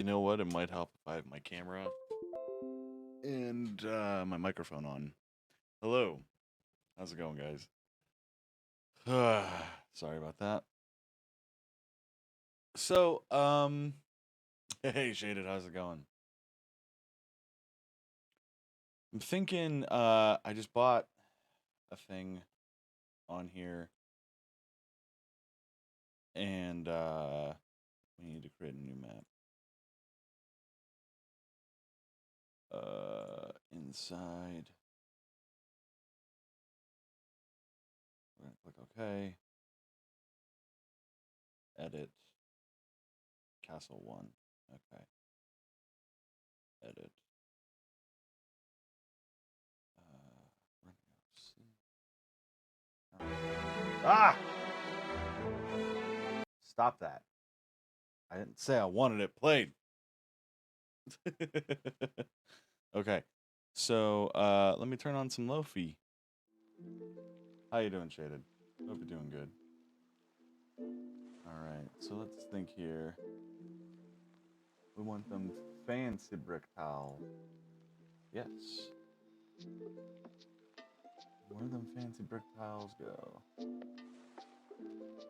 You know what? It might help if I have my camera and my microphone on. Hello. How's it going, guys? Sorry about that. So, hey, Shaded, how's it going? I'm thinking, I just bought a thing on here, and we need to create a new map. Inside. We're gonna click OK. Edit. Castle 1. Okay. Edit. Ah! Stop that. I didn't say I wanted it played. Okay. So, let me turn on some Lo-fi. How you doing, Shaded? Hope you're doing good. Alright, so let's think here. We want them fancy brick tiles. Yes. Where do them fancy brick tiles go?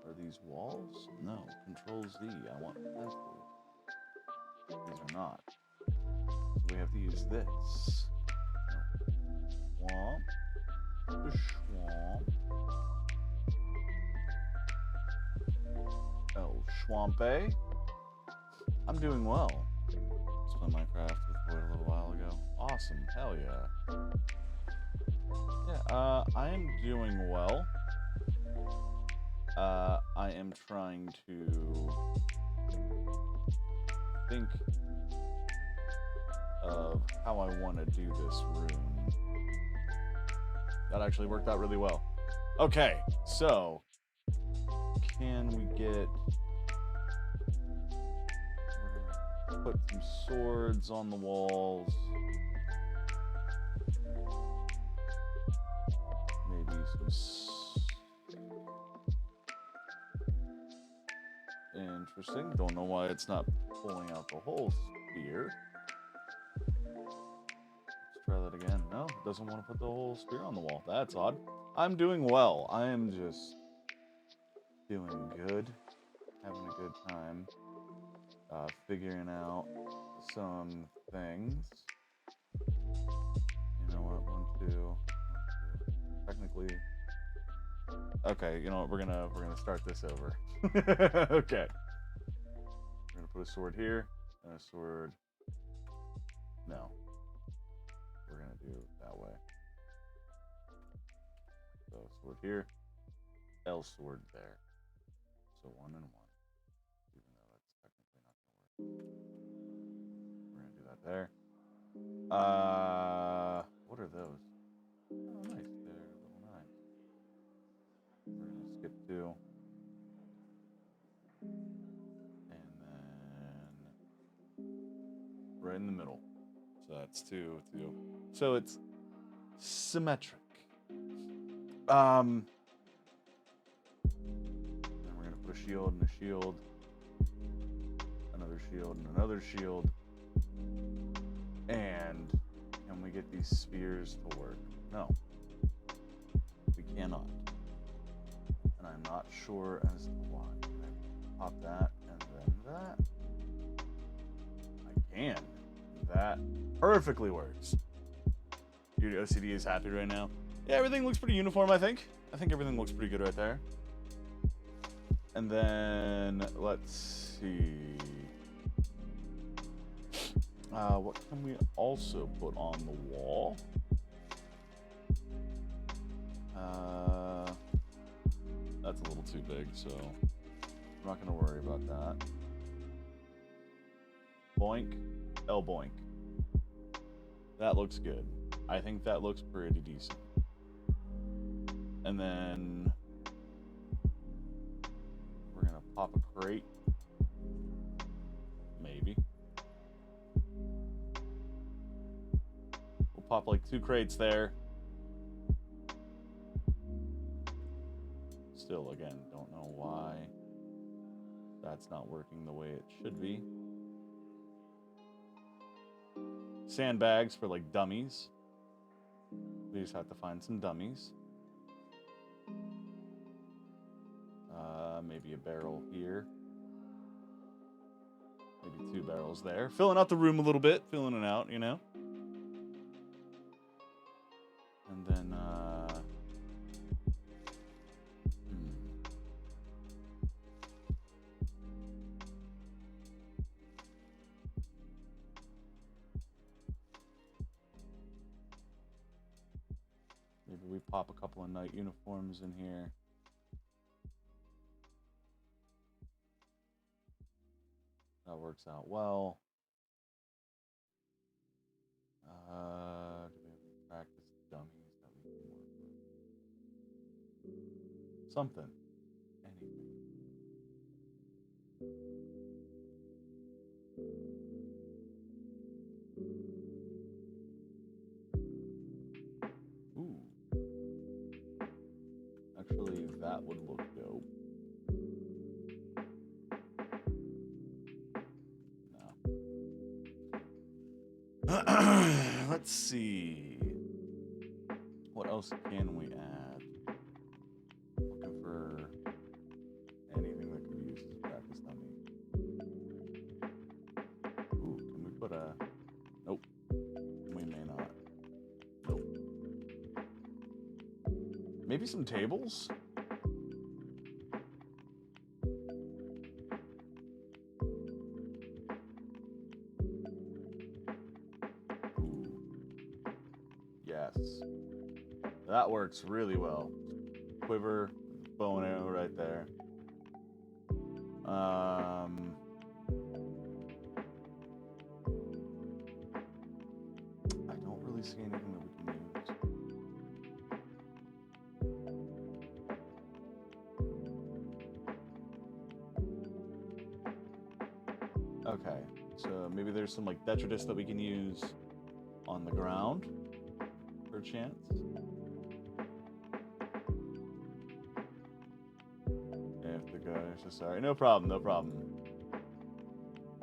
Are these walls? No. Control Z. I want pencil. These are not. So we have to use this. Swamp. The swamp. El Schwampe. I'm doing well. Just played Minecraft with Void a little while ago. Awesome. Hell yeah. Yeah, I am doing well. I am trying to think of how I want to do this room. That actually worked out really well. Okay, so can we get... Put some swords on the walls. Maybe some... Interesting. Don't know why it's not pulling out the whole spear. Let's try that again. No, it doesn't want to put the whole spear on the wall. That's odd. I'm doing well. I am just doing good. Having a good time. Figuring out some things. You know what? 1, 2. Technically. Okay, you know what? We're gonna start this over. Okay. We're gonna put a sword here and a sword. No. We're gonna do it that way. So sword here. L sword there. So 1 and 1. Even though that's technically not gonna work. We're gonna do that there. What are those? Oh, nice. They're little knives. We're gonna skip 2. And then right in the middle. So that's 2, 2. So it's symmetric. Then we're gonna put a shield and a shield. Another shield and another shield. And can we get these spears to work? No. We cannot. And I'm not sure as to why. Can I pop that and then that? I can. That perfectly works. Your OCD is happy right now. Yeah, everything looks pretty uniform, I think. I think everything looks pretty good right there. And then, let's see. What can we also put on the wall? That's a little too big, so I'm not going to worry about that. Boink. L boink. That looks good. I think that looks pretty decent. And then we're going to pop a crate. Maybe. We'll pop like 2 crates there. Still, again, don't know why that's not working the way it should be. sandbags for like dummies. We just have to find some dummies. Maybe a barrel here. Maybe 2 barrels there. Filling out the room a little bit. Filling it out, you know. And then, maybe we pop a couple of night uniforms in here. That works out well. Do we have any practice dummies that we can work with? Something. Anything. Ooh. Actually, that would look dope. Let's see. What else can we add? Looking for anything that could be used as a practice dummy. Ooh, can we put a... Nope. We may not. Nope. Maybe some tables? Yes. That works really well. Quiver, bow and arrow right there. I don't really see anything that we can use. Okay, so maybe there's some like detritus that we can use on the ground. Chance. If the guy's so sorry. No problem, no problem.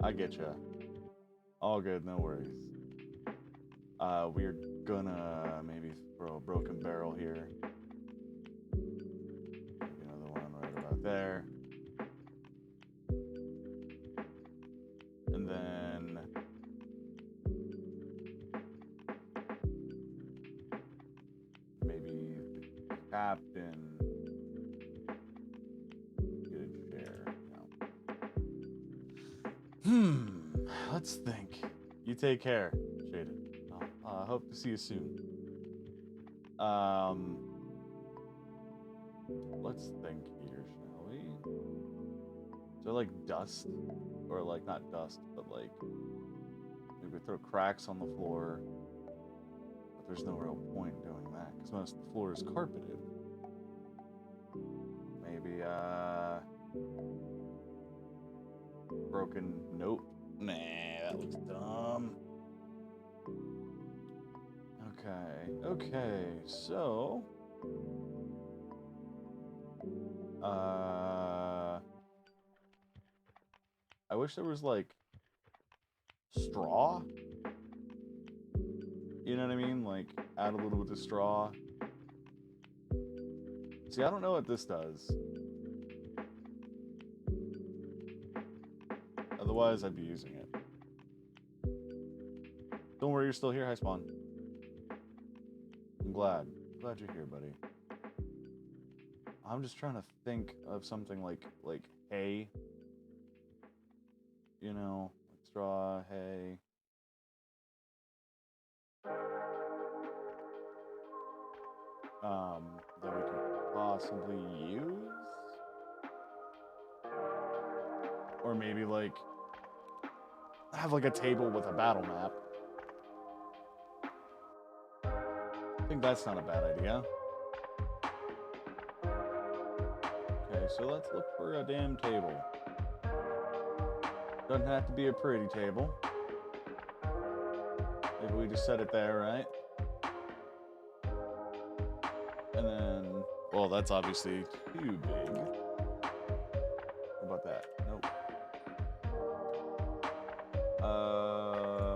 I get ya. All good, no worries. We're gonna maybe throw a broken barrel here. Maybe another one right about there. And then captain get a chair. No. Let's think. You take care, Shaded. I hope to see you soon. Let's think here, shall we? Is there like dust? Or like not dust, but like maybe throw cracks on the floor. But there's no real point in doing that because most of the floor is carpeted. Maybe broken note. Nah, that looks dumb. Okay, so I wish there was like straw. You know what I mean? Like add a little bit of straw. See, I don't know what this does. Otherwise, I'd be using it. Don't worry, you're still here. Hi, Spawn. I'm glad. Glad you're here, buddy. I'm just trying to think of something like hay. You know, like straw, hay. That we could possibly use. Or maybe like have like a table with a battle map. I think that's not a bad idea. Okay, so let's look for a damn table. Doesn't have to be a pretty table. Maybe we just set it there, right? And then, well, that's obviously too big. How about that? Nope.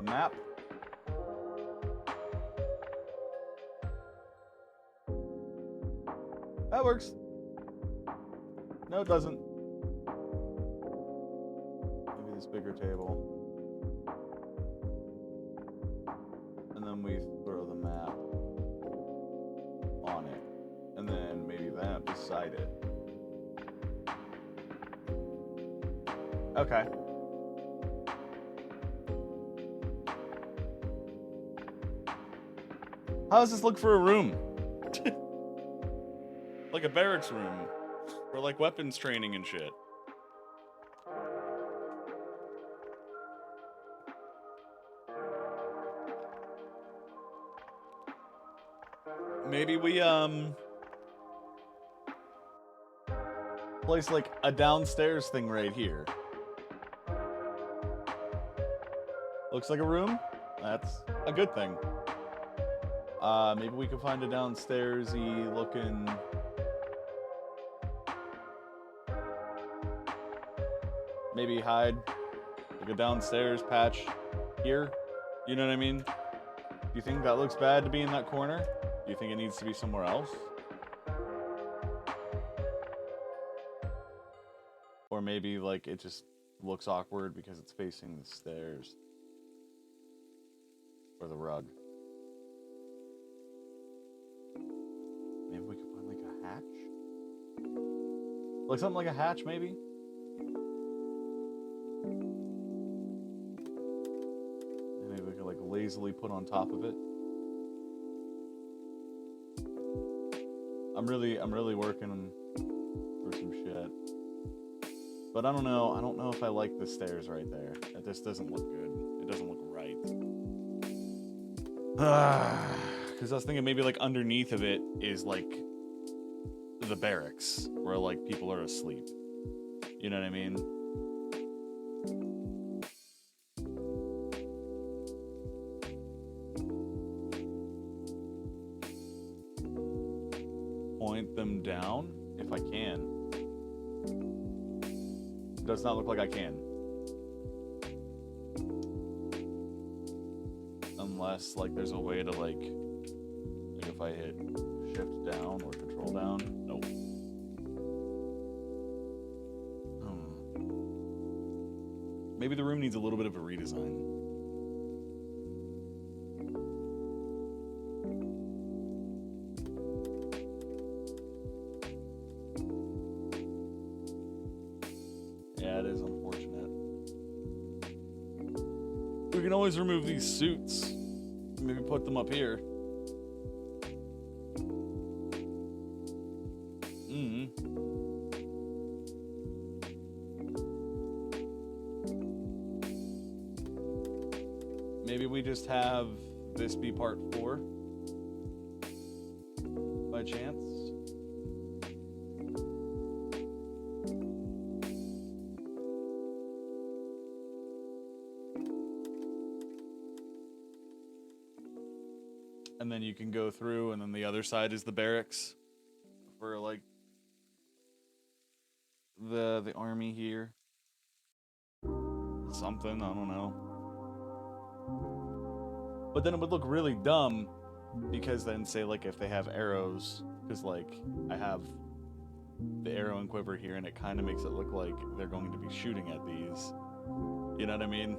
Map. That works. No, it doesn't. Maybe this bigger table. And then we throw the map on it. And then maybe that beside it. Okay. How does this look for a room? Like a barracks room. For like weapons training and shit. Maybe we place like a downstairs thing right here. Looks like a room. That's a good thing. Maybe we could find a downstairsy looking. Maybe hide like a downstairs patch here. You know what I mean? Do you think that looks bad to be in that corner? Do you think it needs to be somewhere else? Or maybe like it just looks awkward because it's facing the stairs. Or the rug. Maybe we could find like a hatch? Like something like a hatch maybe? Maybe we could like lazily put on top of it. I'm really working for some shit. But I don't know. I don't know if I like the stairs right there. It just doesn't look good. It doesn't look right. Because I was thinking maybe like underneath of it is like the barracks where like people are asleep. You know what I mean? Point them down if I can. It does not look like I can. Unless like there's a way to like if I hit shift down or control down. Nope. Maybe the room needs a little bit of a redesign. Yeah, it is unfortunate. We can always remove these suits. Maybe put them up here. Maybe we just have this be part 4 by chance. And then you can go through, and then the other side is the barracks for like the army here. Something, I don't know. But then it would look really dumb because then say like if they have arrows, because like I have the arrow and quiver here and it kind of makes it look like they're going to be shooting at these. You know what I mean?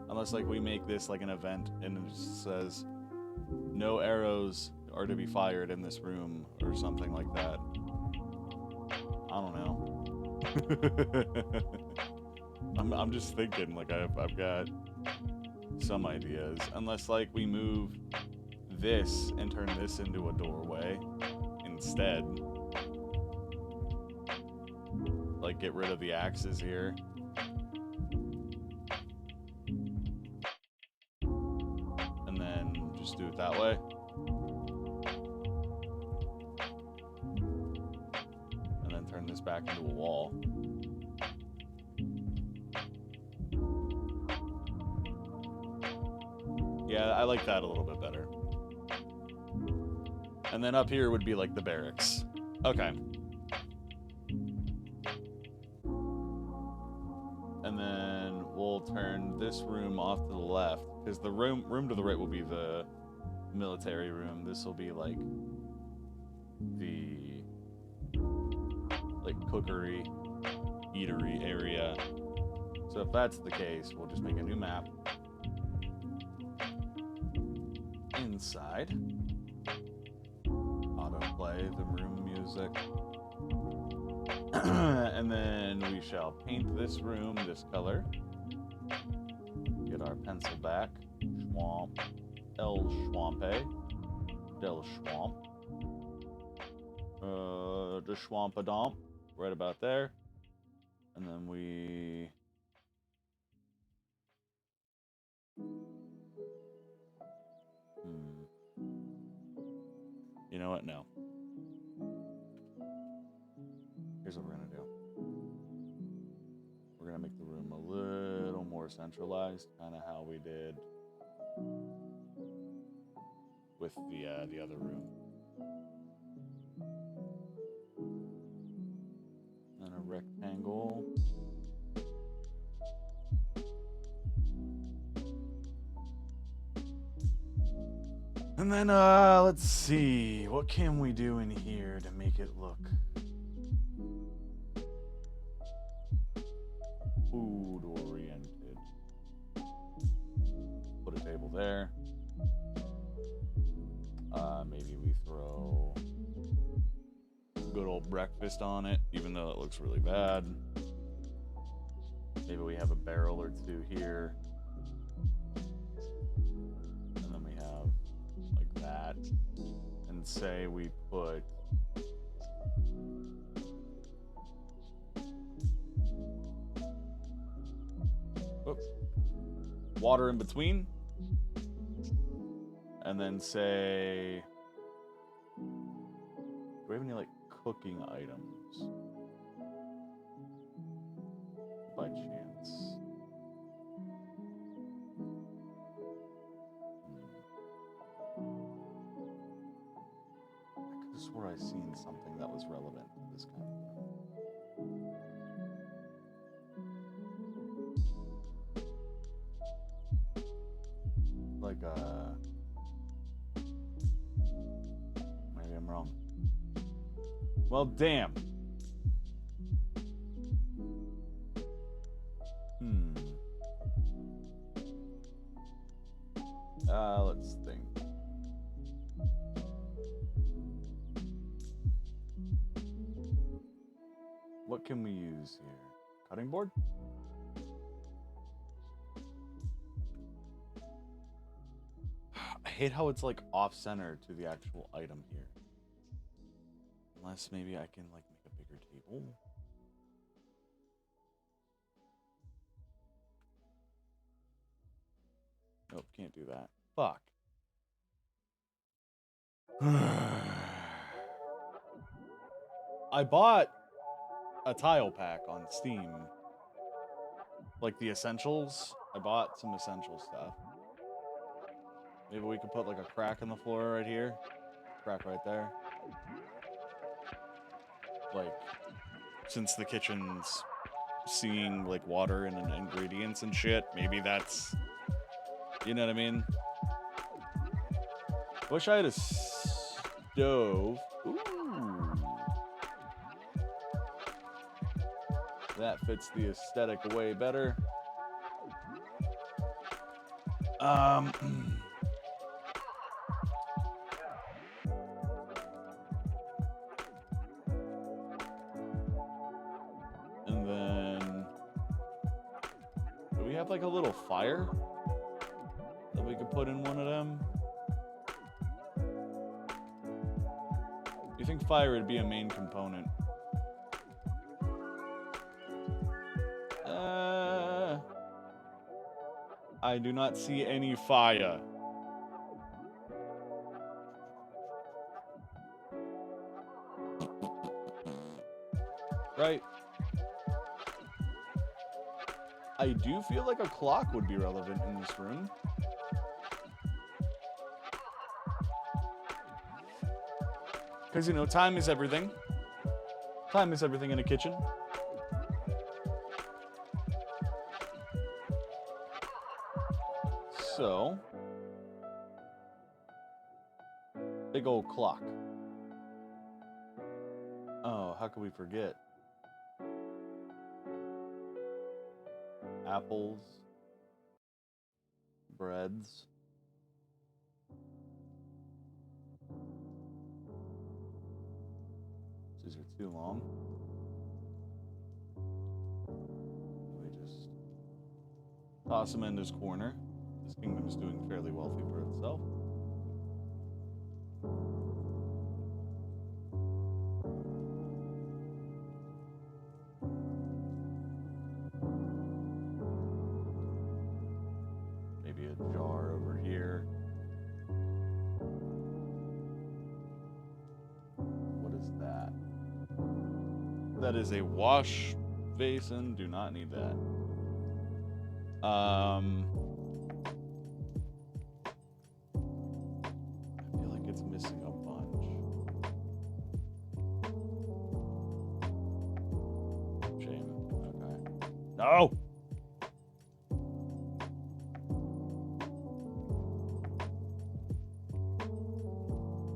Unless like we make this like an event and it just says no arrows are to be fired in this room or something like that. I don't know. I'm just thinking like I've got some ideas. Unless like we move this and turn this into a doorway instead. Like get rid of the axes here. And then just do it that way. And then turn this back into a wall. Yeah, I like that a little bit better. And then up here would be like the barracks. Okay. And then we'll turn this room off to the left, because the room to the right will be the military room. This will be like the like cookery, eatery area. So if that's the case, we'll just make a new map. Inside, autoplay the room music. And then we shall paint this room this color. Get our pencil back. Swamp. El Swampe. Del Swamp. The Swampadomp. Right about there. And then we... You know what? No. Here's what we're going to do. We're going to make the room a little more centralized, kind of how we did with the other room. And a rectangle. And then, let's see. What can we do in here to make it look food-oriented? Put a table there. Maybe we throw good old breakfast on it, even though it looks really bad. Maybe we have a barrel or two here. And then we have like that. And say we put water in between. And then say, do we have any like cooking items by chance? I could have swore I seen something that was relevant to this kind of thing. Like maybe I'm wrong. Well, damn. Let's think. What can we use here? Cutting board? I hate how it's like off-center to the actual item here. Unless maybe I can like make a bigger table. Nope, can't do that. Fuck. I bought a tile pack on Steam. Like the essentials. I bought some essential stuff. Maybe we could put like a crack in the floor right here. Crack right there. Like, since the kitchen's seeing like water and ingredients and shit, maybe that's, you know what I mean? Wish I had a stove. Ooh. That fits the aesthetic way better. And then, do we have like a little fire that we could put in one of them? Do you think fire would be a main component? I do not see any fire. Right? I do feel like a clock would be relevant in this room. Because, you know, time is everything. Time is everything in a kitchen. So, big old clock. Oh, how could we forget? Apples, breads. These are too long. We just toss him in this corner. This kingdom is doing fairly wealthy for itself. Maybe a jar over here. What is that? That is a wash basin. Do not need that. I feel like it's missing a bunch. Shame. Okay. No!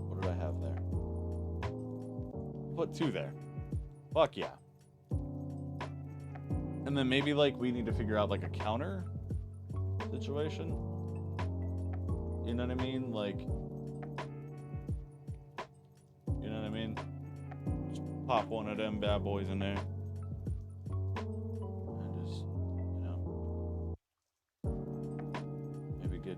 What did I have there? Put 2 there. Fuck yeah. And then maybe, like, we need to figure out, like, a counter situation. You know what I mean? Like, you know what I mean? Just pop one of them bad boys in there. And just, you know, maybe get,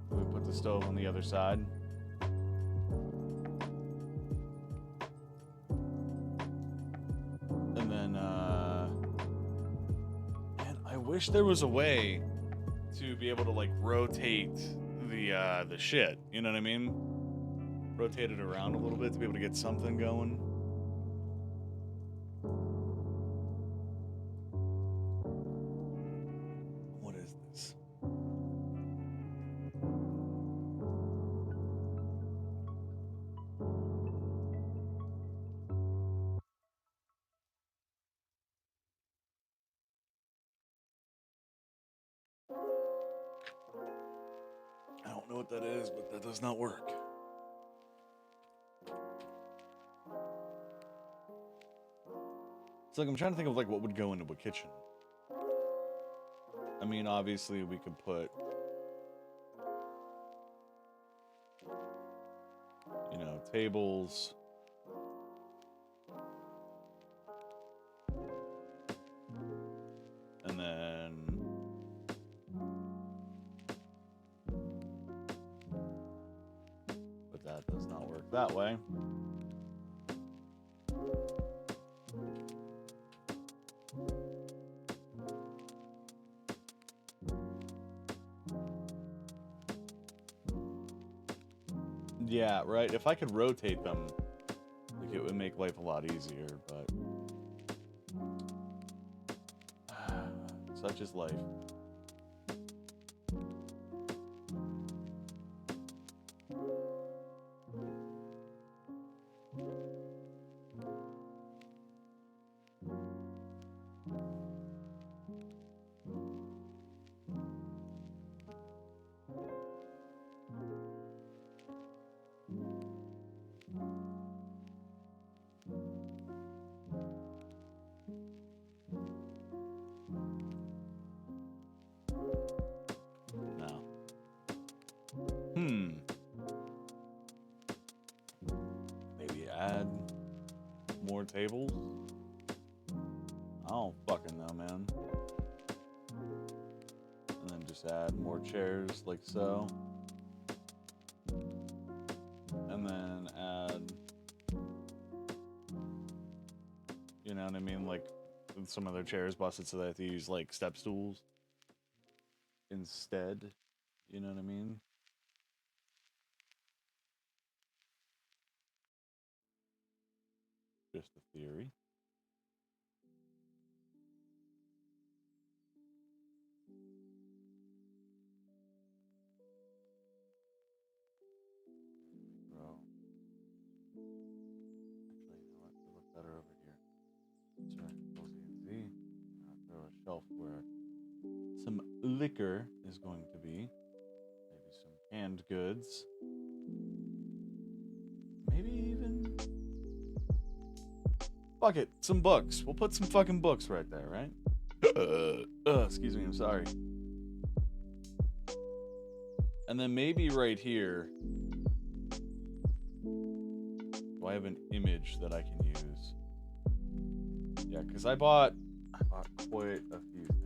we put the stove on the other side. I wish there was a way to be able to like rotate the shit. You know what I mean? Rotate it around a little bit to be able to get something going. What is this? I don't know what that is, but that does not work. It's like I'm trying to think of like what would go into a kitchen. I mean, obviously we could put, you know, tables. And then but that does not work that way. Yeah, right. If I could rotate them, like it would make life a lot easier, but such is life. No. Maybe add more tables? I don't fucking know, man. And then just add more chairs like so. And then add, you know what I mean, like some of their chairs busted so they have to use like step stools instead. You know what I mean? Just a theory. Bro. Actually, you know what? It look better over here. That's right. Control-Z. I'll throw a shelf where some liquor is going to be. Maybe some canned goods. Maybe even... Fuck it, some books. We'll put some fucking books right there, right? Excuse me, I'm sorry. And then maybe right here... Do I have an image that I can use? Yeah, because I bought quite a few things.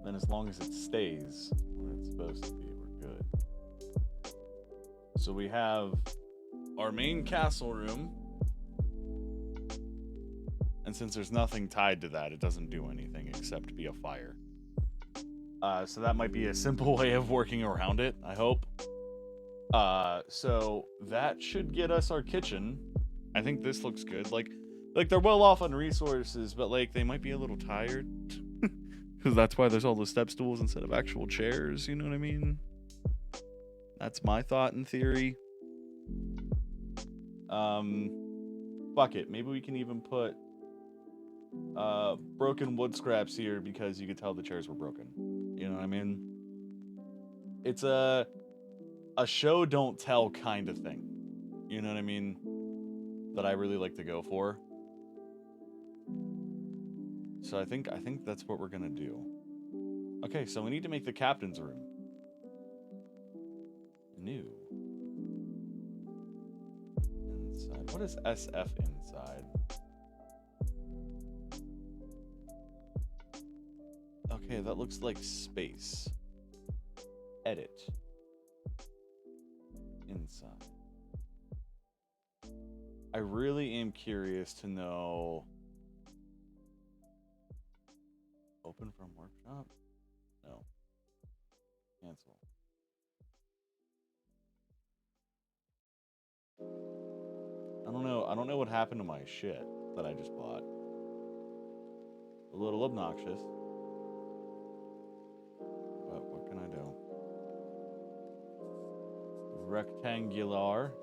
Then as long as it stays where it's supposed to be, we're good. So we have our main castle room. And since there's nothing tied to that, it doesn't do anything except be a fire. So that might be a simple way of working around it, I hope. So that should get us our kitchen. I think this looks good. Like they're well off on resources, but like they might be a little tired. Because that's why there's all the step stools instead of actual chairs, you know what I mean? That's my thought in theory. Fuck it. Maybe we can even put broken wood scraps here because you could tell the chairs were broken. You know what I mean? It's a show don't tell kind of thing. You know what I mean? That I really like to go for. So I think that's what we're gonna do. Okay, so we need to make the captain's room new. Inside. What is SF inside? Okay, that looks like space. Edit. Inside. I really am curious to know. Open from workshop? No. Cancel. I don't know what happened to my shit that I just bought. A little obnoxious. But what can I do? Rectangular.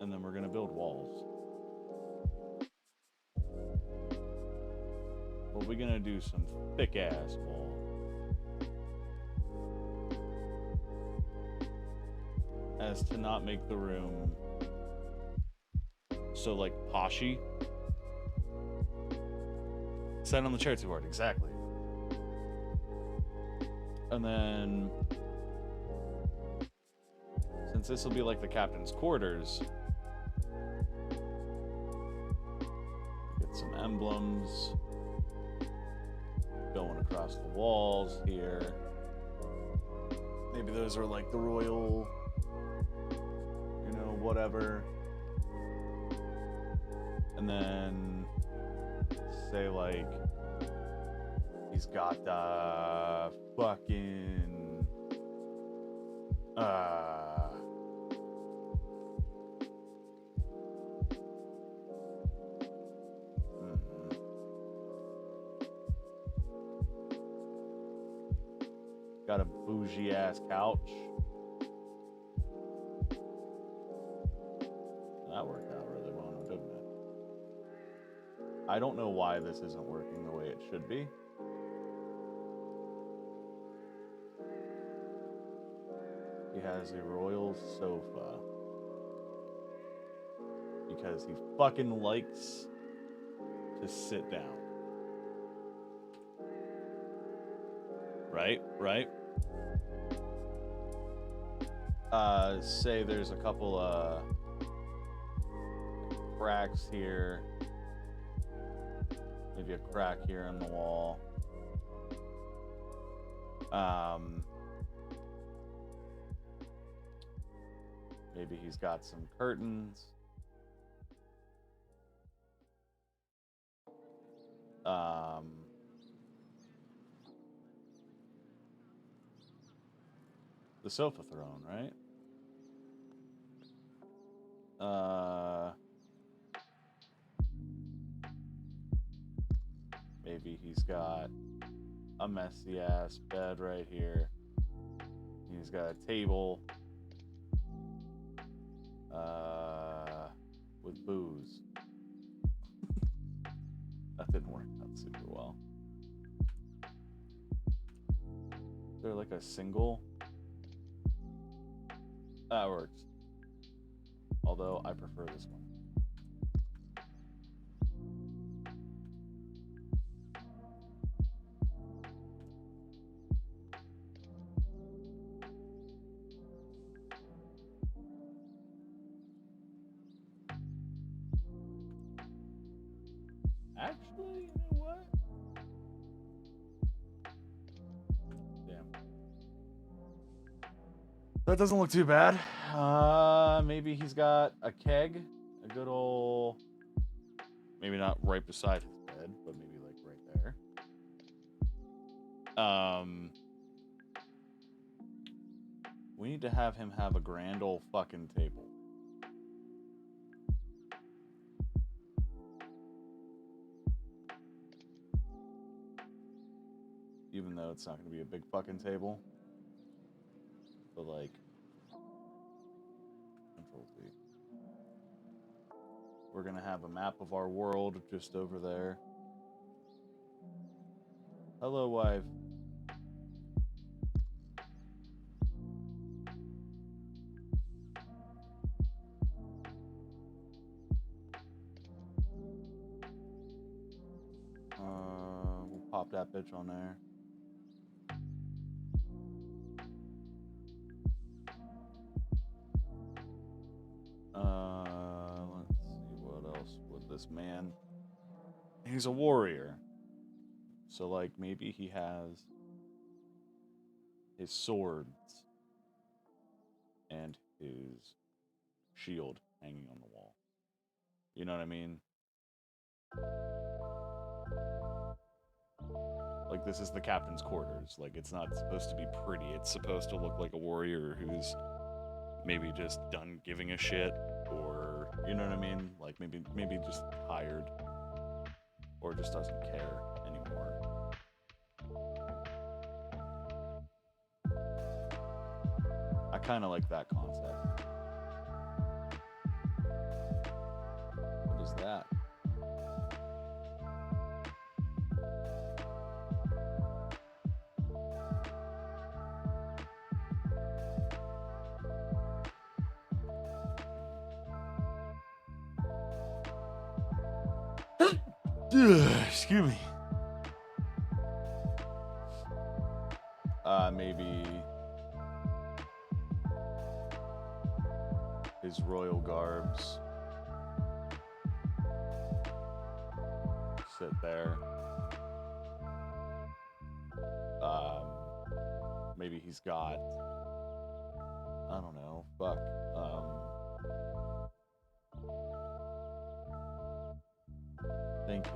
And then we're gonna build walls. But we're gonna do some thick ass wall. As to not make the room so like poshy. Sat on the chair too hard, exactly. And then since this will be like the captain's quarters, get some emblems going across the walls here. Maybe those are like the royal, you know, whatever. And then say like he's got fucking got a bougie ass couch. That worked out really well, didn't it? I don't know why this isn't working the way it should be. He has a royal sofa because he fucking likes to sit down. Right? Say there's a couple cracks here. Maybe a crack here in the wall. Maybe he's got some curtains. the sofa throne, right? Maybe he's got a messy ass bed right here. He's got a table with booze. That didn't work out super well. Is there like a single? That works. Although I prefer this one. Actually, you know what? Damn. That doesn't look too bad. Maybe he's got a keg. A good old... Maybe not right beside his bed, but maybe like right there. We need to have him have a grand old fucking table. Even though it's not going to be a big fucking table. But like... Control Z. We're going to have a map of our world just over there. Hello, wife. We'll pop that bitch on there. Let's see, what else would this man... He's a warrior. So, like, maybe he has his swords and his shield hanging on the wall. You know what I mean? Like, this is the captain's quarters. Like, it's not supposed to be pretty. It's supposed to look like a warrior who's maybe just done giving a shit, or, you know what I mean? Like, maybe just tired, or just doesn't care anymore. I kind of like that concept. What is that? Excuse me. Maybe his royal garbs sit there. Maybe he's got, I don't know, fuck. Thank you.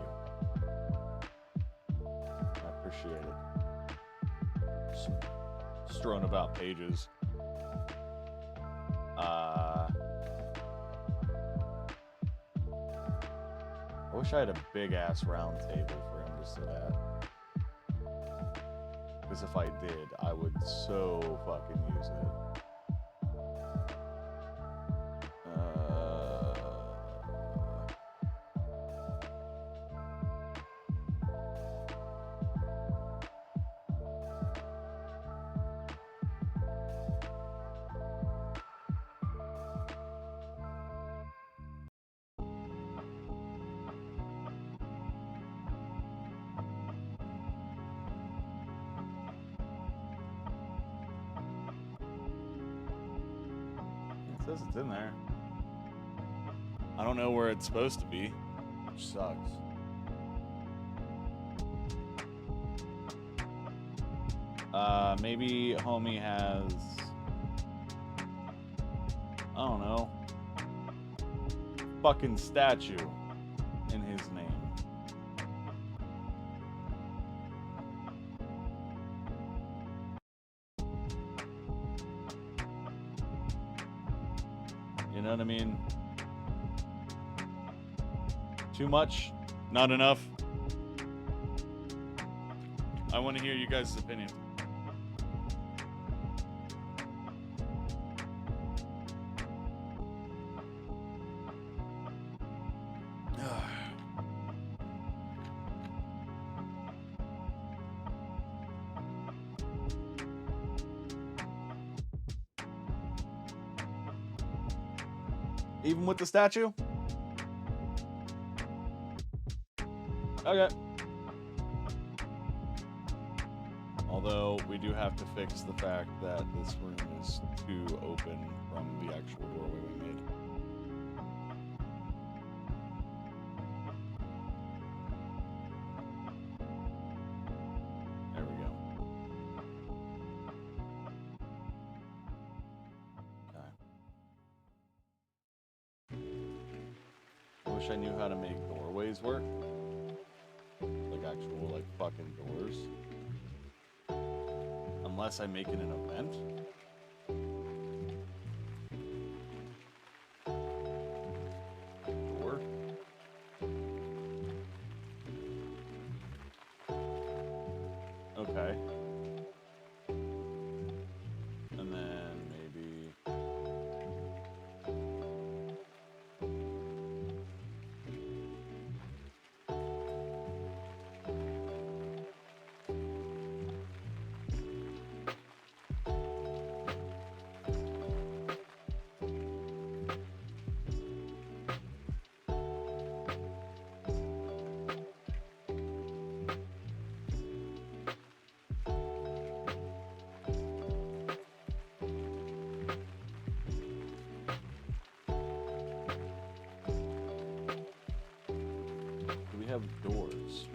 I appreciate it. Some strewn about pages. I wish I had a big ass round table for him to sit at. Because if I did, I would so fucking use it. It says it's in there. I don't know where it's supposed to be, which sucks. Maybe homie has, I don't know, fucking statue in his name. know what I mean? Too much? Not enough? I want to hear you guys' opinion. Even with the statue? Okay. Although, we do have to fix the fact that this room is too open from the actual doorway we made. There we go. Okay. I wish I knew how to make doorways work. Like actual, like, fucking doors. Unless I make it an event. Door. Okay. And then maybe... do we have doors?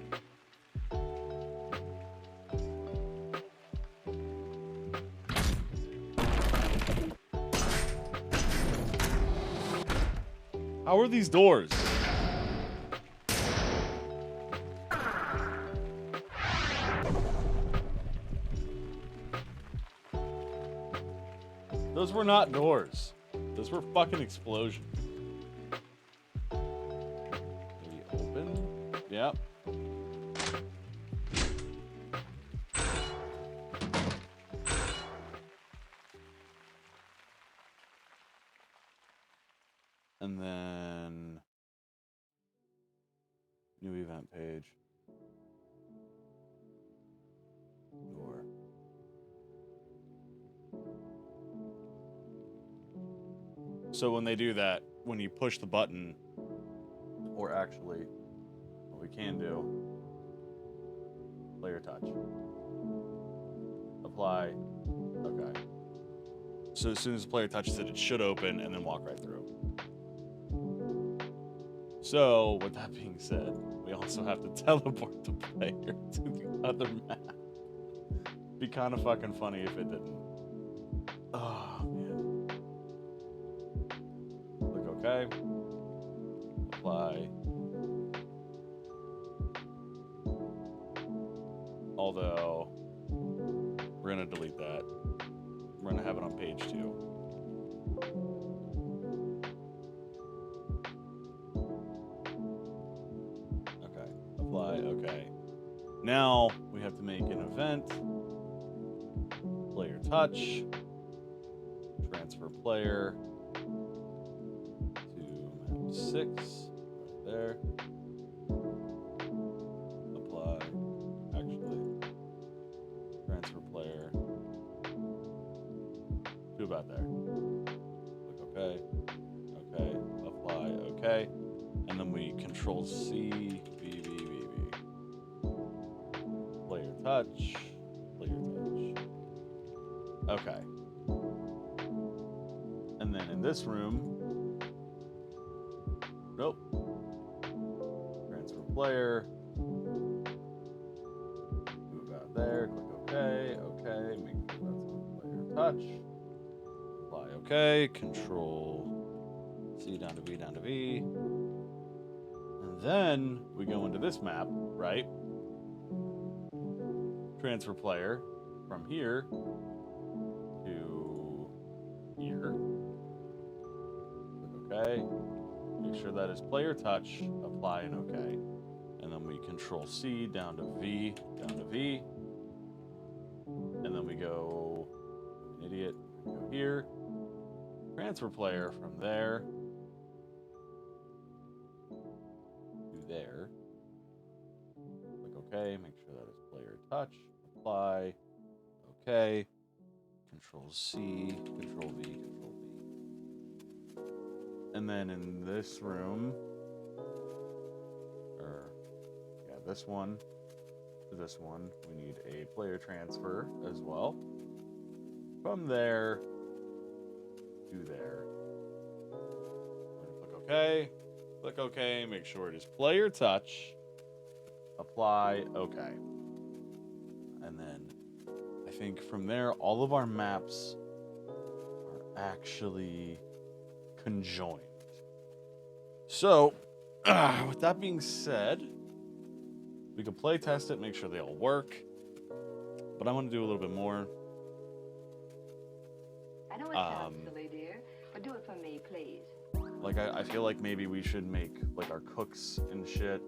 How are these doors? Those were not doors. Those were fucking explosions. Maybe open? Yep. And then new event page. Door. So when they do that, when you push the button, or actually, what we can do, player touch. Apply. Okay. So as soon as the player touches it, it should open and then walk right through. So, with that being said, we also have to teleport the player to the other map. Be kind of fucking funny if it didn't. Oh, man. Click OK. Apply. Although, we're going to delete that. We're going to have it on page 2. Okay. Apply. Okay. Now, we have to make an event. Player touch. Transfer player to map 6. Right there. Apply. Actually, transfer player to about there. Click OK. OK. Apply. OK. And then we Control C. V. Player touch. Player touch. Okay. And then in this room, nope. Transfer player. Do about there. Click OK. OK. Make sure that's on player touch. Apply OK. Control C down to V down to V. And then we go into this map, right? Transfer player from here to here. Click sure that is player touch, apply, and okay. And then we control C down to V, and then we go, an idiot, we go here, transfer player from there to there. Click OK, make sure that is player touch, apply, okay, control C, control V, control V. And then in this room, this one to this one, we need a player transfer as well. From there to there. Click OK, make sure it is player touch, apply, OK. And then I think from there, all of our maps are actually conjoined. So, with that being said, we can play test it, make sure they all work. But I want to do a little bit more. I know it sounds silly, dear, but do it for me, please. Like, I feel like maybe we should make, like, our cooks and shit.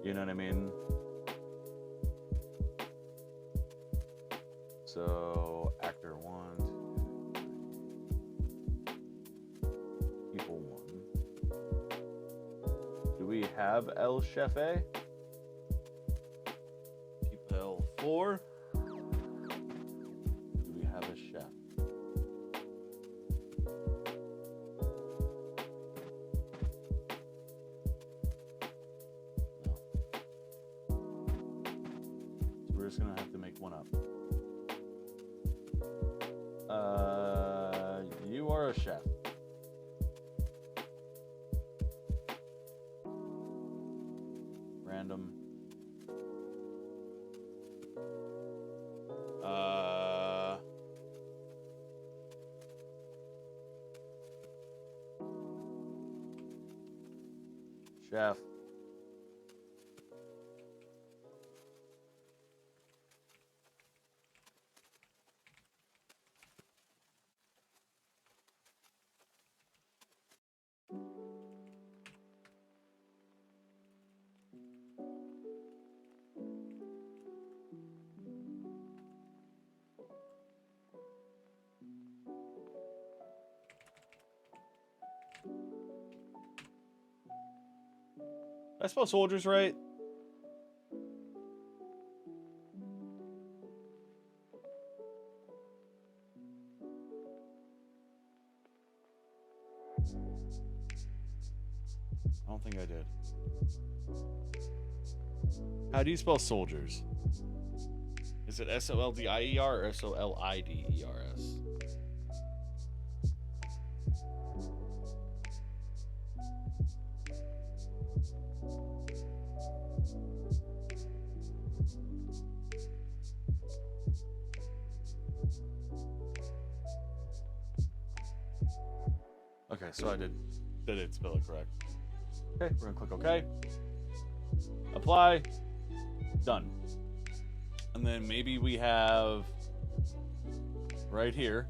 You know what I mean? So, actor 1, 2, 3. People 1. Do we have El Chefe? People 4. Do we have a chef? No. So we're just gonna have to make one up. You are a chef. Random. Chef. Did I spell soldiers right? I don't think I did. How do you spell soldiers? Is it S-O-L-D-I-E-R or S-O-L-I-D-E-R-S? Okay, so I did spell it correct. Okay, we're gonna click OK. Apply. Done. And then maybe we have right here.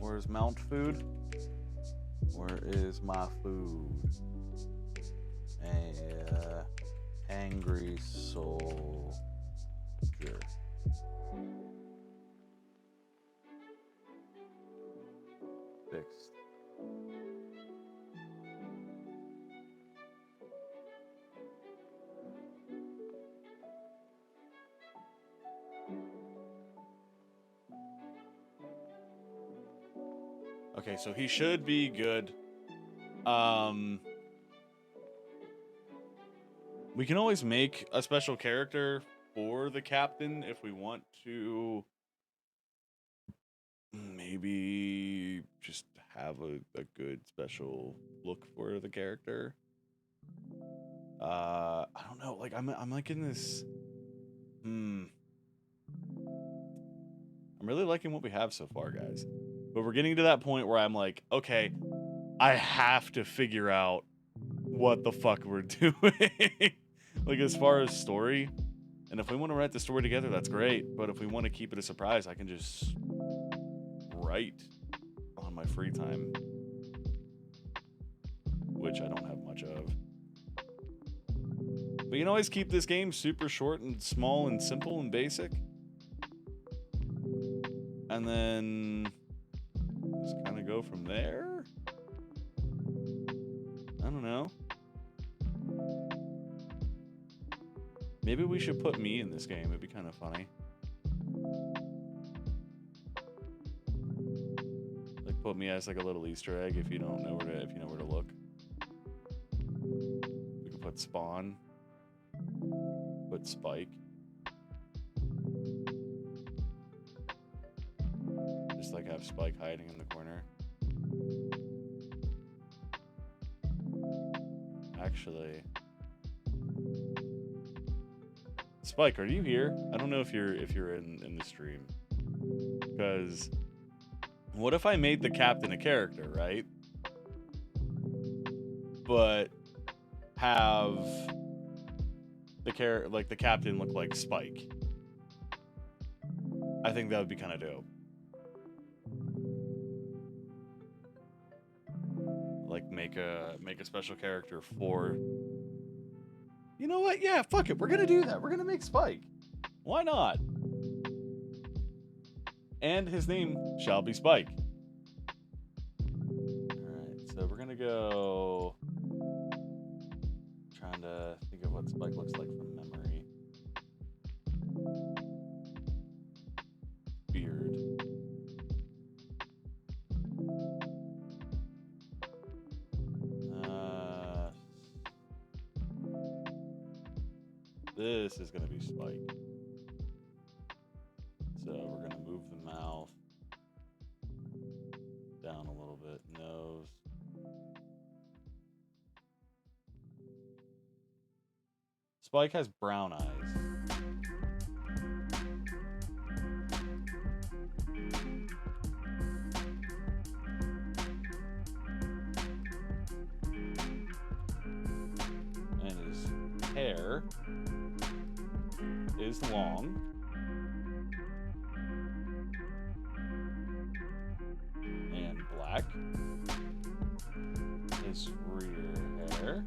Where's Mount Food? Where is my food? Angry soldier. Fixed. Okay, so he should be good. We can always make a special character for the captain if we want to. maybe just have a good special look for the character. I don't know. Like I'm like in this. I'm really liking what we have so far, guys. But we're getting to that point where I'm like, okay, I have to figure out what the fuck we're doing. Like as far as story. And if we want to write the story together, that's great. But if we want to keep it a surprise, I can just write on my free time, which I don't have much of. But you can always keep this game super short and small and simple and basic. And then just kind of go from there. I don't know. Maybe we should put me in this game. It'd be kind of funny. Like put me as like a little Easter egg if you don't know where to look. We could put Spawn. Put Spike. Just like have Spike hiding in the corner. Actually, Spike, are you here? I don't know if you're in the stream. Because what if I made the captain a character, right? But have the captain look like Spike. I think that would be kind of dope. Like make a special character for. You know what? Yeah, fuck it. We're gonna do that. We're gonna make Spike. Why not? And his name shall be Spike. Alright, so we're gonna go. Trying to think of what Spike looks like from memory. Beard. This is going to be Spike. So we're going to move the mouth down a little bit. Nose. Spike has brown eyes. And his hair is long. And black. His rear hair.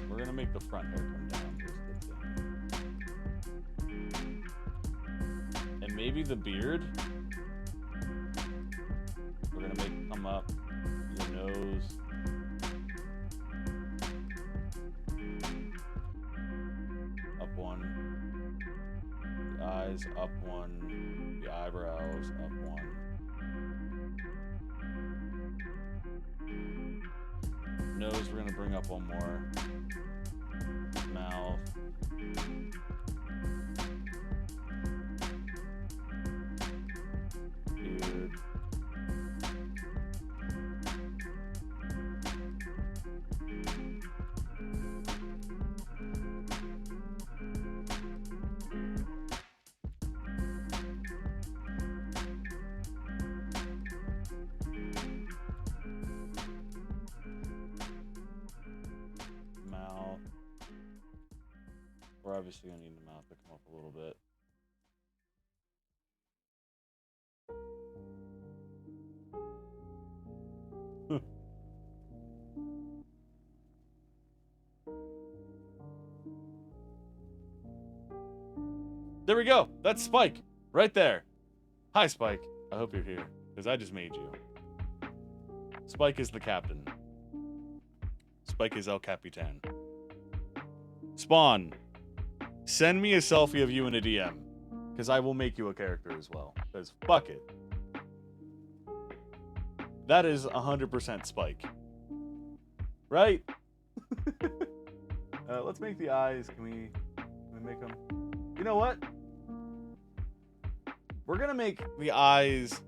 We're gonna make the front hair come down just a bit. And maybe the beard. We're gonna make come up. The nose. Up one. The eyes up one. The eyebrows up one. Nose, we're gonna bring up one more. Mouth. Beard. Mouth. We're obviously gonna need the mouth to come up a little bit. There we go. That's Spike. Right there. Hi, Spike. I hope you're here, because I just made you. Spike is the captain. Spike is El Capitan. Spawn, send me a selfie of you in a DM, because I will make you a character as well. Because fuck it. That is 100% Spike. Right? Let's make the eyes. Can we make them? You know what? We're gonna make the eyes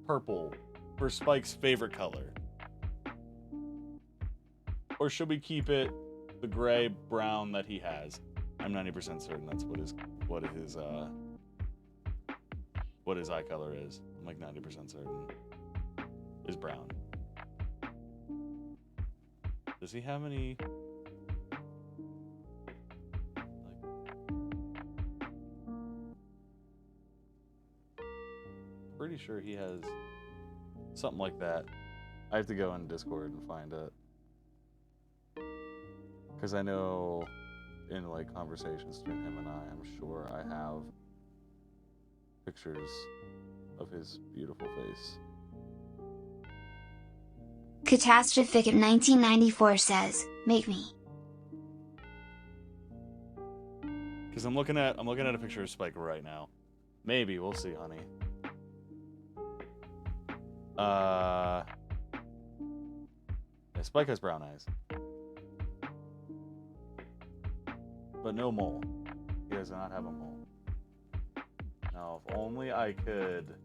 purple for Spike's favorite color. Or should we keep it the gray brown that he has? I'm 90% certain that's what his eye color is. I'm like 90% certain. Is brown. Does he have any? Pretty sure he has something like that. I have to go in Discord and find it. Because I know in like conversations between him and I'm sure I have pictures of his beautiful face. Catastrophic at 1994 says, "Make me." Because I'm looking at a picture of Spike right now. Maybe we'll see, honey. Yeah, Spike has brown eyes, but no mole. He does not have a mole. Now, if only I could.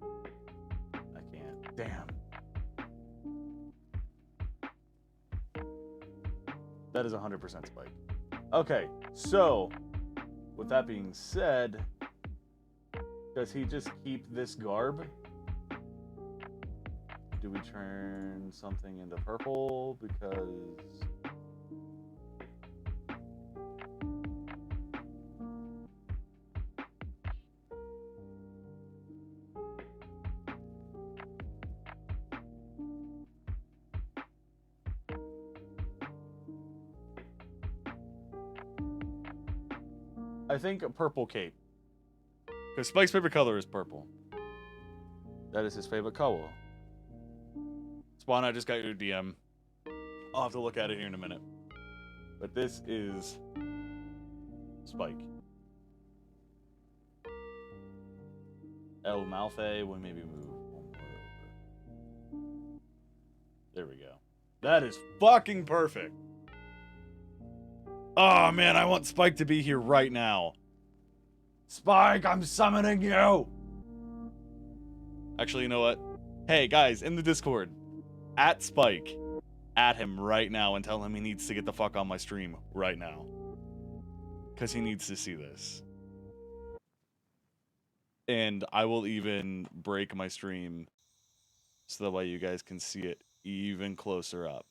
I can't. Damn. That is 100% Spike. Okay, so with that being said, does he just keep this garb? Do we turn something into purple? Because I think a purple cape. Because Spike's favorite color is purple. That is his favorite color. Spawn, I just got your DM. I'll have to look at it here in a minute. But this is Spike. El Malfe will maybe move one more over. There we go. That is fucking perfect. Oh man, I want Spike to be here right now. Spike, I'm summoning you! Actually, you know what? Hey guys, in the Discord, at Spike, at him right now and tell him he needs to get the fuck on my stream right now. Because he needs to see this. And I will even break my stream so that way you guys can see it even closer up.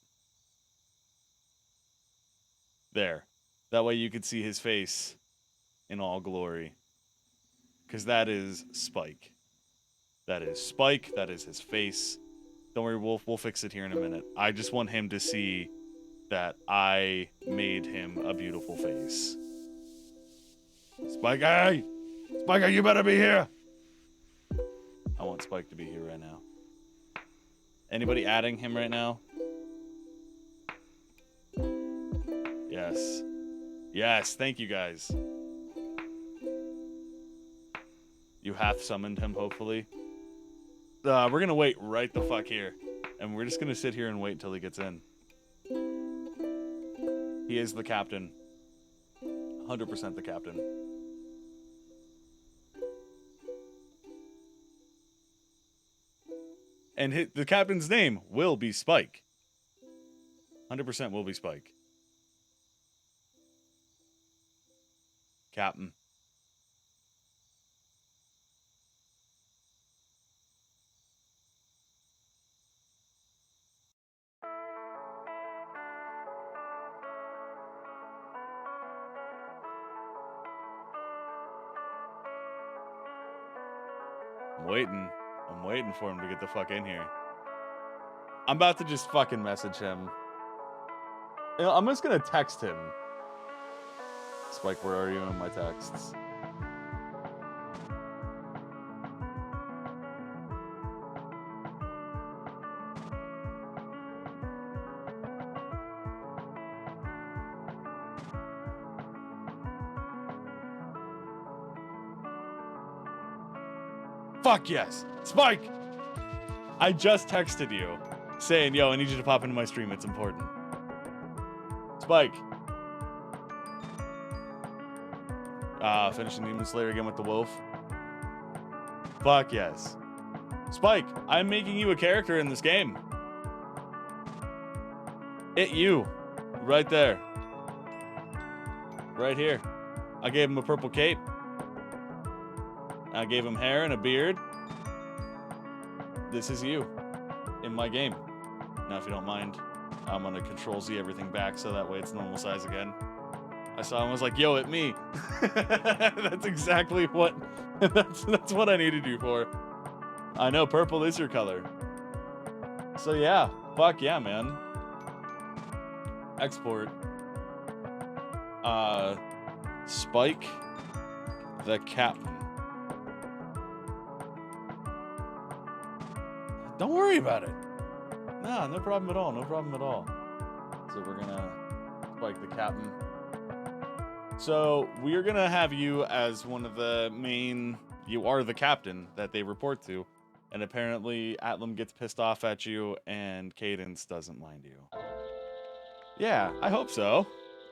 There. That way you can see his face in all glory. Because that is Spike. That is Spike. That is his face. Don't worry, we'll fix it here in a minute. I just want him to see that I made him a beautiful face. Spike, hey! Spike, you better be here! I want Spike to be here right now. Anybody adding him right now? Yes. Yes, thank you guys. You have summoned him, hopefully. We're gonna wait right the fuck here. And we're just gonna sit here and wait until he gets in. He is the captain. 100% the captain. And the captain's name will be Spike. 100% will be Spike. Captain. I'm waiting for him to get the fuck in here. I'm about to just fucking message him. You know, I'm just gonna text him. Spike, where are you in my texts? Fuck yes! Spike! I just texted you saying, yo, I need you to pop into my stream. It's important. Spike. Finishing Demon Slayer again with the wolf. Fuck yes. Spike, I'm making you a character in this game. You. Right there. Right here. I gave him a purple cape. I gave him hair and a beard. This is you in my game. Now, if you don't mind, I'm gonna Control Z everything back so that way it's normal size again. I saw him, I was like, yo, it me. That's exactly what, that's what I needed you for. I know, purple is your color. So yeah, fuck yeah, man. Export. Spike the Captain. Don't worry about it. Nah, no problem at all, no problem at all. So we're gonna Spike the Captain. So we're gonna have you as one of the main, you are the captain that they report to. And apparently Atlam gets pissed off at you and Cadence doesn't mind you. Yeah, I hope so.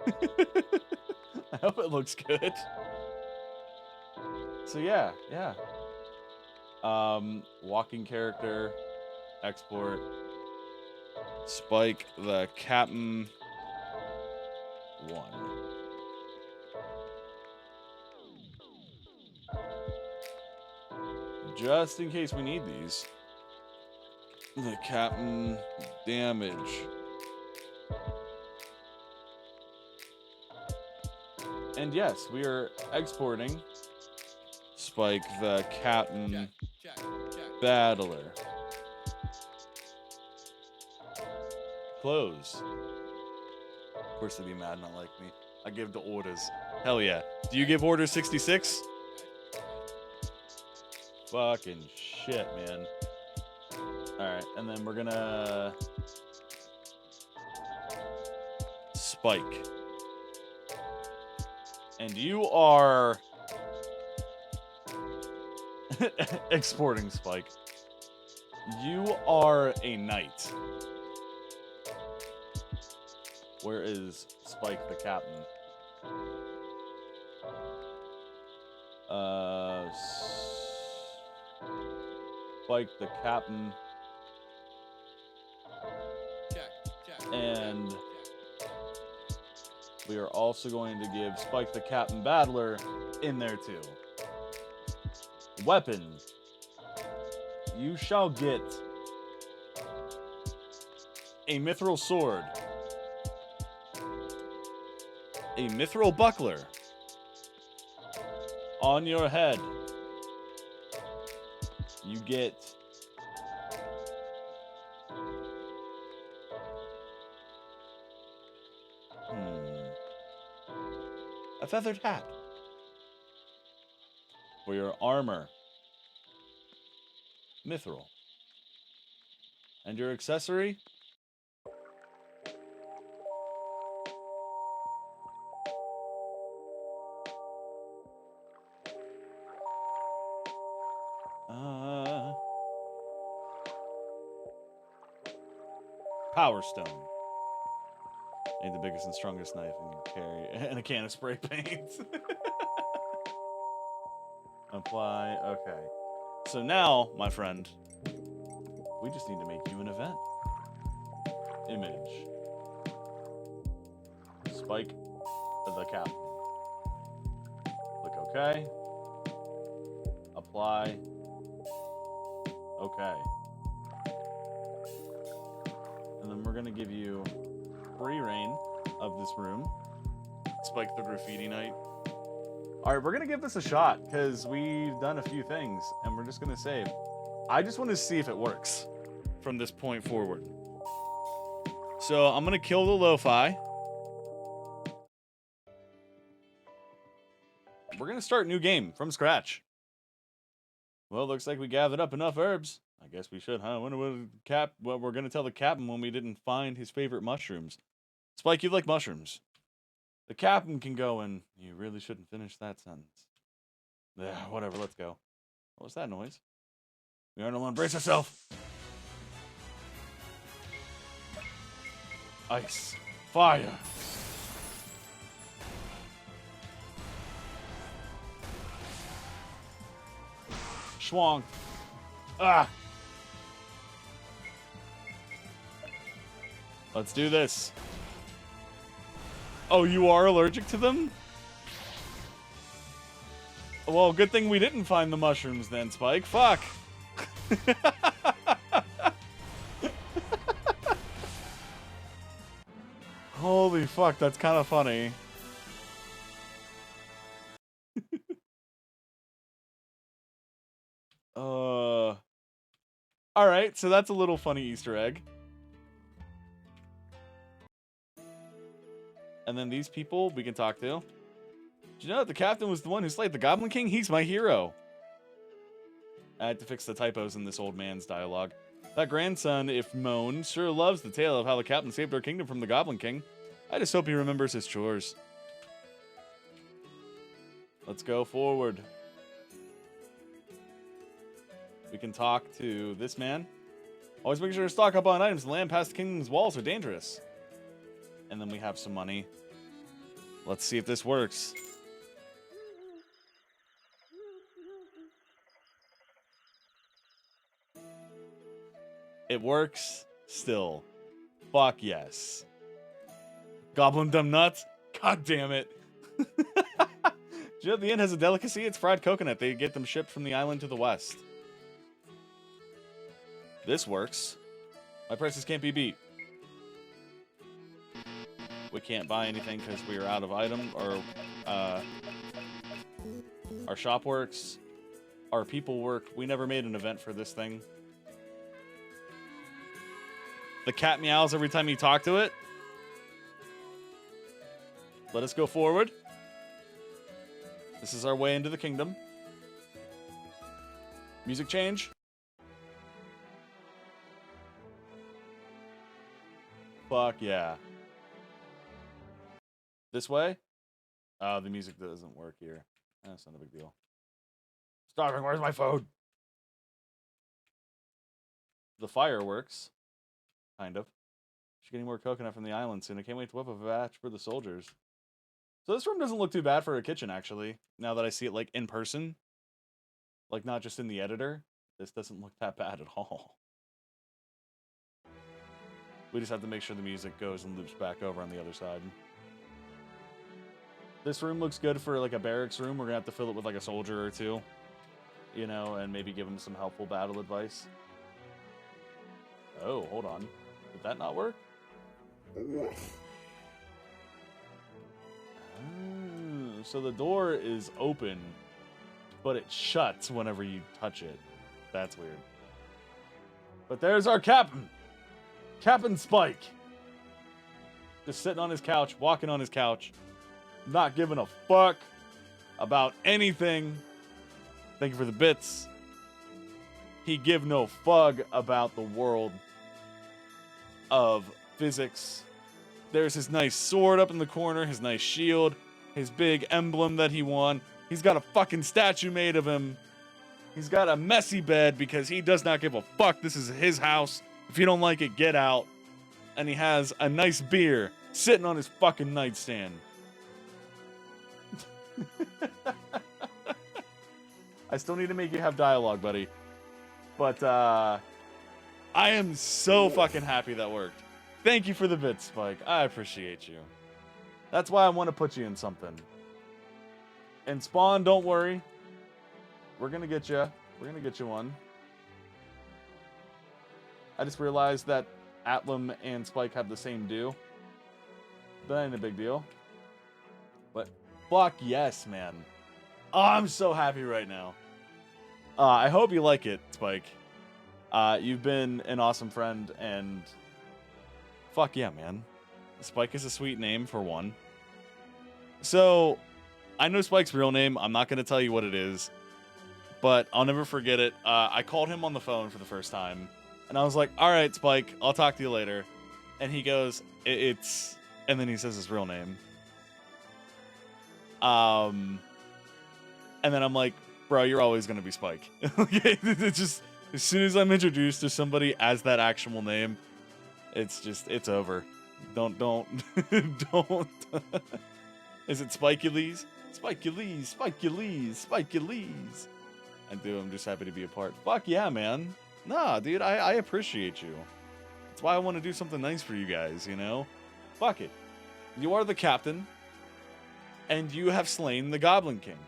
I hope it looks good. So yeah. Walking character, export, Spike the Captain 1. Just in case we need these. The Captain damage. And yes, we are exporting Spike the Captain Battler. Close. Of course they'd be mad not like me. I give the orders. Hell yeah. Do you give order 66? Fucking shit, man. Alright, and then we're gonna Spike. And you are exporting Spike. You are a knight. Where is Spike the Captain? Spike the Captain. And we are also going to give Spike the Captain Battler in there too. Weapon. You shall get a mithril sword, a mithril buckler on your head. You get a feathered hat for your armor, mithril, and your accessory, Power Stone. Need the biggest and strongest knife and carry and a can of spray paint. Apply. Okay. So now, my friend, we just need to make you an event. Image. Spike the Captain. Click OK. Apply. OK. And then we're going to give you free reign of this room. Spike the Graffiti Knight. All right, we're going to give this a shot because we've done a few things and we're just going to save. I just want to see if it works from this point forward. So I'm going to kill the lo-fi. We're going to start a new game from scratch. Well, looks like we gathered up enough herbs. I guess we should, huh? I wonder what we're going to tell the captain when we didn't find his favorite mushrooms. Spike, you like mushrooms. The captain can go and... You really shouldn't finish that sentence. Yeah, whatever, let's go. What was that noise? We are no longer... Brace yourself! Ice. Fire. Schwong. Ah! Let's do this. Oh, you are allergic to them? Well, good thing we didn't find the mushrooms then, Spike. Fuck! Holy fuck, that's kind of funny. Alright, so that's a little funny Easter egg. And then these people we can talk to. Did you know that the captain was the one who slayed the Goblin King? He's my hero. I had to fix the typos in this old man's dialogue. That grandson, if moan, sure loves the tale of how the captain saved our kingdom from the Goblin King. I just hope he remembers his chores. Let's go forward. We can talk to this man. Always make sure to stock up on items. The land past the kingdom's walls are dangerous. And then we have some money. Let's see if this works. It works still. Fuck yes. Goblin dumb nuts? God damn it. Do you know the inn has a delicacy? It's fried coconut. They get them shipped from the island to the west. This works. My prices can't be beat. We can't buy anything because we are out of item, or our shop works. Our people work. We never made an event for this thing. The cat meows every time you talk to it. Let us go forward. This is our way into the kingdom. Music change. Fuck yeah. This way? Oh, the music doesn't work here. That's not a big deal. Starving, where's my food? The fireworks. Kind of. She's getting more coconut from the island soon. I can't wait to whip up a batch for the soldiers. So this room doesn't look too bad for a kitchen, actually. Now that I see it, like, in person. Like, not just in the editor. This doesn't look that bad at all. We just have to make sure the music goes and loops back over on the other side. This room looks good for, like, a barracks room. We're gonna have to fill it with, like, a soldier or two. You know, and maybe give them some helpful battle advice. Oh, hold on. Did that not work? Oh, so the door is open, but it shuts whenever you touch it. That's weird. But there's our captain! Captain Spike! Just sitting on his couch, walking on his couch, not giving a fuck about anything. Thank you for the bits. He give no fug about the world of physics. There's his nice sword up in the corner, his nice shield, his big emblem that he won. He's got a fucking statue made of him. He's got a messy bed because he does not give a fuck. This is his house. If you don't like it, get out. And he has a nice beer sitting on his fucking nightstand. I still need to make you have dialogue, buddy. But, I am so fucking happy that worked. Thank you for the bit, Spike. I appreciate you. That's why I want to put you in something. And Spawn, don't worry. We're gonna get you. We're gonna get you one. I just realized that Atlam and Spike have the same do. That ain't a big deal. But fuck yes, man. Oh, I'm so happy right now. I hope you like it, Spike. You've been an awesome friend, and fuck yeah, man. Spike is a sweet name, for one. So, I know Spike's real name. I'm not going to tell you what it is, but I'll never forget it. I called him on the phone for the first time, and I was like, all right, Spike, I'll talk to you later. And he goes, it's... And then he says his real name. And then I'm like, bro, you're always going to be Spike. It's just, as soon as I'm introduced to somebody as that actual name, it's just, it's over. Don't. Is it Spikey Lee's? Spikey Lee's, Spikey Lee's, Spikey Lee's. I'm just happy to be a part. Fuck yeah, man. Nah, dude, I appreciate you. That's why I want to do something nice for you guys, you know? Fuck it. You are the captain, and you have slain the Goblin King.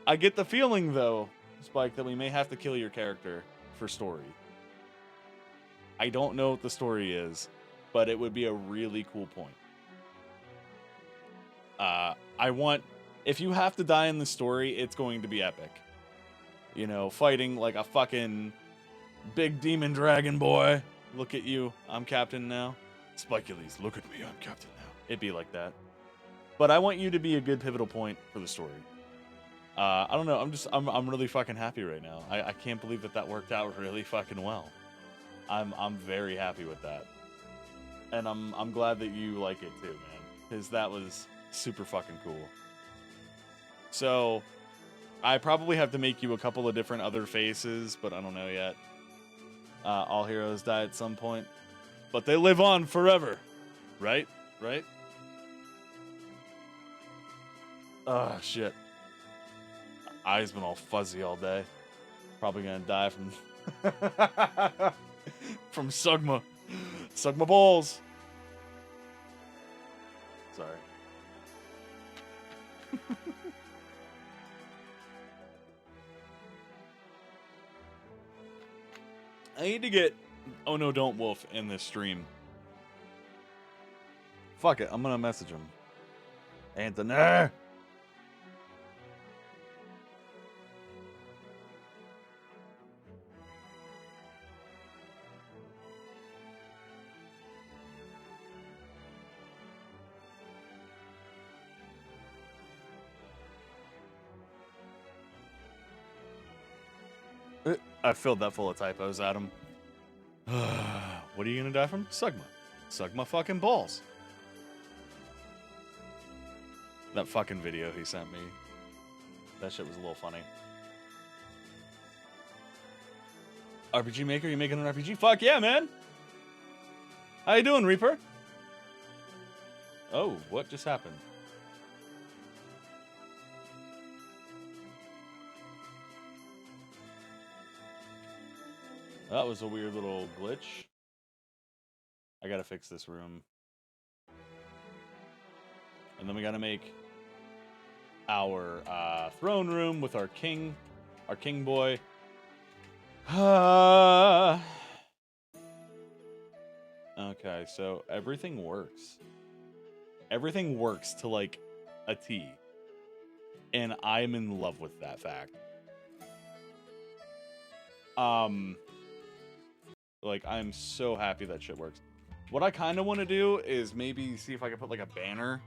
I get the feeling, though, Spike, that we may have to kill your character for story. I don't know what the story is, but it would be a really cool point. If you have to die in the story, it's going to be epic. You know, fighting like a fucking big demon dragon boy. Look at you, I'm captain now. Spikeulys, look at me, I'm captain now. It'd be like that. But I want you to be a good pivotal point for the story. I don't know, I'm really fucking happy right now. I can't believe that worked out really fucking well. I'm very happy with that. And I'm glad that you like it too, man. Because that was super fucking cool. So, I probably have to make you a couple of different other faces, but I don't know yet. All heroes die at some point. But they live on forever. Right? Right? Oh, shit. Eyes been all fuzzy all day. Probably gonna die from... from Sugma. Sugma balls. Sorry. I need to get Oh No Don't Wolf in this stream. Fuck it, I'm gonna message him. Anthony! I filled that full of typos, Adam. What are you gonna die from? Sugma. Sugma fucking balls. That fucking video he sent me. That shit was a little funny. RPG Maker, you making an RPG? Fuck yeah, man! How you doing, Reaper? Oh, what just happened? That was a weird little glitch. I gotta fix this room. And then we gotta make our throne room with our king boy. Okay, so everything works. Everything works to like a T. And I'm in love with that fact. Like, I'm so happy that shit works. What I kind of want to do is maybe see if I can put like a banner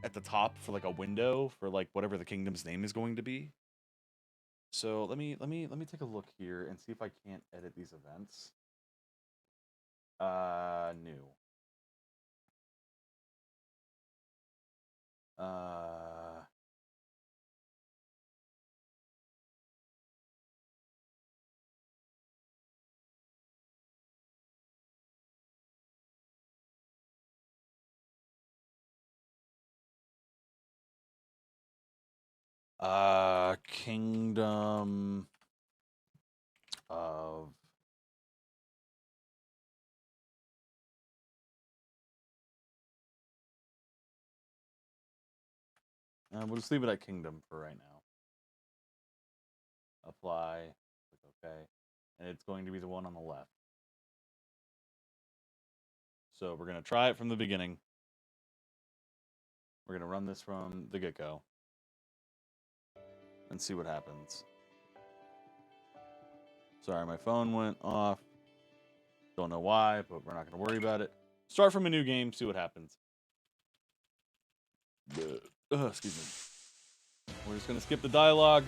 at the top for like a window for like whatever the kingdom's name is going to be. So let me take a look here and see if I can't edit these events. New. Kingdom of we'll just leave it at Kingdom for right now. Apply, click OK, and it's going to be the one on the left. So we're gonna try it from the beginning. We're gonna run this from the get-go and see what happens. Sorry, my phone went off. Don't know why, but we're not gonna worry about it. Start from a new game, see what happens. Excuse me. We're just gonna skip the dialogue.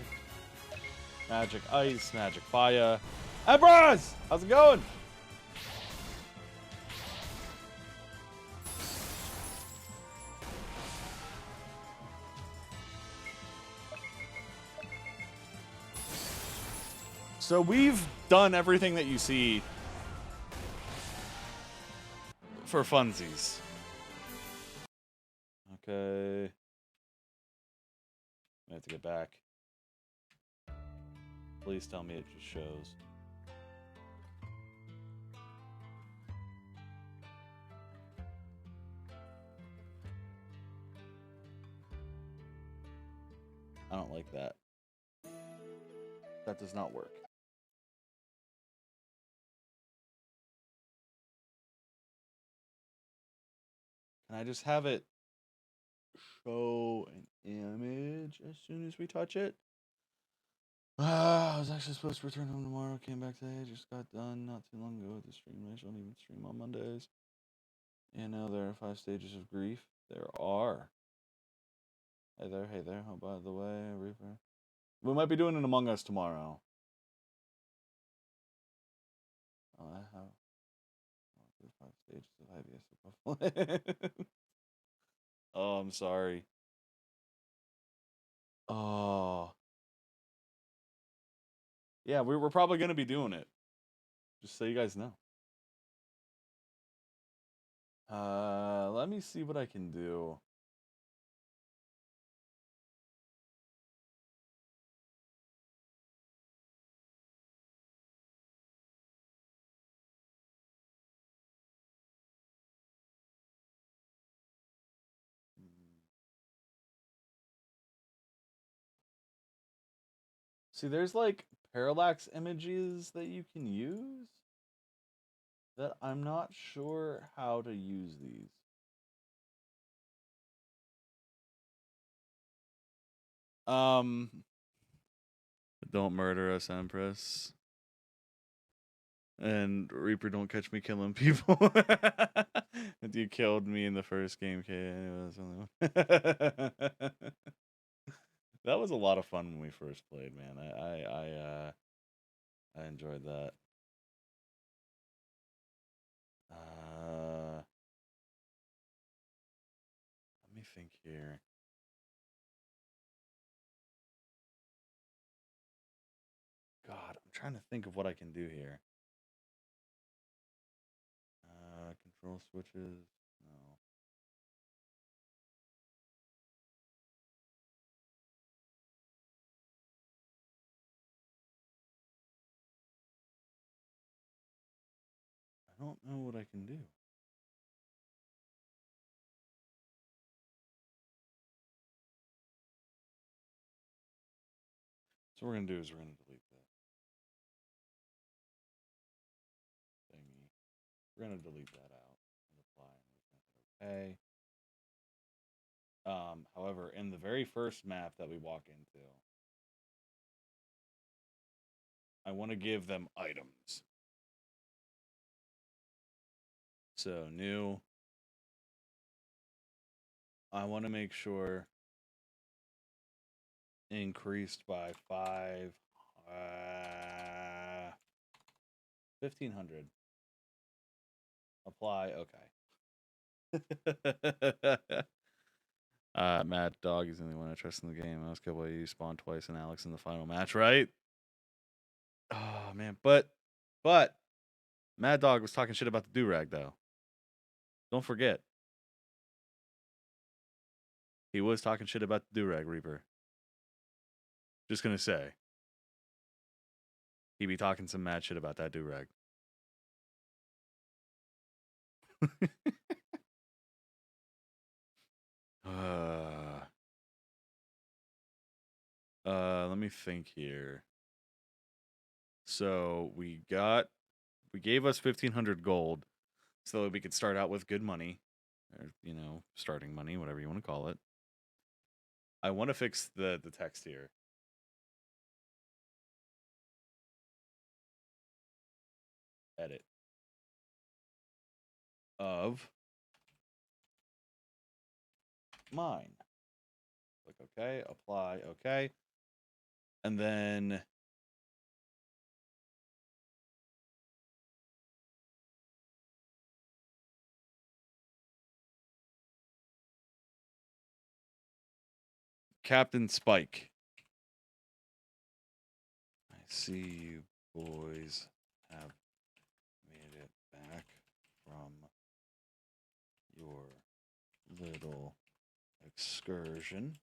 Magic ice, magic fire. Empress! How's it going? So we've done everything that you see for funsies. Okay. I have to get back. Please tell me it just shows. I don't like that. That does not work. Can I just have it show an image as soon as we touch it? I was actually supposed to return home tomorrow. Came back today. Just got done not too long ago with the stream. I don't even stream on Mondays. You know, there are 5 stages of grief. There are. Hey there, hey there. Oh, by the way, Reaper. We might be doing an Among Us tomorrow. Oh, I have 5 stages of IBS. Oh, I'm sorry. Oh. Yeah, we're probably going to be doing it. Just so you guys know. Let me see what I can do. See, there's like parallax images that you can use that I'm not sure how to use these. Don't murder us, Empress. And Reaper, don't catch me killing people. You killed me in the first game, That was a lot of fun when we first played, man. I enjoyed that. Let me think here. God, I'm trying to think of what I can do here. Control switches. No. I don't know what I can do. So what we're going to do is we're going to delete that thingy. We're going to delete that out and apply, and we're going to hit OK. However, in the very first map that we walk into, I want to give them items. So new. I want to make sure increased by 1,500. Apply. Okay. Mad Dog is the only one I trust in the game. I was good. You spawned twice and Alex in the final match, right? Oh man, but Mad Dog was talking shit about the do-rag though. Don't forget. He was talking shit about the do-rag, Reaper. Just gonna say. He be talking some mad shit about that do-rag. Let me think here. So we gave us 1,500 gold so that we could start out with good money, or starting money, whatever you want to call it. I want to fix the text here. Edit of mine. Click OK, apply, OK. And then Captain Spike. I see you boys have made it back from your little excursion.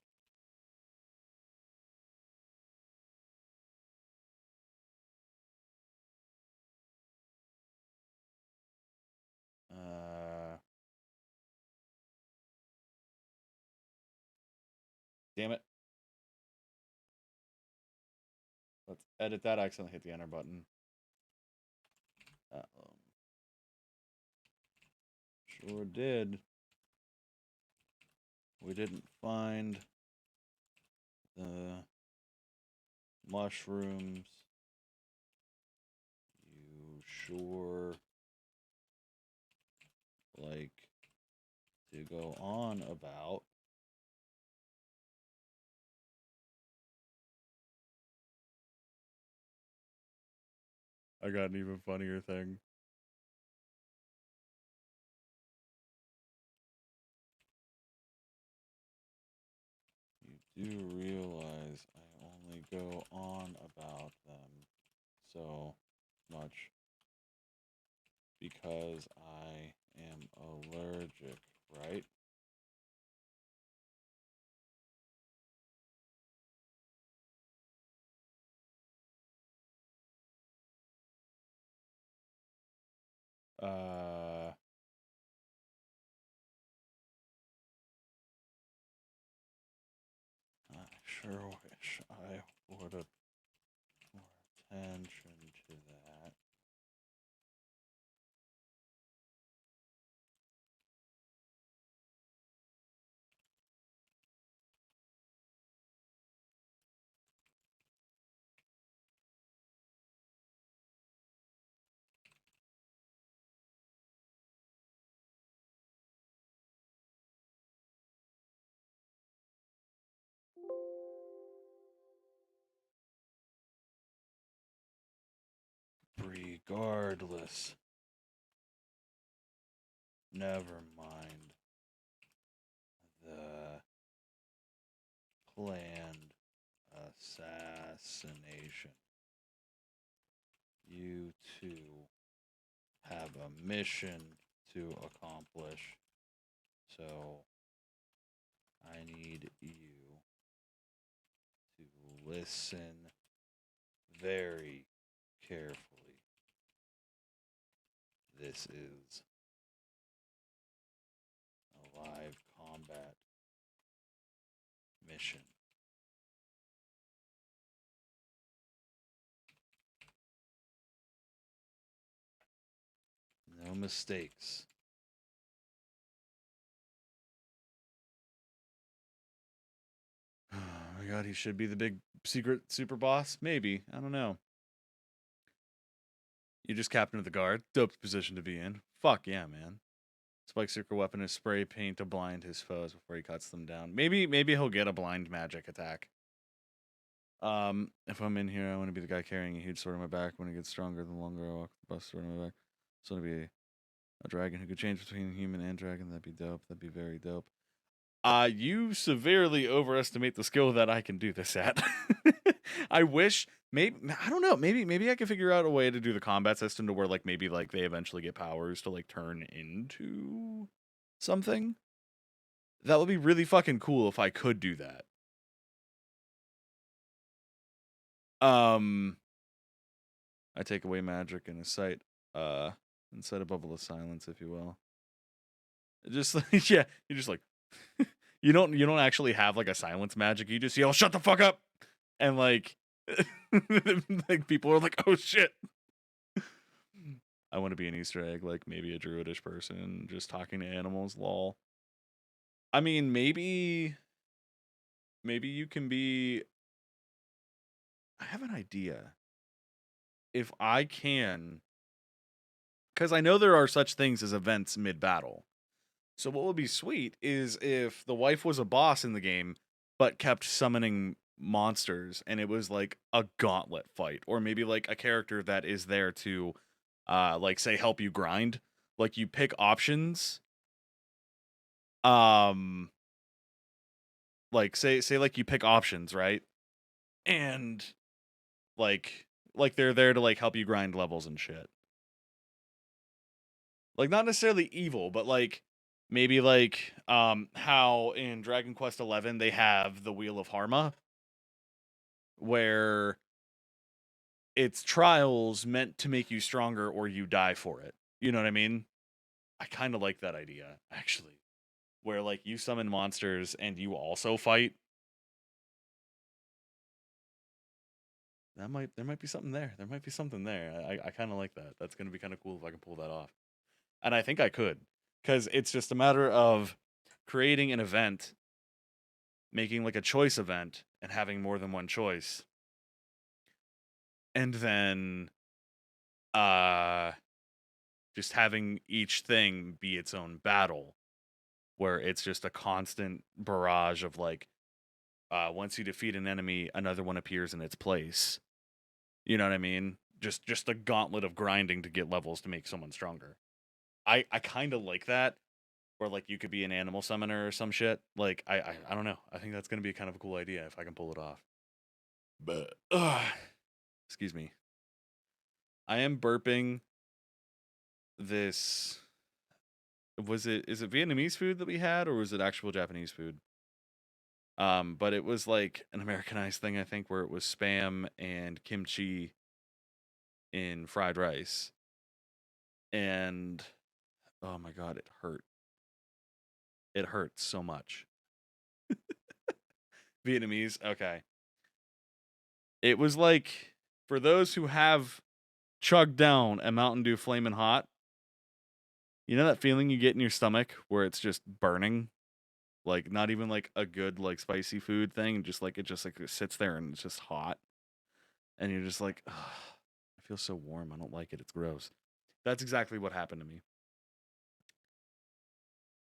Damn it. Let's edit that. I accidentally hit the enter button. Sure did. We didn't find the mushrooms. You sure like to go on about. I got an even funnier thing. You do realize I only go on about them so much because I am allergic, right? I sure wish I would have more attention to that. Regardless, never mind the planned assassination. You two have a mission to accomplish, so I need you to listen very carefully. This is a live combat mission. No mistakes. Oh my god, he should be the big secret super boss? Maybe. I don't know. You just captain of the guard. Dope position to be in. Fuck yeah, man. Spike's secret weapon is spray paint to blind his foes before he cuts them down. Maybe he'll get a blind magic attack. If I'm in here, I want to be the guy carrying a huge sword on my back. When it gets stronger, the longer I walk the bus sword on my back. So to be a dragon who could change between human and dragon. That'd be dope. That'd be very dope. You severely overestimate the skill that I can do this at. I wish, maybe, I don't know, maybe I could figure out a way to do the combat system to where like maybe like they eventually get powers to like turn into something. That would be really fucking cool if I could do that. I take away magic in a sight, and set a bubble of silence, if you will. Just like, yeah, you're just like you don't actually have like a silence magic. You just yell, "Shut the fuck up!" and like like people are like, "Oh shit." I want to be an Easter egg, like maybe a druidish person just talking to animals. Lol. I mean, maybe you can be. I have an idea. If I can, because I know there are such things as events mid battle. So what would be sweet is if the wife was a boss in the game, but kept summoning monsters, and it was like a gauntlet fight, or maybe like a character that is there to, like say help you grind. Like you pick options. Like say like you pick options, right? And like they're there to like help you grind levels and shit. Like not necessarily evil, but like maybe like how in Dragon Quest XI they have the Wheel of Harma, where it's trials meant to make you stronger or you die for it. You know what I mean? I kind of like that idea, actually. Where like you summon monsters and you also fight, there might be something there. There might be something there. I kind of like that. That's gonna be kind of cool if I can pull that off. And I think I could, because it's just a matter of creating an event, making like a choice event, and having more than one choice, and then uh just having each thing be its own battle, where it's just a constant barrage of like, once you defeat an enemy, another one appears in its place. You know what I mean? Just a gauntlet of grinding to get levels to make someone stronger. I kind of like that, or like you could be an animal summoner or some shit. Like I don't know. I think that's gonna be kind of a cool idea if I can pull it off. But excuse me. I am burping this. Is it Vietnamese food that we had, or was it actual Japanese food? But it was like an Americanized thing, I think, where it was spam and kimchi in fried rice. And oh my god, it hurt. It hurt so much. Vietnamese, okay. It was like, for those who have chugged down a Mountain Dew Flamin' Hot, you know that feeling you get in your stomach where it's just burning? Like, not even like a good like spicy food thing, just like it sits there and it's just hot. And you're just like, ugh, I feel so warm. I don't like it. It's gross. That's exactly what happened to me.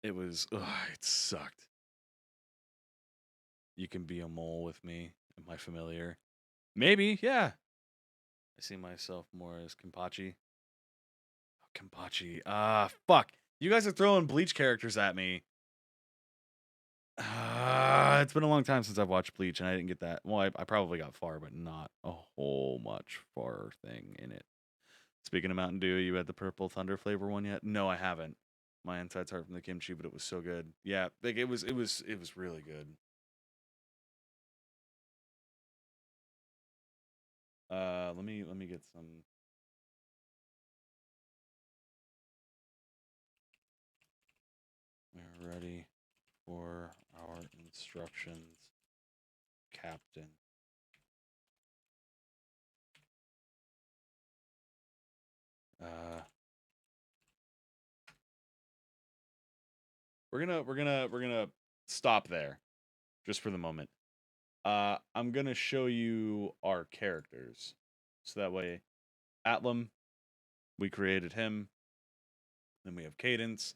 It was, ugh, it sucked. You can be a mole with me. Am I familiar? Maybe, yeah. I see myself more as Kenpachi. Oh, Kenpachi. Fuck. You guys are throwing Bleach characters at me. It's been a long time since I've watched Bleach, and I didn't get that. Well, I probably got far, but not a whole much far thing in it. Speaking of Mountain Dew, you had the purple thunder flavor one yet? No, I haven't. My insides hurt from the kimchi, but it was so good. Yeah, like it was really good. Let me get some. We're ready for our instructions, Captain. We're gonna stop there, just for the moment. I'm gonna show you our characters, so that way, Atlam, we created him. Then we have Cadence.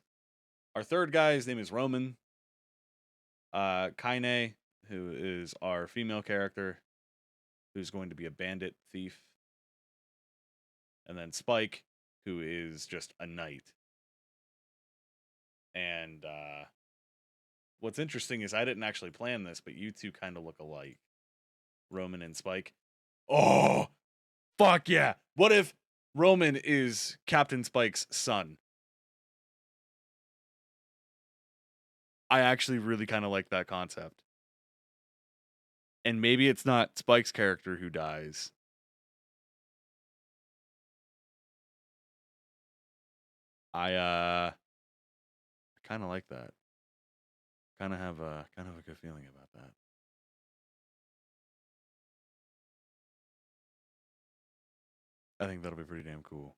Our third guy, his name is Roman. Kaine, who is our female character, who's going to be a bandit thief. And then Spike, who is just a knight. And what's interesting is I didn't actually plan this, but you two kind of look alike. Roman and Spike. Oh, fuck yeah. What if Roman is Captain Spike's son? I actually really kind of like that concept. And maybe it's not Spike's character who dies. I kind of like that. Kind of have a good feeling about that. I think that'll be pretty damn cool.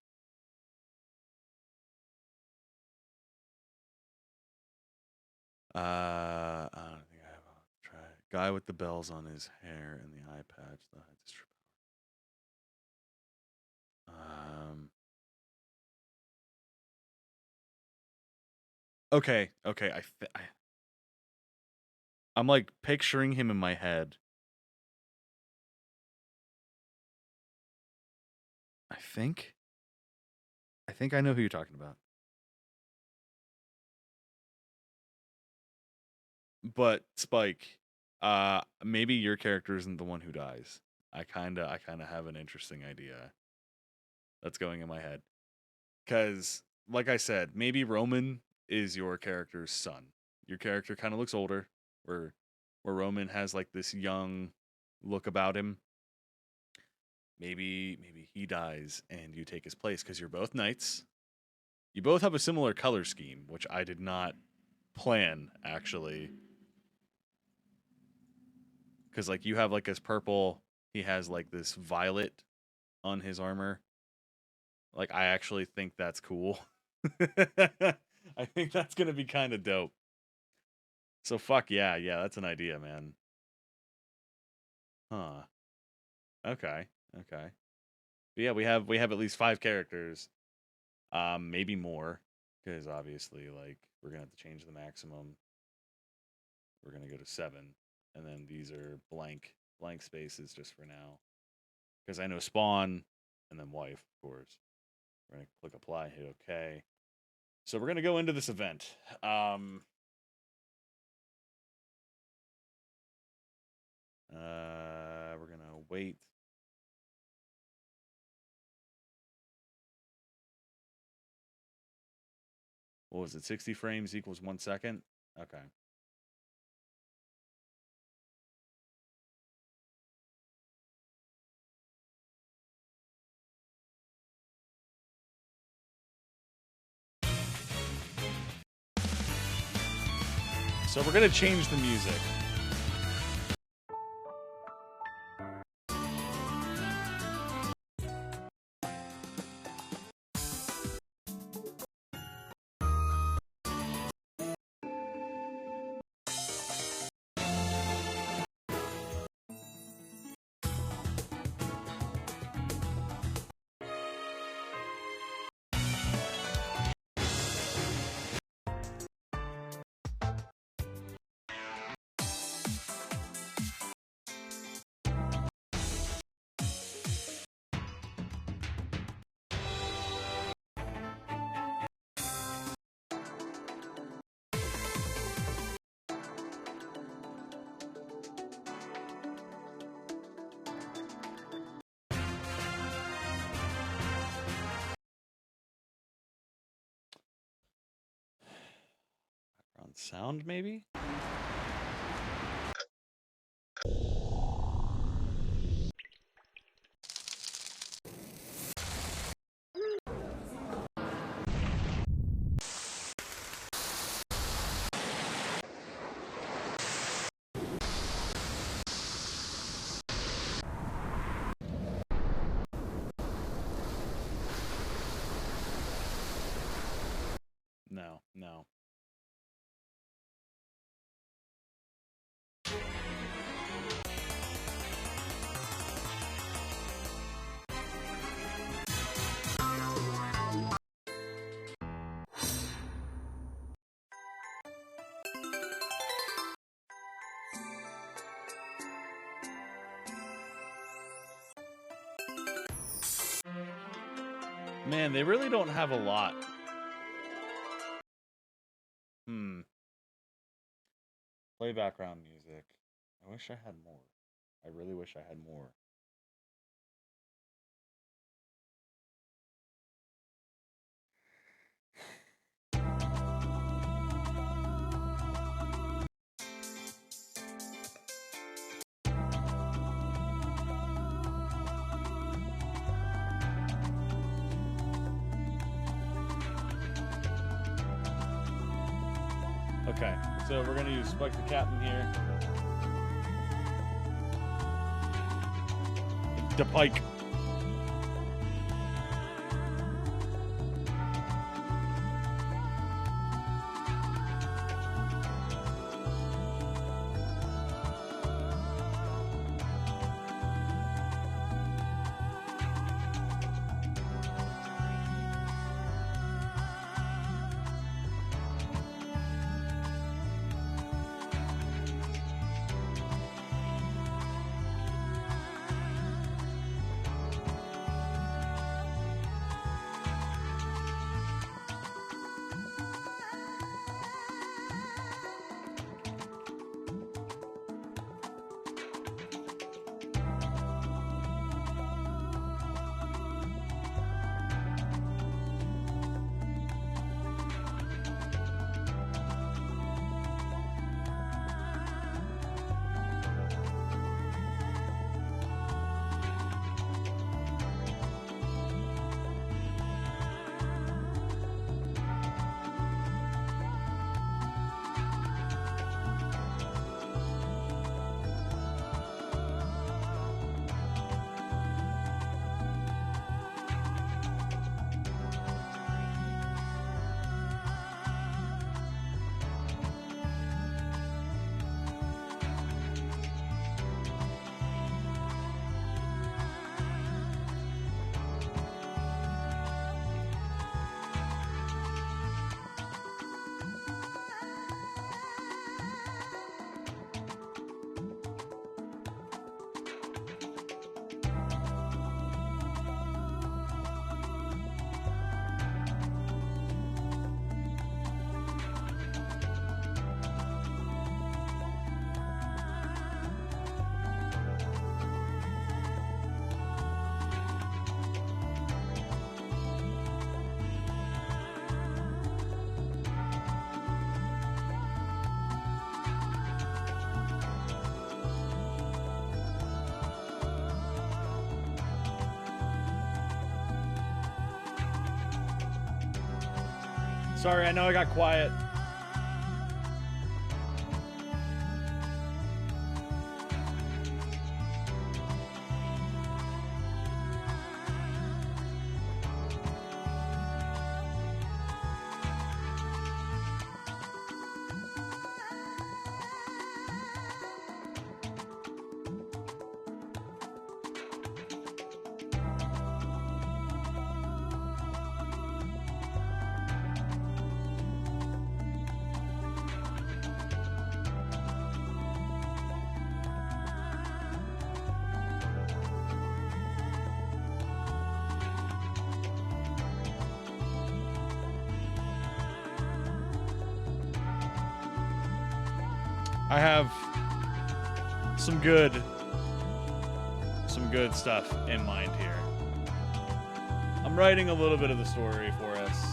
I don't think I have a try. Guy with the bells on his hair and the eye patch. Okay. I'm like picturing him in my head. I think I know who you're talking about. But Spike, maybe your character isn't the one who dies. I kind of have an interesting idea that's going in my head. Cuz like I said, maybe Roman is your character's son. Your character kind of looks older, where Roman has like this young look about him. Maybe he dies and you take his place because you're both knights. You both have a similar color scheme, which I did not plan actually. Because like you have like this purple he has like this violet on his armor. Like, I actually think that's cool. I think that's gonna be kind of dope. So fuck yeah, that's an idea, man. Huh. Okay. But yeah, we have at least 5 characters. Maybe more, because obviously, like, we're gonna have to change the maximum. We're gonna go to 7, and then these are blank spaces just for now. Because I know spawn, and then wife, of course. We're gonna click apply, hit OK. So we're gonna go into this event. We're gonna wait. What was it? 60 frames equals 1 second? Okay. So we're gonna change the music. Background sound, maybe? No. Man, they really don't have a lot. Play background music. I wish I had more. I really wish I had more. Okay, so we're gonna use Spike the Captain here. The Pike. Sorry, I know I got quiet. I have some good stuff in mind here. I'm writing a little bit of the story for us.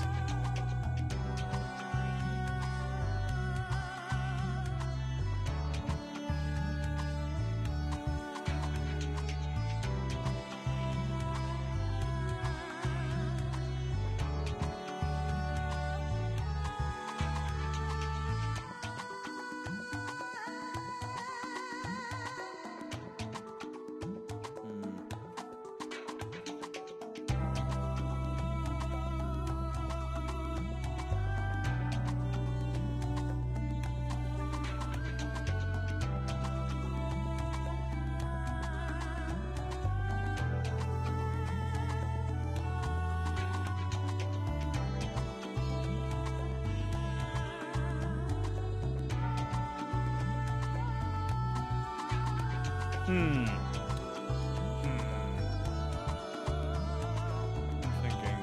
I'm thinking.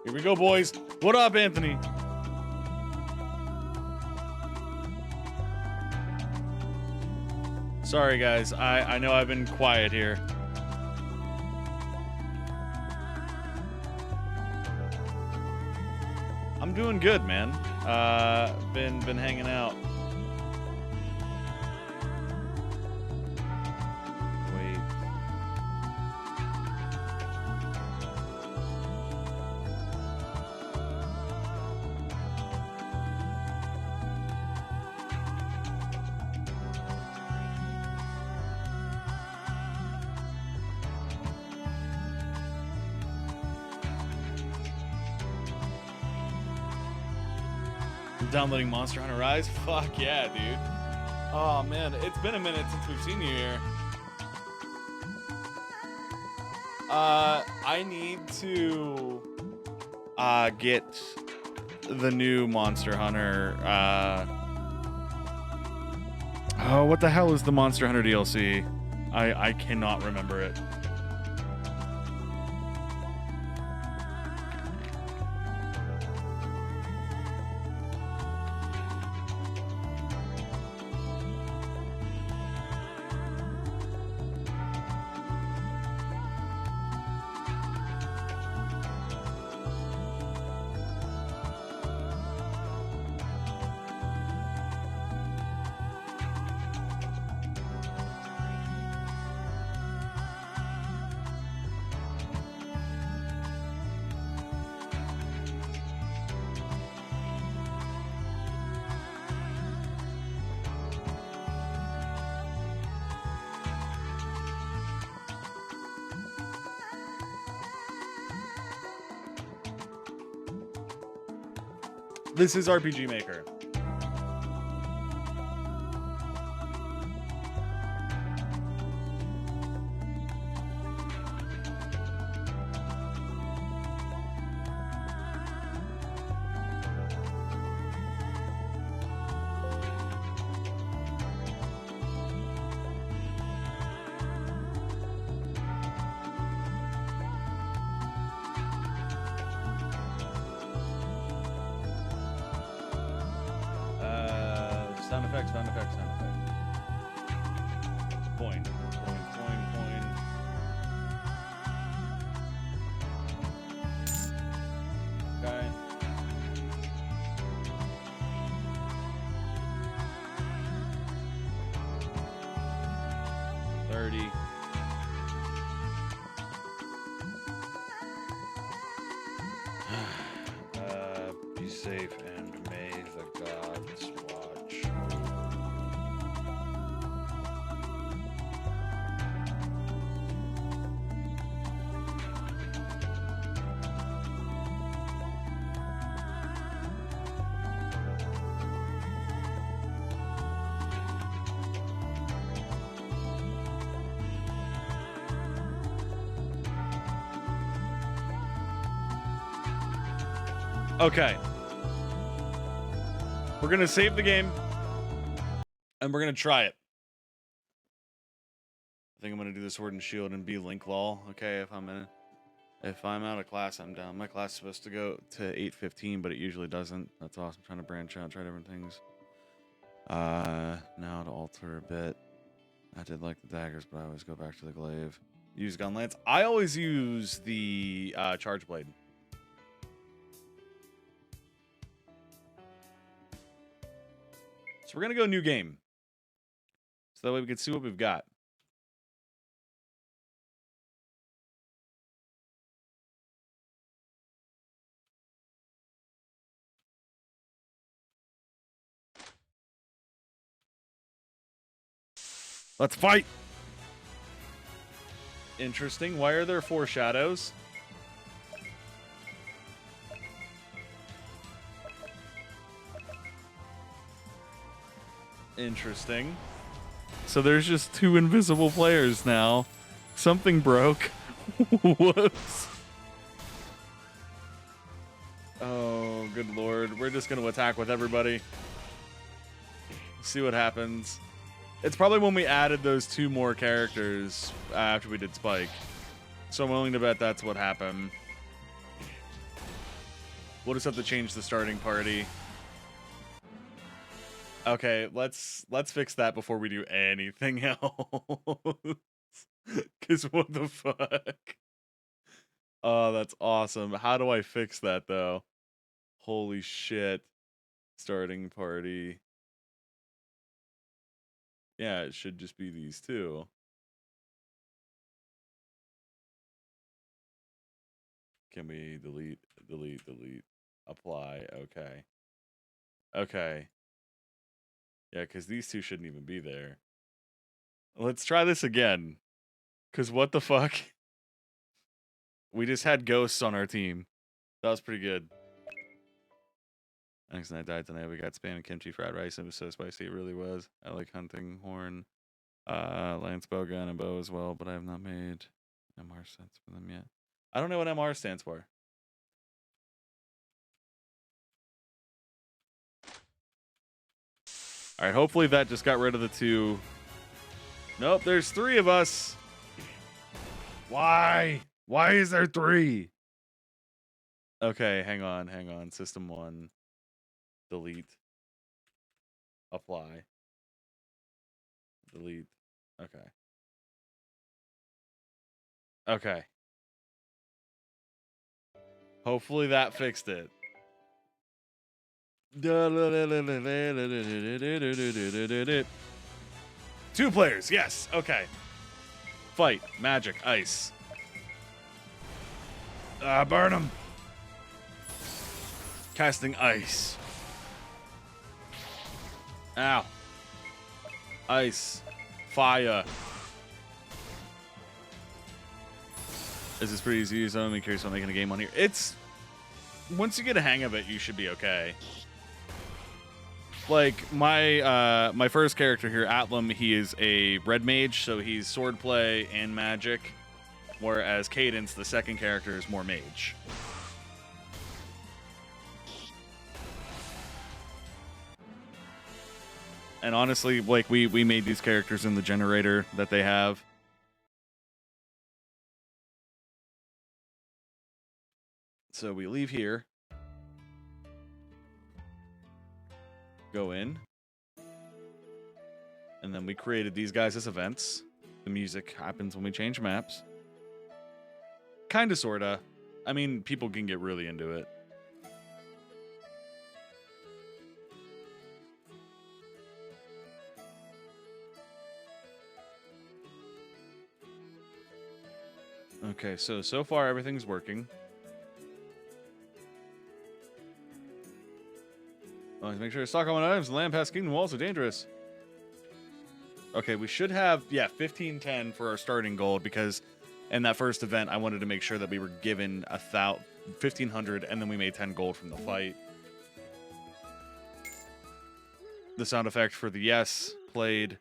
Here we go, boys. What up, Anthony? Sorry, guys. I know I've been quiet here. I'm doing good, man. Been hanging out. Wait. Downloading Monster Hunter Rise? Fuck yeah, dude. Oh man, it's been a minute since we've seen you here. I need to get the new Monster Hunter. Oh, what the hell is the Monster Hunter DLC? I cannot remember it. This is RPG Maker. Sound effects. Coin. Okay. $30. Be safe and may the gods watch. Okay. We're gonna save the game and we're gonna try it. I think I'm gonna do the Sword and Shield and be Link Lol. Okay, if I'm out of class, I'm down. My class is supposed to go to 8:15, but it usually doesn't. That's awesome. Trying to branch out, try different things. Now to alter a bit. I did like the daggers, but I always go back to the glaive. Use gun lance. I always use the charge blade. So we're going to go new game. So that way we can see what we've got. Let's fight. Interesting. Why are there 4 shadows? Interesting. So there's just 2 invisible players now. Something broke. Whoops. Oh, good lord. We're just going to attack with everybody. See what happens. It's probably when we added those 2 more characters after we did Spike. So I'm willing to bet that's what happened. We'll just have to change the starting party. Okay, let's fix that before we do anything else. Cause what the fuck? Oh, that's awesome. How do I fix that though? Holy shit. Starting party. Yeah, it should just be these two. Can we delete, apply? Okay. Okay. Yeah, because these two shouldn't even be there. Let's try this again. Because what the fuck? We just had ghosts on our team. That was pretty good. Thanks, and I died tonight. We got spam and kimchi fried rice. It was so spicy. It really was. I like hunting horn, lance bow gun, and bow as well, but I have not made MR sets for them yet. I don't know what MR stands for. All right, hopefully that just got rid of the two. Nope, there's three of us. Why? Why is there three? Okay, hang on. System 1. Delete. Apply. Delete. Okay. Okay. Hopefully that fixed it. 2 players, yes. Okay. Fight. Magic. Ice. Burn him. Casting ice. Ow. Ice. Fire. This is pretty easy. So I'm curious about making a game on here. It's... Once you get a hang of it, you should be okay. Like, my first character here, Atlam, he is a red mage, so he's swordplay and magic. Whereas Cadence, the second character, is more mage. And honestly, like, we made these characters in the generator that they have. So we leave here. Go in. And then we created these guys as events. The music happens when we change maps. Kinda, sorta. I mean, people can get really into it. Okay, so far everything's working. Always make sure to stock all my items. The land past Kingdom Walls are dangerous. Okay, we should have, yeah, 1510 for our starting gold, because in that first event, I wanted to make sure that we were given 1,500, and then we made 10 gold from the fight. The sound effect for the yes played.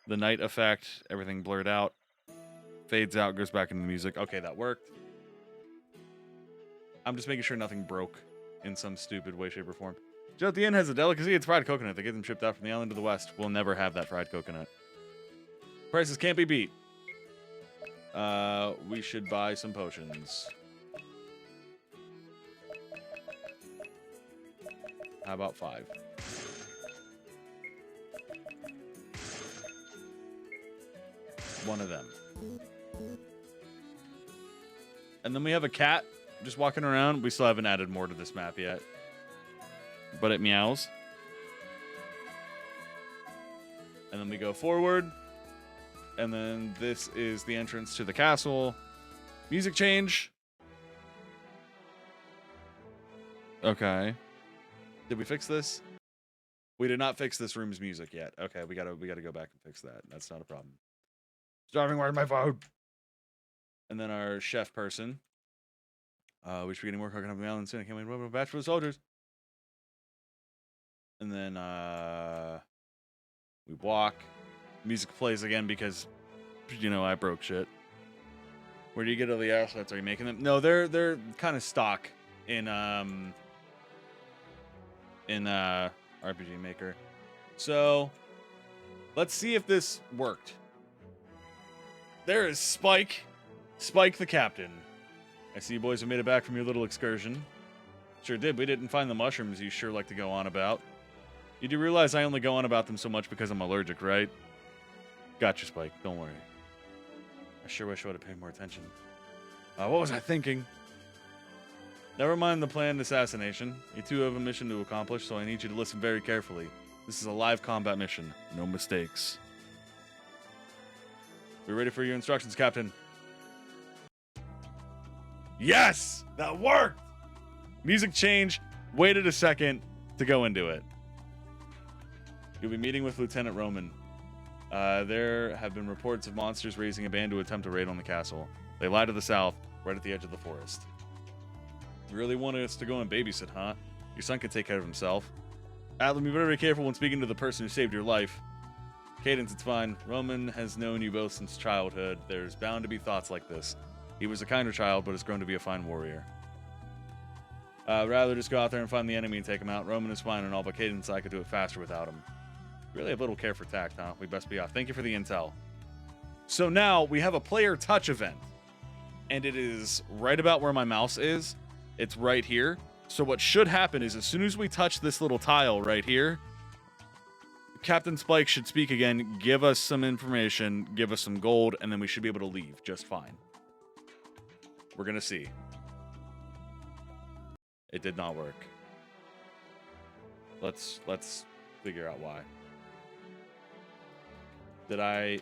The night effect, everything blurred out. Fades out, goes back into the music. Okay, that worked. I'm just making sure nothing broke in some stupid way, shape, or form. Joe at the Inn has a delicacy. It's fried coconut. They get them shipped out from the island to the west. We'll never have that fried coconut. Prices can't be beat. We should buy some potions. How about 5? One of them. And then we have a cat just walking around. We still haven't added more to this map yet. But it meows. And then we go forward. And then this is the entrance to the castle. Music change. Okay. Did we fix this? We did not fix this room's music yet. Okay, we gotta go back and fix that. That's not a problem. Starving, where's my food? And then our chef person. We should be getting more cooking up in the island soon. I can't wait to open a batch for the soldiers. And then we walk. Music plays again because, you know, I broke shit. Where do you get all the assets? Are you making them? No, they're kind of stock in RPG Maker. So let's see if this worked. There is Spike. Spike the captain. I see you boys have made it back from your little excursion. Sure did. We didn't find the mushrooms you sure like to go on about. You do realize I only go on about them so much because I'm allergic, right? Gotcha, Spike. Don't worry. I sure wish I would have paid more attention. What was I thinking? Never mind the planned assassination. You two have a mission to accomplish, so I need you to listen very carefully. This is a live combat mission. No mistakes. We're ready for your instructions, Captain. Yes! That worked! Music change. Waited a second to go into it. You'll be meeting with Lieutenant Roman. There have been reports of monsters raising a band to attempt a raid on the castle. They lie to the south, right at the edge of the forest. You really wanted us to go and babysit, huh? Your son can take care of himself. Atlan, be very careful when speaking to the person who saved your life. Cadence, it's fine. Roman has known you both since childhood. There's bound to be thoughts like this. He was a kinder child, but has grown to be a fine warrior. Rather just go out there and find the enemy and take him out. Roman is fine and all, but Cadence, I could do it faster without him. Really have little care for tact, huh? We best be off. Thank you for the intel. So now we have a player touch event. And it is right about where my mouse is. It's right here. So what should happen is as soon as we touch this little tile right here, Captain Spike should speak again, give us some information, give us some gold, and then we should be able to leave just fine. We're going to see. It did not work. Let's figure out why. Did I...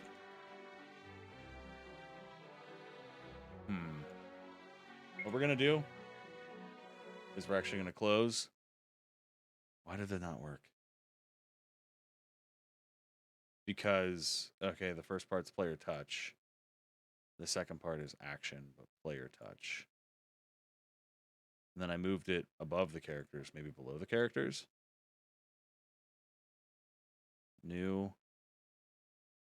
What we're going to do is we're actually going to close. Why did it not work? Because, okay, the first part's player touch. The second part is action, but player touch. And then I moved it above the characters, maybe below the characters. New.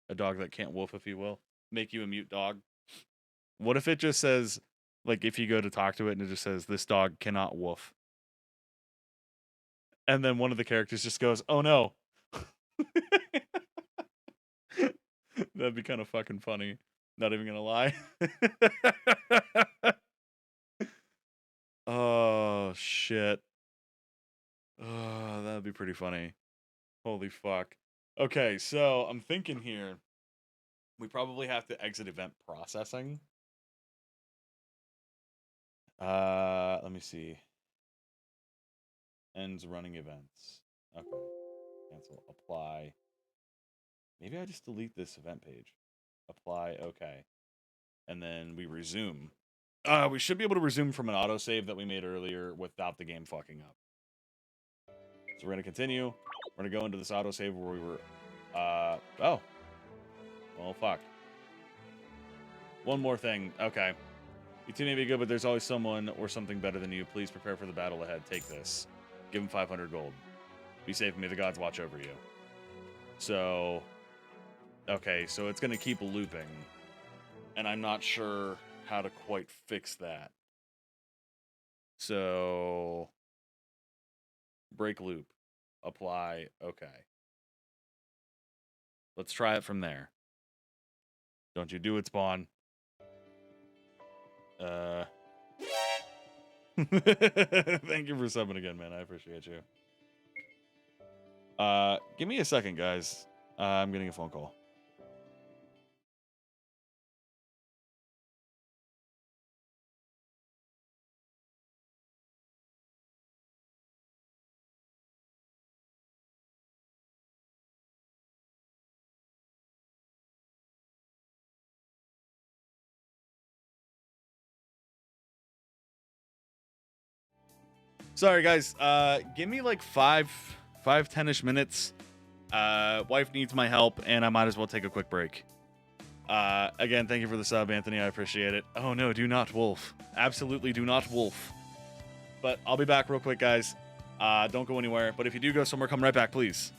A dog that can't wolf, if you will. Make you a mute dog. What if it just says, like, if you go to talk to it and it just says, this dog cannot wolf. And then one of the characters just goes, oh no. That'd be kind of fucking funny. Not even gonna lie. Oh, shit. Oh, that'd be pretty funny. Holy fuck. Okay, so I'm thinking here, we probably have to exit event processing. Let me see. Ends running events. Okay. Cancel. Apply. Maybe I just delete this event page. Apply. Okay. And then we resume. We should be able to resume from an autosave that we made earlier without the game fucking up. So we're going to continue. We're going to go into this autosave where we were... oh. Well, fuck. One more thing. Okay. You two may be good, but there's always someone or something better than you. Please prepare for the battle ahead. Take this. Give him 500 gold. Be safe and may the gods watch over you. So... Okay, so it's going to keep looping. And I'm not sure how to quite fix that. So... Break loop. Apply. Okay. Let's try it from there. Don't you do it, Spawn. Thank you for subbing again, man. I appreciate you. Give me a second, guys. I'm getting a phone call. Sorry, guys. Give me like 10-ish minutes. Wife needs my help, and I might as well take a quick break. Again, thank you for the sub, Anthony. I appreciate it. Oh, no, do not wolf. Absolutely do not wolf. But I'll be back real quick, guys. Don't go anywhere. But if you do go somewhere, come right back, please.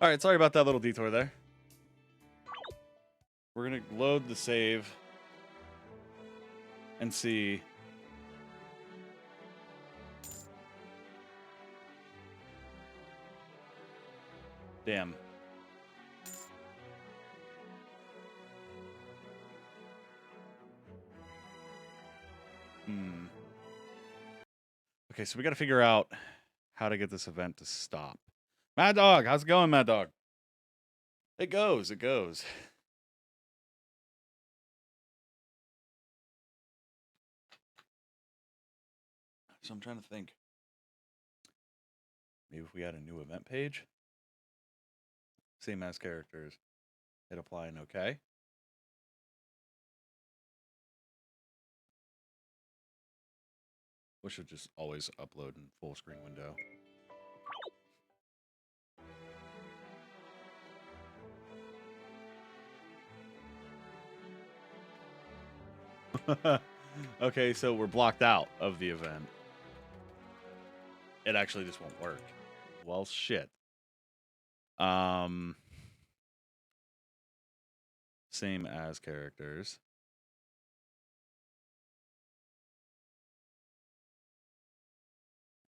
All right, sorry about that little detour there. We're gonna load the save and see. Damn. Okay, so we got to figure out how to get this event to stop. Mad Dog, how's it going, Mad Dog? It goes, it goes. So I'm trying to think. Maybe if we had a new event page. Same as characters. Hit apply and okay. We should just always upload in full screen window. Okay, so we're blocked out of the event. It actually just won't work. Well, shit. Same as characters.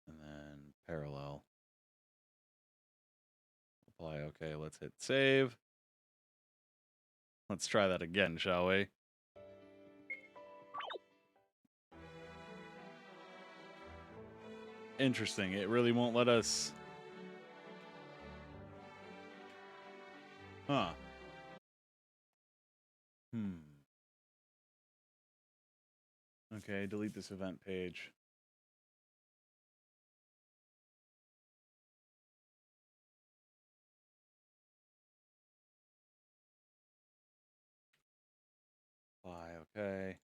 And then parallel. Apply. Okay, let's hit save. Let's try that again, shall we? Interesting. It really won't let us. Huh. Okay, delete this event page. Apply. Okay.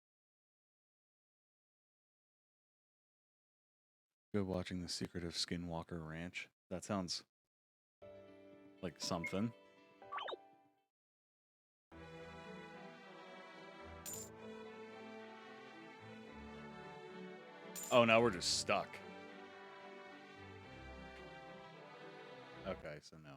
Good watching The Secret of Skinwalker Ranch. That sounds like something. Oh, now we're just stuck. Okay, so no.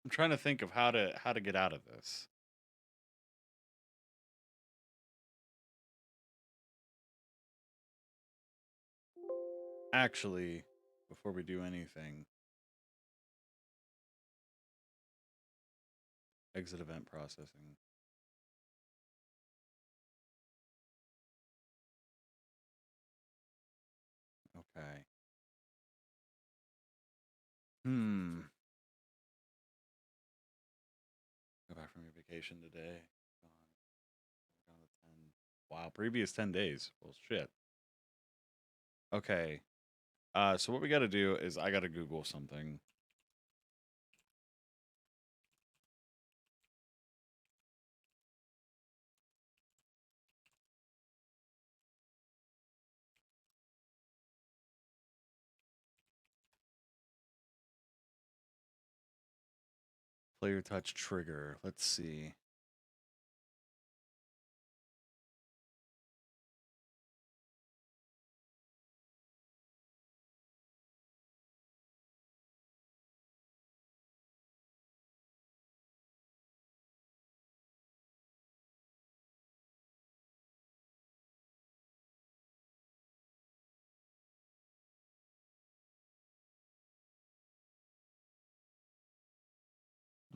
I'm trying to think of how to get out of this. Actually, before we do anything, exit event processing. Okay. Go back from your vacation today. Wow, previous 10 days. Well, shit. Okay. So what we got to do is I got to Google something. Player touch trigger. Let's see.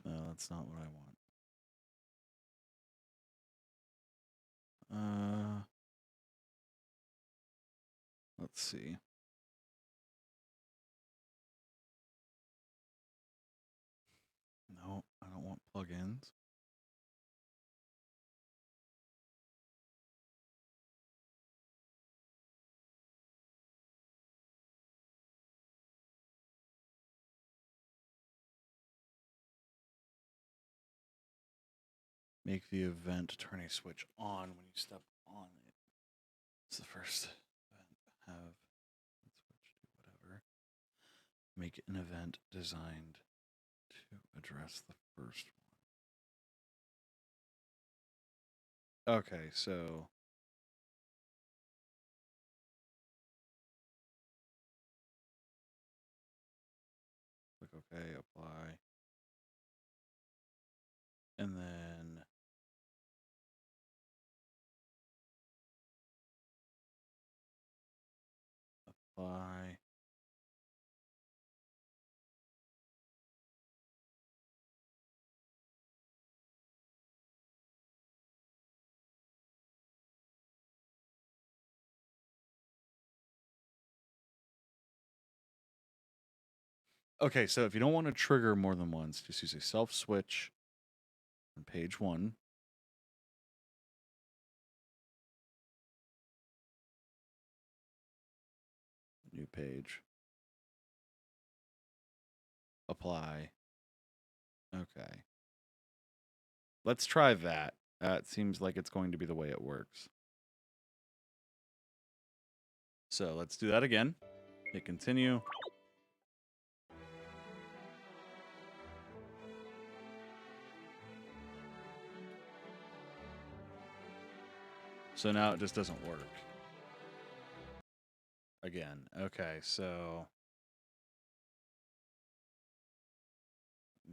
No, that's not what I want. Let's see. No, I don't want plugins. Make the event turn a switch on when you step on it. It's the first event. Have switch do whatever. Make an event designed to address the first one. Okay, so click OK, apply. And then apply. Okay, so if you don't want to trigger more than once, just use a self switch on page 1. New page. Apply. Okay. Let's try that. It seems like it's going to be the way it works. So let's do that again. Hit continue. So now it just doesn't work. Again. Okay, so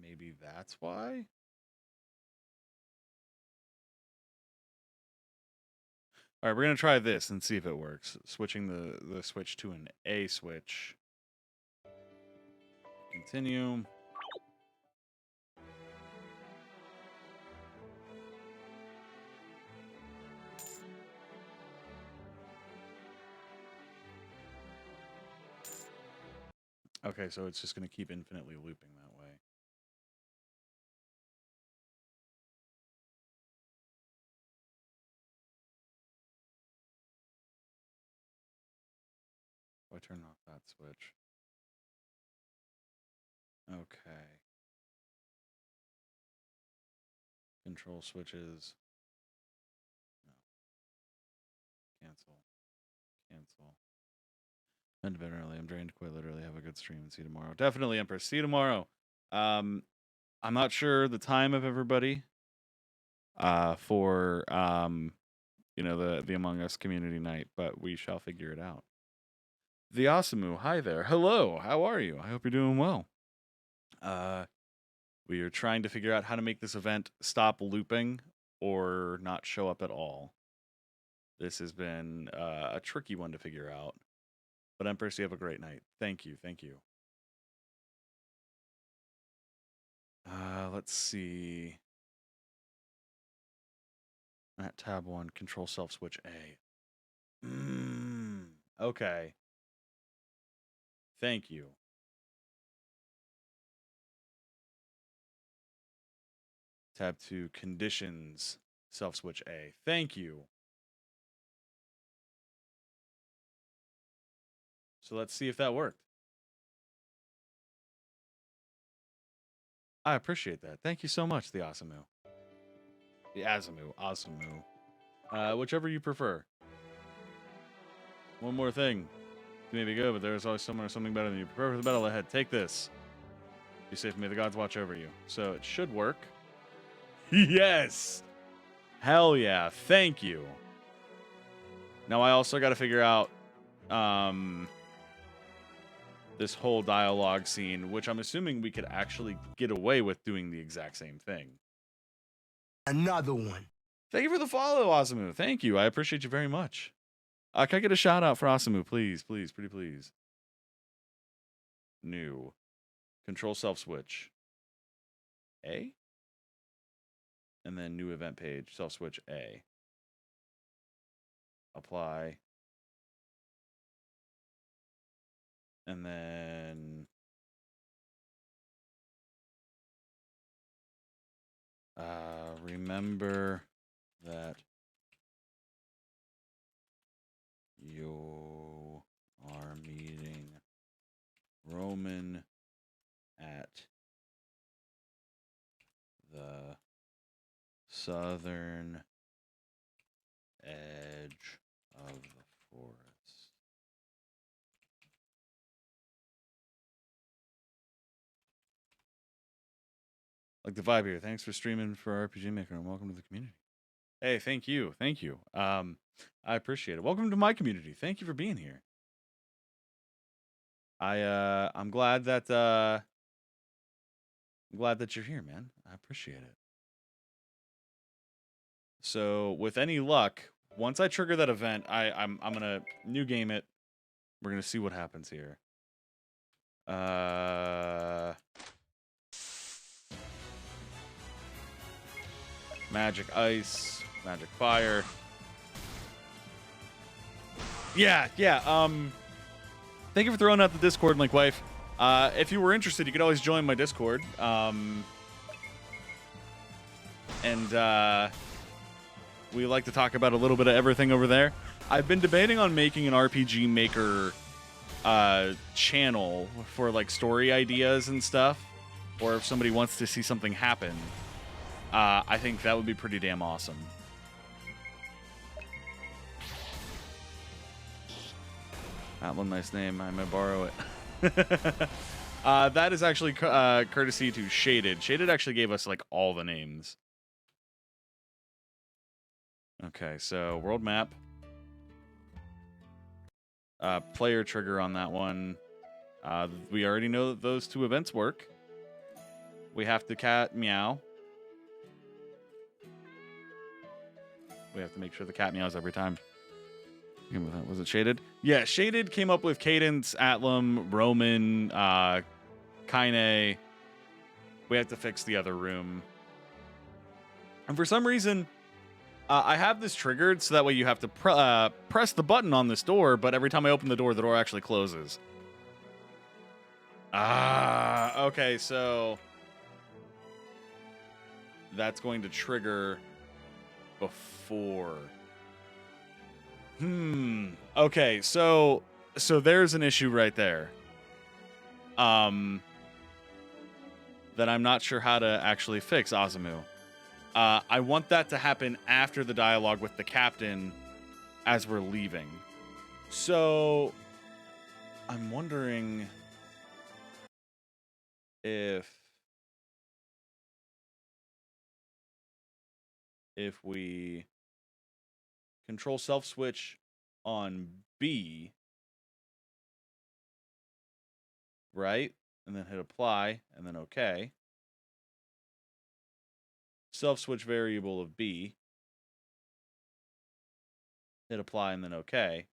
maybe that's why? All right, we're going to try this and see if it works. Switching the switch to an A switch. Continue. Okay, so it's just going to keep infinitely looping that way. I turn off that switch. Okay. Control switches. No. Cancel. Cancel. End of it early. I'm drained quite literally. Have a good stream and see you tomorrow. Definitely, Empress. See you tomorrow. I'm not sure the time of everybody for you know, the Among Us community night, but we shall figure it out. The Asamu, hi there. Hello, how are you? I hope you're doing well. We are trying to figure out how to make this event stop looping or not show up at all. This has been a tricky one to figure out. But Empress, you have a great night. Thank you, thank you. Let's see. At tab 1, control self switch A. Okay. Thank you. Tab 2, conditions, self switch A. Thank you. So let's see if that worked. I appreciate that. Thank you so much, the Asamu. The Asamu. Whichever you prefer. One more thing. You may be good, but there is always someone or something better than you. Prepare for the battle ahead. Take this. Be safe. May the gods watch over you. So it should work. Yes! Hell yeah. Thank you. Now I also got to figure out this whole dialogue scene, which I'm assuming we could actually get away with doing the exact same thing. Another one. Thank you for the follow, Asamu. Thank you. I appreciate you very much. Can I get a shout out for Asamu, please? Please, pretty please. New. Control self switch. A? And then new event page, self switch A. Apply. And then remember that you are meeting Roman at the southern edge of the forest. Like the vibe here. Thanks for streaming for RPG Maker and welcome to the community. Hey, thank you. Thank you. I appreciate it. Welcome to my community. Thank you for being here. I'm glad that you're here, man. I appreciate it. So, with any luck, once I trigger that event, I'm gonna new game it. We're gonna see what happens here. Magic ice, magic fire. Yeah. Thank you for throwing out the Discord link, wife. If you were interested, you could always join my Discord. We like to talk about a little bit of everything over there. I've been debating on making an RPG Maker channel for like story ideas and stuff, or if somebody wants to see something happen. I think that would be pretty damn awesome. That one, nice name. I might borrow it. That is actually courtesy to Shaded. Shaded actually gave us like all the names. Okay, so world map. Player trigger on that one. We already know that those two events work. We have to cat meow. We have to make sure the cat meows every time. Was it Shaded? Yeah, Shaded came up with Cadence, Atlam, Roman, Kaine. We have to fix the other room. And for some reason, I have this triggered so that way you have to press the button on this door, but every time I open the door actually closes. Okay, so that's going to trigger before. Okay, so there's an issue right there. That I'm not sure how to actually fix, Azumu. I want that to happen after the dialogue with the captain as we're leaving. So I'm wondering if we control self switch on B, right? And then hit apply and then OK. Self switch variable of B. Hit apply and then OK.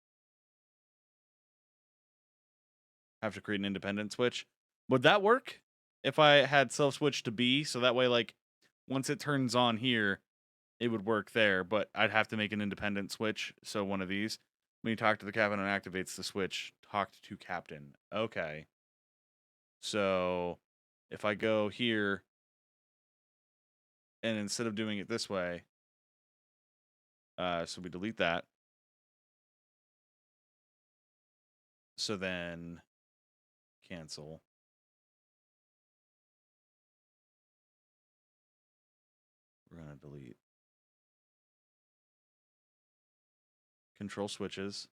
Have to create an independent switch. Would that work if I had self switch to B? So that way, like, once it turns on here, it would work there, but I'd have to make an independent switch. So one of these. When you talk to the captain, it activates the switch. Talked to captain. Okay. So if I go here, and instead of doing it this way, so we delete that. So then cancel. We're going to delete. Control switches.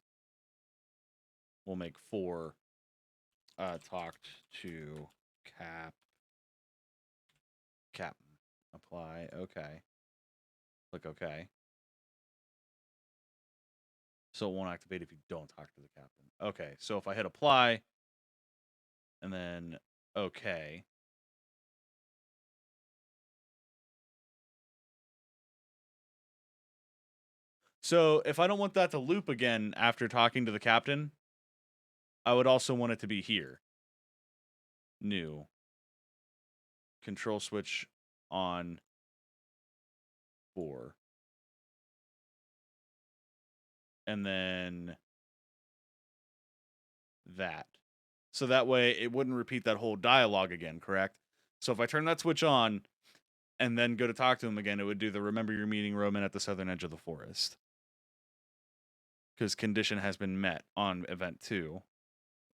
We'll make 4. Talked to captain. Apply. Okay. Click OK. So it won't activate if you don't talk to the captain. Okay. So if I hit apply and then OK. So if I don't want that to loop again after talking to the captain, I would also want it to be here. New. Control switch on 4. And then that. So that way it wouldn't repeat that whole dialogue again, correct? So if I turn that switch on and then go to talk to him again, it would do the remember you're meeting Roman at the southern edge of the forest. Because condition has been met on event 2,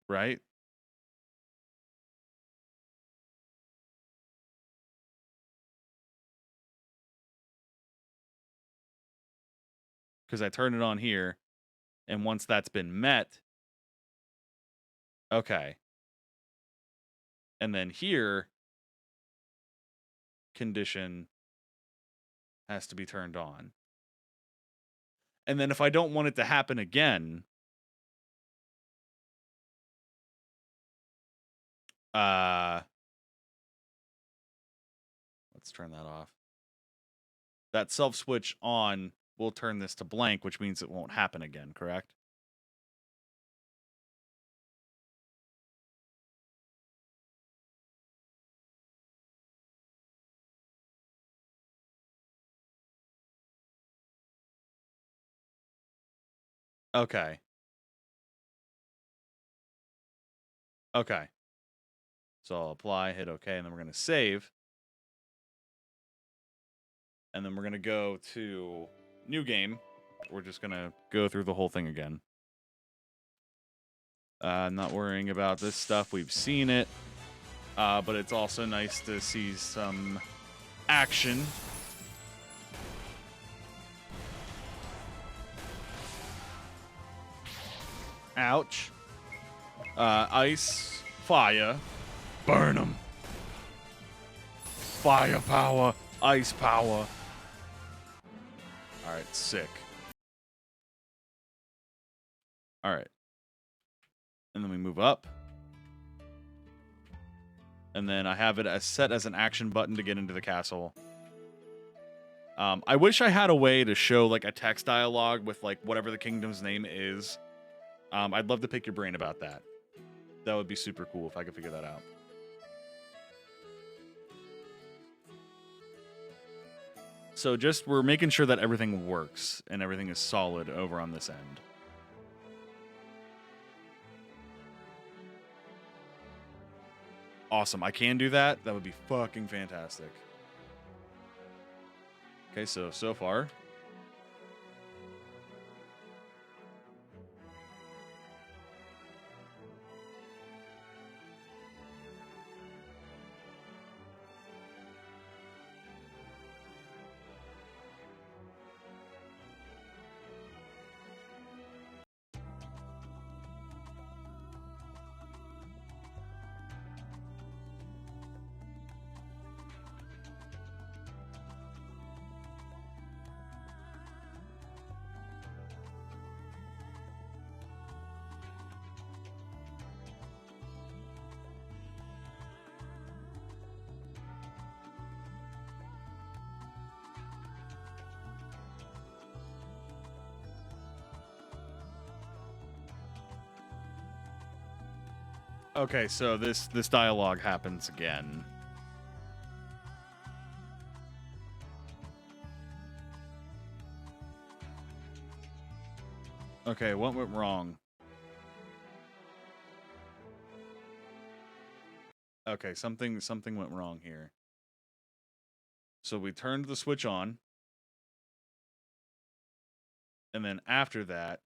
right? because I turn it on here, and once that's been met, okay. And then here, condition has to be turned on. And then if I don't want it to happen again, let's turn that off. That self switch on will turn this to blank, which means it won't happen again, correct? Okay. Okay. So I'll apply, hit OK, and then we're going to save. And then we're going to go to new game. We're just going to go through the whole thing again. Not worrying about this stuff. We've seen it. But it's also nice to see some action. Ouch. Ice, fire, burn them. Fire power, ice power. All right, sick. All right. And then we move up. And then I have it as set as an action button to get into the castle. I wish I had a way to show like a text dialogue with like whatever the kingdom's name is. I'd love to pick your brain about that. That would be super cool if I could figure that out. So just we're making sure that everything works and everything is solid over on this end. Awesome. I can do that. That would be fucking fantastic. Okay, so far. Okay, so this dialogue happens again. Okay, what went wrong? Okay, something went wrong here. So we turned the switch on. And then after that,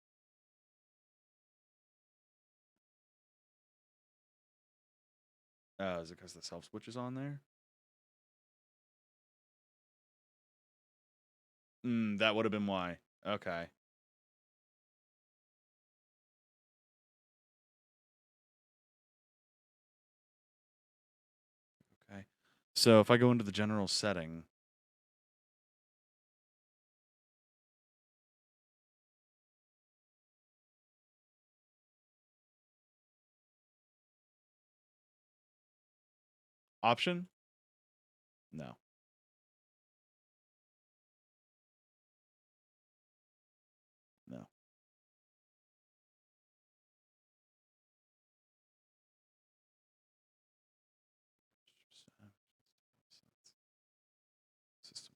is it because the self switch is on there? That would have been why. Okay. Okay. So if I go into the general setting. Option? No. No. System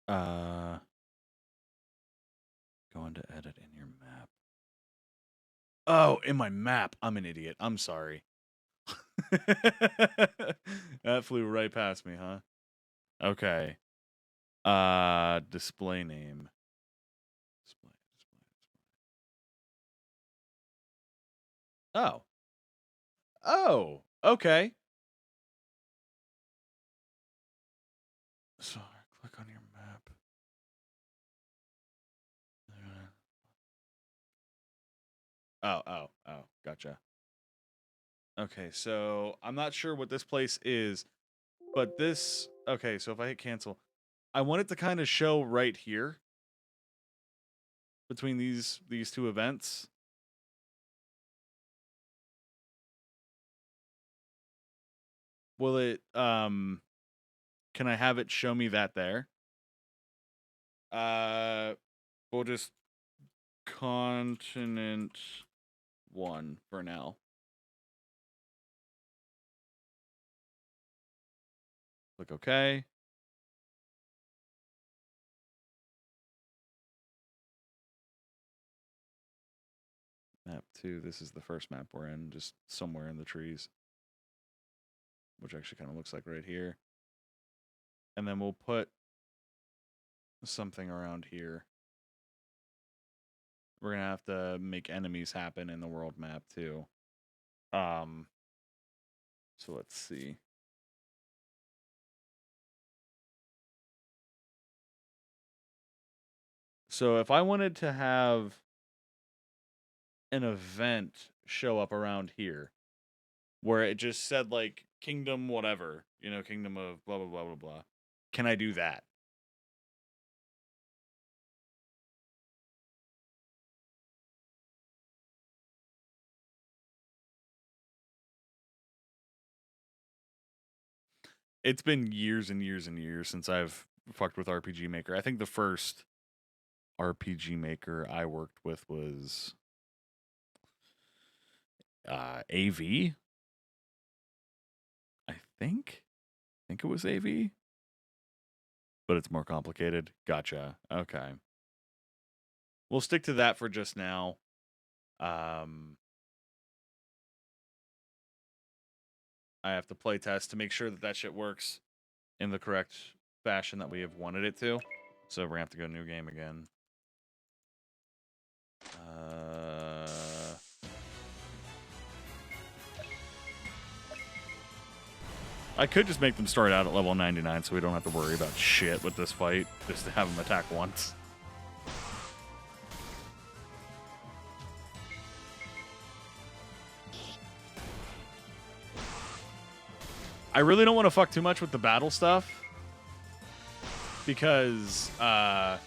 1. Go into edit in your map. Oh, in my map. I'm an idiot. I'm sorry. That flew right past me, huh? Okay. Display name. Display. Oh. Oh, okay. So click on your map. Oh, gotcha. Okay, so I'm not sure what this place is, but this, okay, so if I hit cancel, I want it to kind of show right here between these two events. Will it, can I have it show me that there? We'll just continent 1 for now. Click OK. Map 2, this is the first map we're in, just somewhere in the trees. Which actually kind of looks like right here. And then we'll put something around here. We're going to have to make enemies happen in the world map too. So let's see. So if I wanted to have an event show up around here where it just said like kingdom whatever, you know, kingdom of blah blah blah blah blah, can I do that? It's been years and years and years since I've fucked with RPG Maker. I think the first RPG Maker I worked with was AV. I think it was AV, but it's more complicated. Gotcha. Okay. We'll stick to that for just now. I have to play test to make sure that that shit works in the correct fashion that we have wanted it to. So we're gonna have to go new game again. I could just make them start out at level 99 so we don't have to worry about shit with this fight. Just to have them attack once. I really don't want to fuck too much with the battle stuff. Because I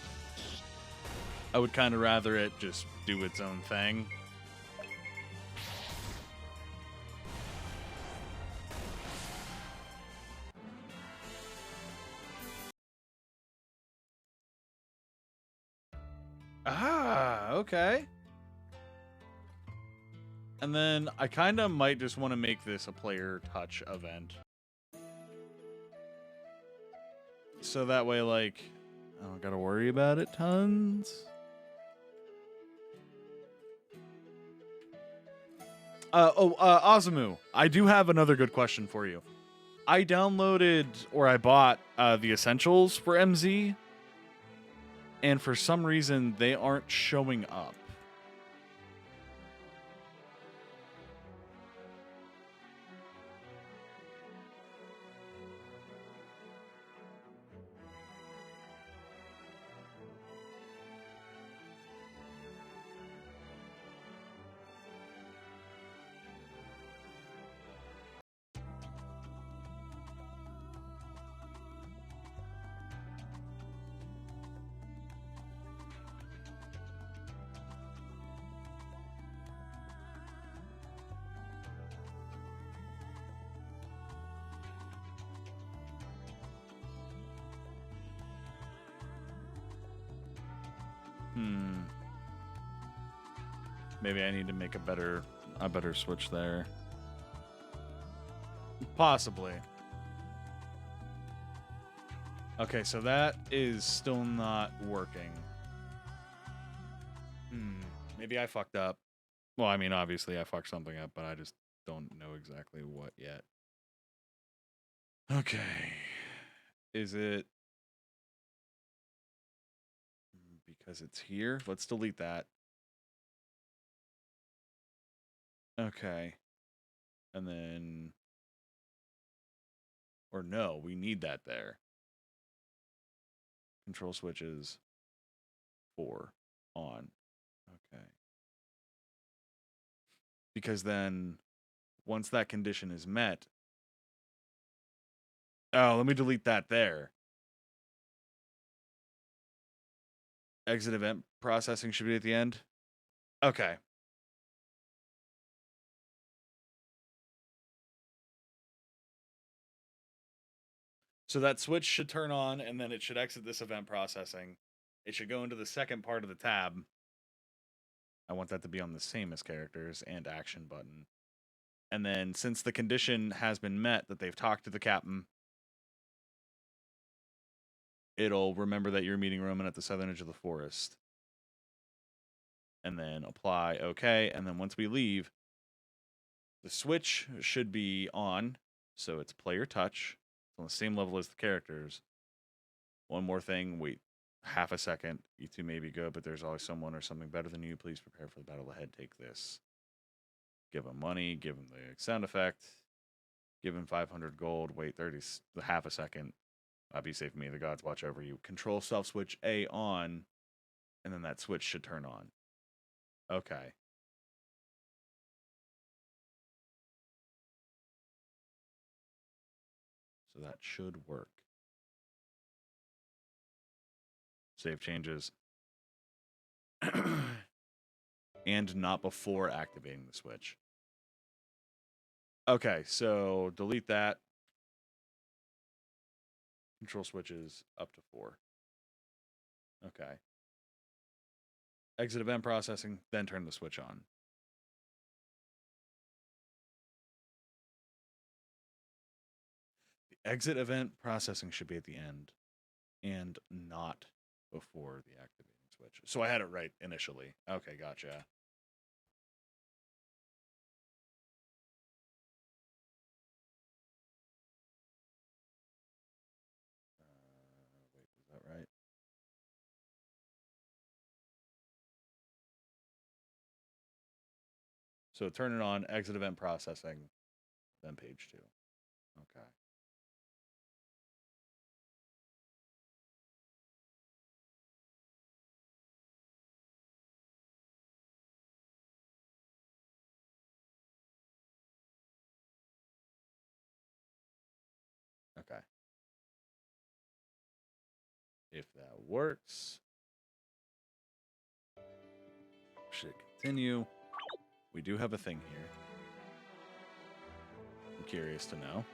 would kind of rather it just do its own thing. Ah, okay. And then I kind of might just want to make this a player touch event. So that way, like, I don't gotta worry about it tons. Azumu, I do have another good question for you. I downloaded, or I bought, the essentials for MZ, and for some reason, they aren't showing up. Maybe I need to make a better switch there. Possibly. Okay, so that is still not working. Maybe I fucked up. Well, I mean, obviously I fucked something up, but I just don't know exactly what yet. Okay. Is it because it's here? Let's delete that. Okay. And then... Or no, we need that there. Control switches 4 on. Okay. Because then once that condition is met, oh, let me delete that there. Exit event processing should be at the end. Okay. So that switch should turn on, and then it should exit this event processing. It should go into the second part of the tab. I want that to be on the same as characters and action button. And then since the condition has been met that they've talked to the captain, it'll remember that you're meeting Roman at the southern edge of the forest. And then apply OK. And then once we leave, the switch should be on. So it's player touch. It's on the same level as the characters. One more thing. Wait half a second. You two may be good, but there's always someone or something better than you. Please prepare for the battle ahead. Take this. Give him money. Give him the sound effect. Give him 500 gold. Wait half a second. Be safe, me. The gods watch over you. Control self switch A on, and then that switch should turn on. Okay. So that should work. Save changes. And not before activating the switch. Okay, so delete that. Control switches up to 4. Okay. Exit event processing, then turn the switch on. The exit event processing should be at the end and not before the activating switch. So I had it right initially. Okay, gotcha. Wait, is that right? So turn it on, exit event processing, then page 2. Okay. Okay. If that works, should continue. We do have a thing here. I'm curious to know.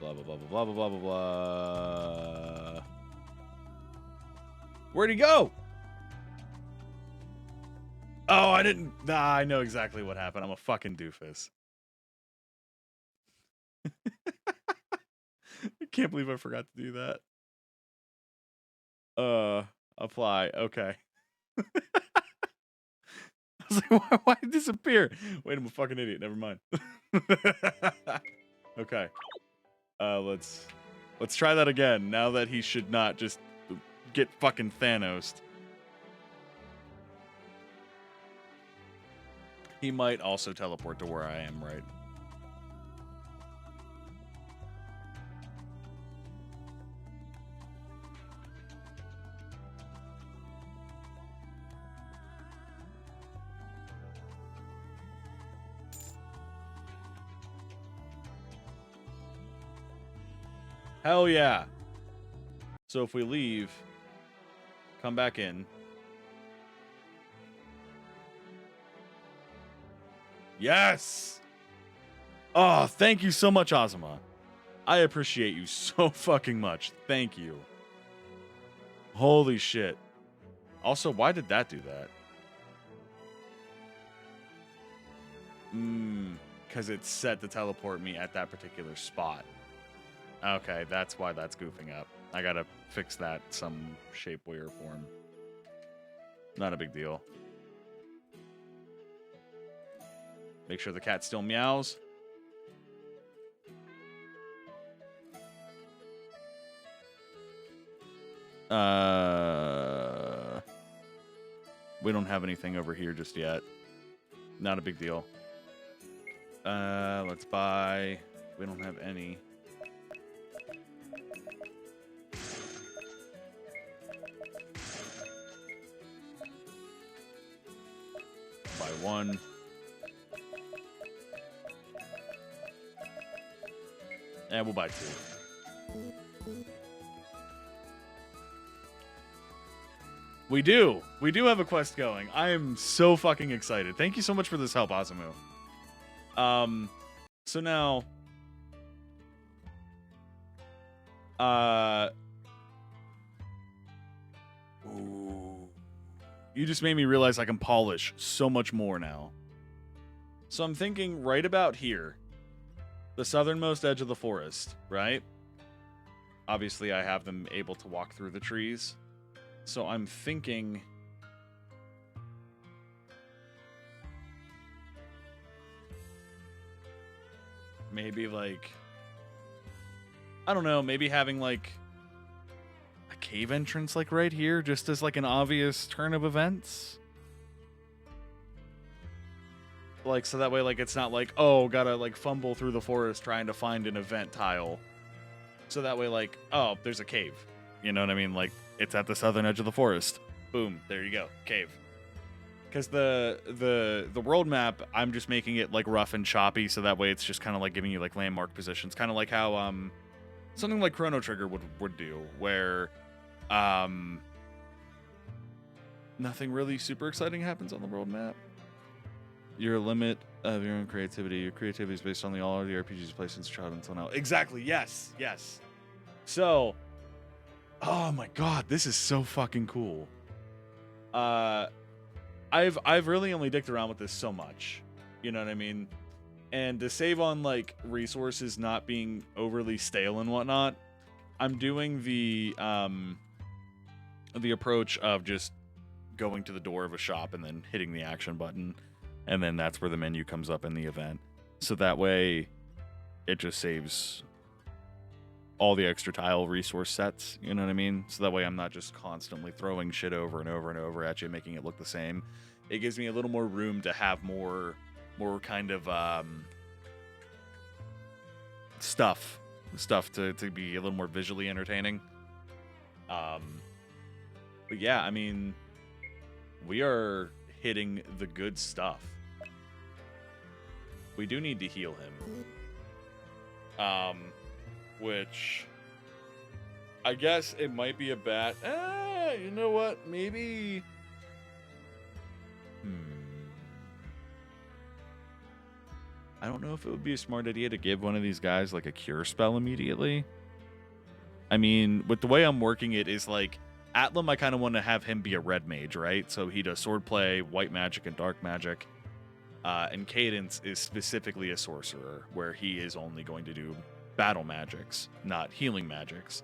Blah, blah, blah, blah, blah, blah, blah, blah. Where'd he go? Oh, I didn't. Nah, I know exactly what happened. I'm a fucking doofus. I can't believe I forgot to do that. Apply. Okay. I was like, why did it disappear? Wait, I'm a fucking idiot. Never mind. Okay. Let's try that again. Now that he should not just get fucking Thanos. He might also teleport to where I am, right? Hell yeah. So if we leave, come back in. Yes! Oh, thank you so much, Azuma. I appreciate you so fucking much. Thank you. Holy shit. Also, why did that do that? Because it's set to teleport me at that particular spot. Okay, that's why that's goofing up. I gotta fix that some shape, way, or form. Not a big deal. Make sure the cat still meows. We don't have anything over here just yet. Not a big deal. Let's buy. We don't have any. buy 1. And we'll buy 2. We do have a quest going. I am so fucking excited. Thank you so much for this help, Asamu. So now, ooh, you just made me realize I can polish so much more now. So I'm thinking right about here, the southernmost edge of the forest, right? Obviously, I have them able to walk through the trees. So I'm thinking maybe like, I don't know, maybe having like a cave entrance like right here, just as like an obvious turn of events. Like, so that way, like, it's not like, oh, gotta like fumble through the forest trying to find an event tile. So that way, like, oh, there's a cave. You know what I mean? Like, it's at the southern edge of the forest. Boom, there you go, cave. Because the world map, I'm just making it like rough and choppy, so that way it's just kind of like giving you like landmark positions, kind of like how something like Chrono Trigger would do, where nothing really super exciting happens on the world map. You're a limit of your own creativity. Your creativity is based on all of the RPGs played since childhood until now. Exactly. Yes. Yes. So, oh my god, this is so fucking cool. I've really only dicked around with this so much. You know what I mean? And to save on like resources not being overly stale and whatnot, I'm doing the approach of just going to the door of a shop and then hitting the action button, and then that's where the menu comes up in the event. So that way it just saves all the extra tile resource sets, you know what I mean? So that way I'm not just constantly throwing shit over and over and over at you, making it look the same. It gives me a little more room to have more kind of stuff to be a little more visually entertaining. But yeah, I mean, we are hitting the good stuff. We do need to heal him. Which I guess it might be a bad. You know what? Maybe. I don't know if it would be a smart idea to give one of these guys like a cure spell immediately. I mean, with the way I'm working it is like Atlam, I kind of want to have him be a red mage, right? So he does swordplay, white magic, and dark magic. And Cadence is specifically a sorcerer, where he is only going to do battle magics, not healing magics.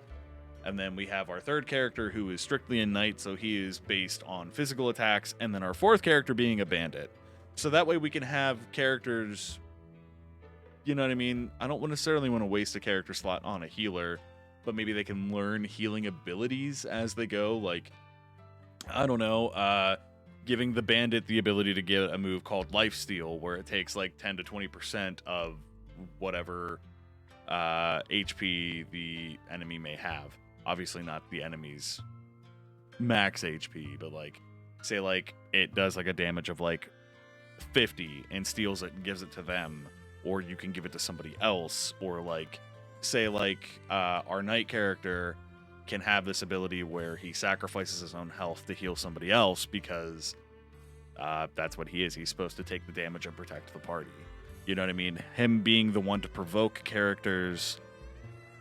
And then we have our third character who is strictly a knight, so he is based on physical attacks, and then our fourth character being a bandit. So that way we can have characters, you know what I mean? I don't necessarily want to waste a character slot on a healer, but maybe they can learn healing abilities as they go. Like, I don't know, giving the bandit the ability to get a move called Lifesteal, where it takes like 10 to 20% of whatever HP the enemy may have. Obviously not the enemy's max HP, but like, say like it does like a damage of like 50 and steals it and gives it to them, or you can give it to somebody else, or like, say like our knight character can have this ability where he sacrifices his own health to heal somebody else, because that's what he is. He's supposed to take the damage and protect the party. You know what I mean? Him being the one to provoke characters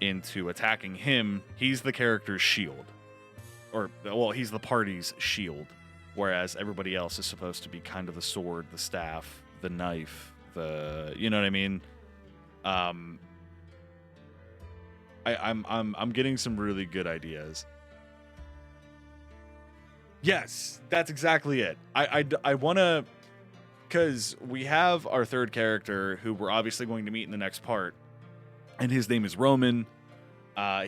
into attacking him, he's the character's shield. Or, well, he's the party's shield. Whereas everybody else is supposed to be kind of the sword, the staff, the knife, you know what I mean? I'm getting some really good ideas. Yes, that's exactly it. I want to, because we have our third character who we're obviously going to meet in the next part, and his name is Roman.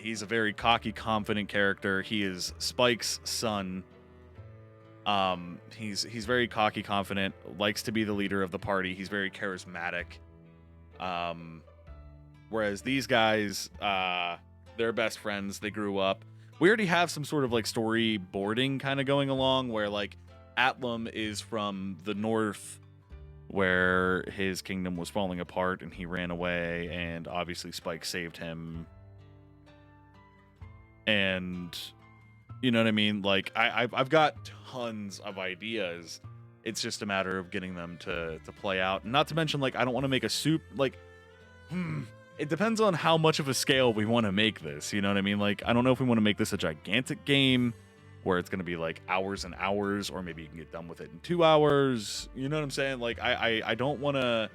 He's a very cocky, confident character. He is Spike's son. He's very cocky, confident, likes to be the leader of the party. He's very charismatic. Whereas these guys, they're best friends. They grew up. We already have some sort of like storyboarding kind of going along, where like Atlam is from the north, where his kingdom was falling apart and he ran away, and obviously Spike saved him. And you know what I mean? Like I've got tons of ideas. It's just a matter of getting them to play out. Not to mention, like, I don't want to make a soup. Like, it depends on how much of a scale we want to make this. You know what I mean? Like, I don't know if we want to make this a gigantic game where it's going to be like hours and hours, or maybe you can get done with it in 2 hours. You know what I'm saying? Like, I don't want to.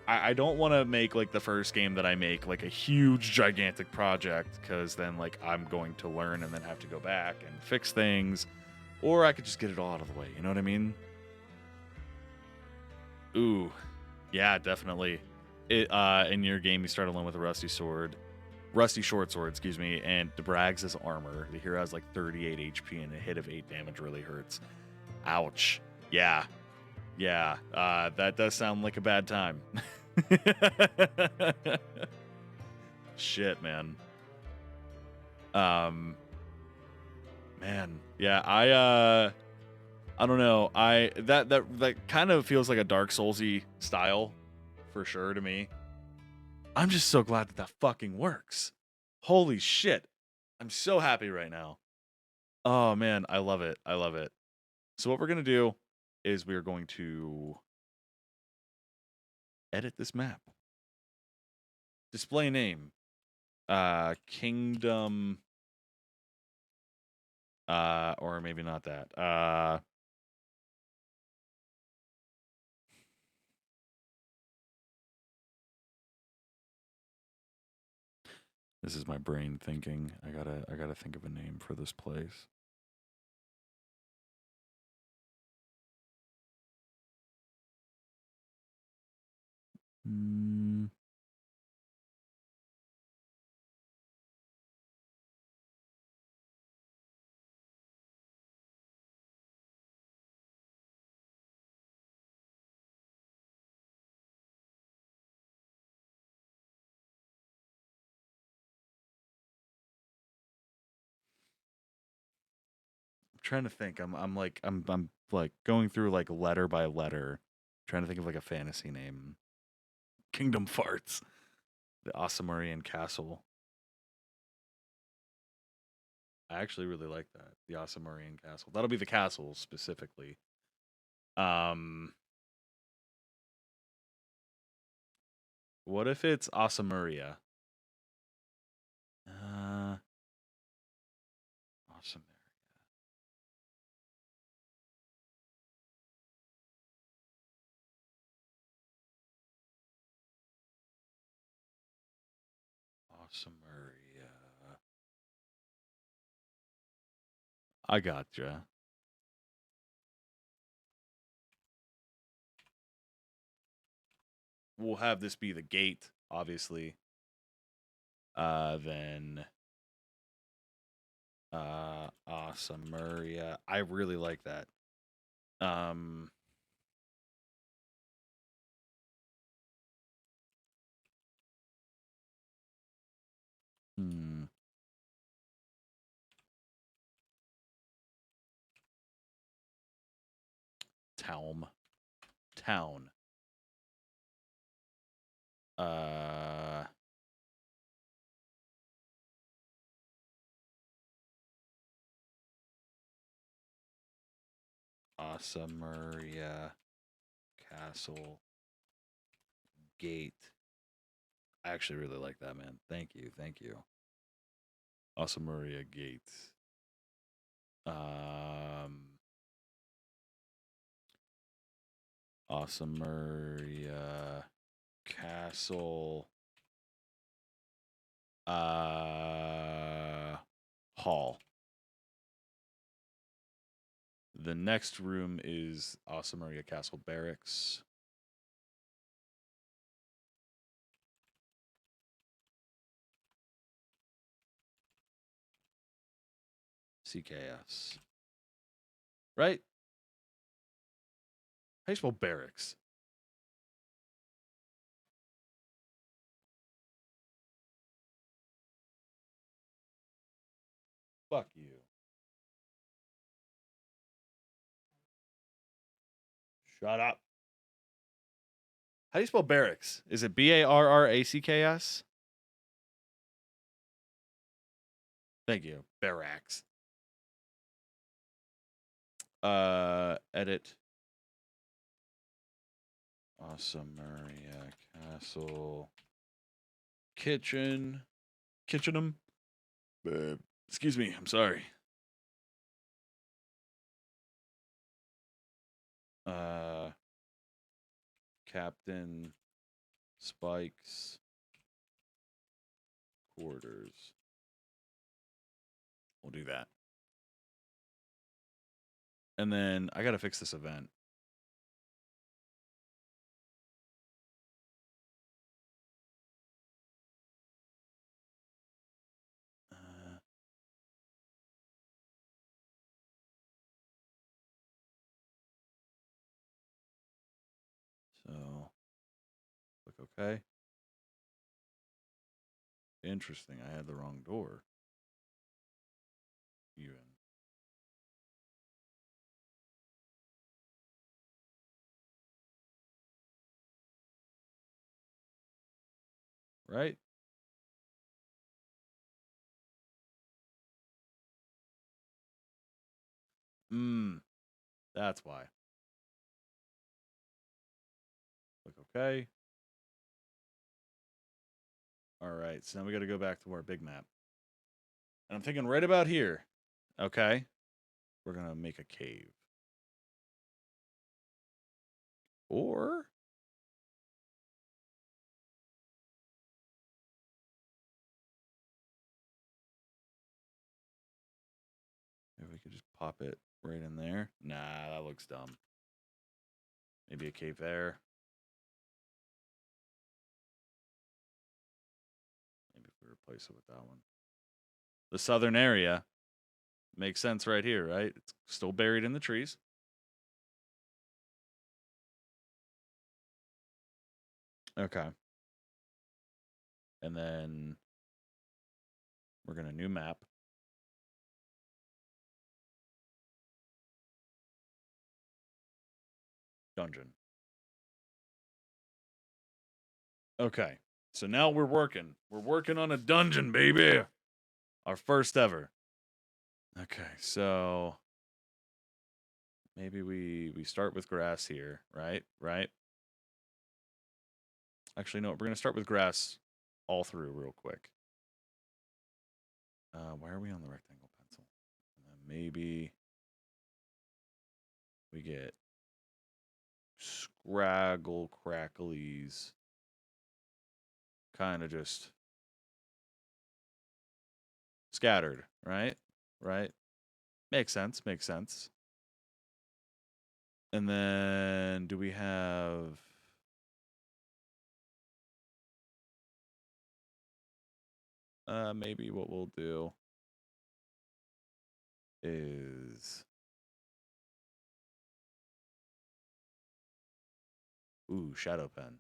I don't want to make like the first game that I make like a huge gigantic project, because then like I'm going to learn and then have to go back and fix things, or I could just get it all out of the way. You know what I mean? Ooh, yeah, definitely. It in your game you start alone with a rusty short sword, excuse me, and Brags' armor. The hero has like 38 HP and a hit of 8 damage really hurts. Ouch. Yeah. Yeah, that does sound like a bad time. Shit, man. Man, yeah, I don't know. That kind of feels like a Dark Soulsy style for sure to me. I'm just so glad that fucking works. Holy shit. I'm so happy right now. Oh man, I love it. I love it. So what we're going to do is we're going to edit this map. Display name. Kingdom. Or maybe not that. This is my brain thinking. I gotta think of a name for this place. Trying to think. I'm like going through like letter by letter, trying to think of like a fantasy name. Kingdom Farts. The Asamarian Castle. I actually really like that. The Asamarian Castle. That'll be the castle specifically. What if it's Asamaria? Awesome. Awesomeria. I gotcha. We'll have this be the gate, obviously. Then Awesomeria. I really like that. Town. Awesomeria Castle Gate. I actually really like that, man. Thank you. Awesomeria Gate. Awesomeria Castle Hall. The next room is Awesomeria Castle Barracks. CKS. Right? How do you spell barracks? Fuck you. Shut up. How do you spell barracks? Is it Barracks? Thank you. Barracks. Edit. Awesome Maria Castle. Kitchenham. Excuse me. I'm sorry. Captain Spike's quarters. We'll do that. And then I got to fix this event. So, click OK. Interesting. I had the wrong door. Even. Right? That's why. Click OK. All right. So now we got to go back to our big map. And I'm thinking right about here. Okay. We're going to make a cave. Or maybe we could just pop it right in there. Nah, that looks dumb. Maybe a cave there. Maybe if we replace it with that one. The southern area makes sense right here, right? It's still buried in the trees. Okay. And then we're going to new map. Dungeon. Okay. So now we're working. We're working on a dungeon, baby. Our first ever. Okay. So maybe we start with grass here, right? Right? Actually, no, we're going to start with grass all through real quick. Why are we on the rectangle pencil? And then maybe we get scraggle cracklies. Kind of just scattered, right? Right? Makes sense. Makes sense. And then do we have... maybe what we'll do is... Ooh, shadow pen.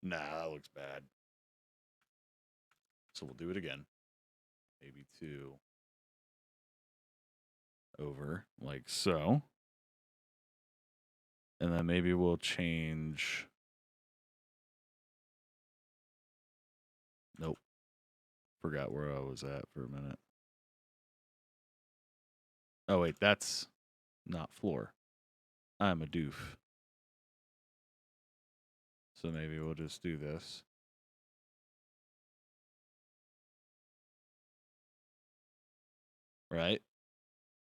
Nah, that looks bad. So we'll do it again. Maybe 2 over, like so. And then maybe we'll change... Nope. Forgot where I was at for a minute. Oh, wait, that's not floor. I'm a doof. So maybe we'll just do this. Right?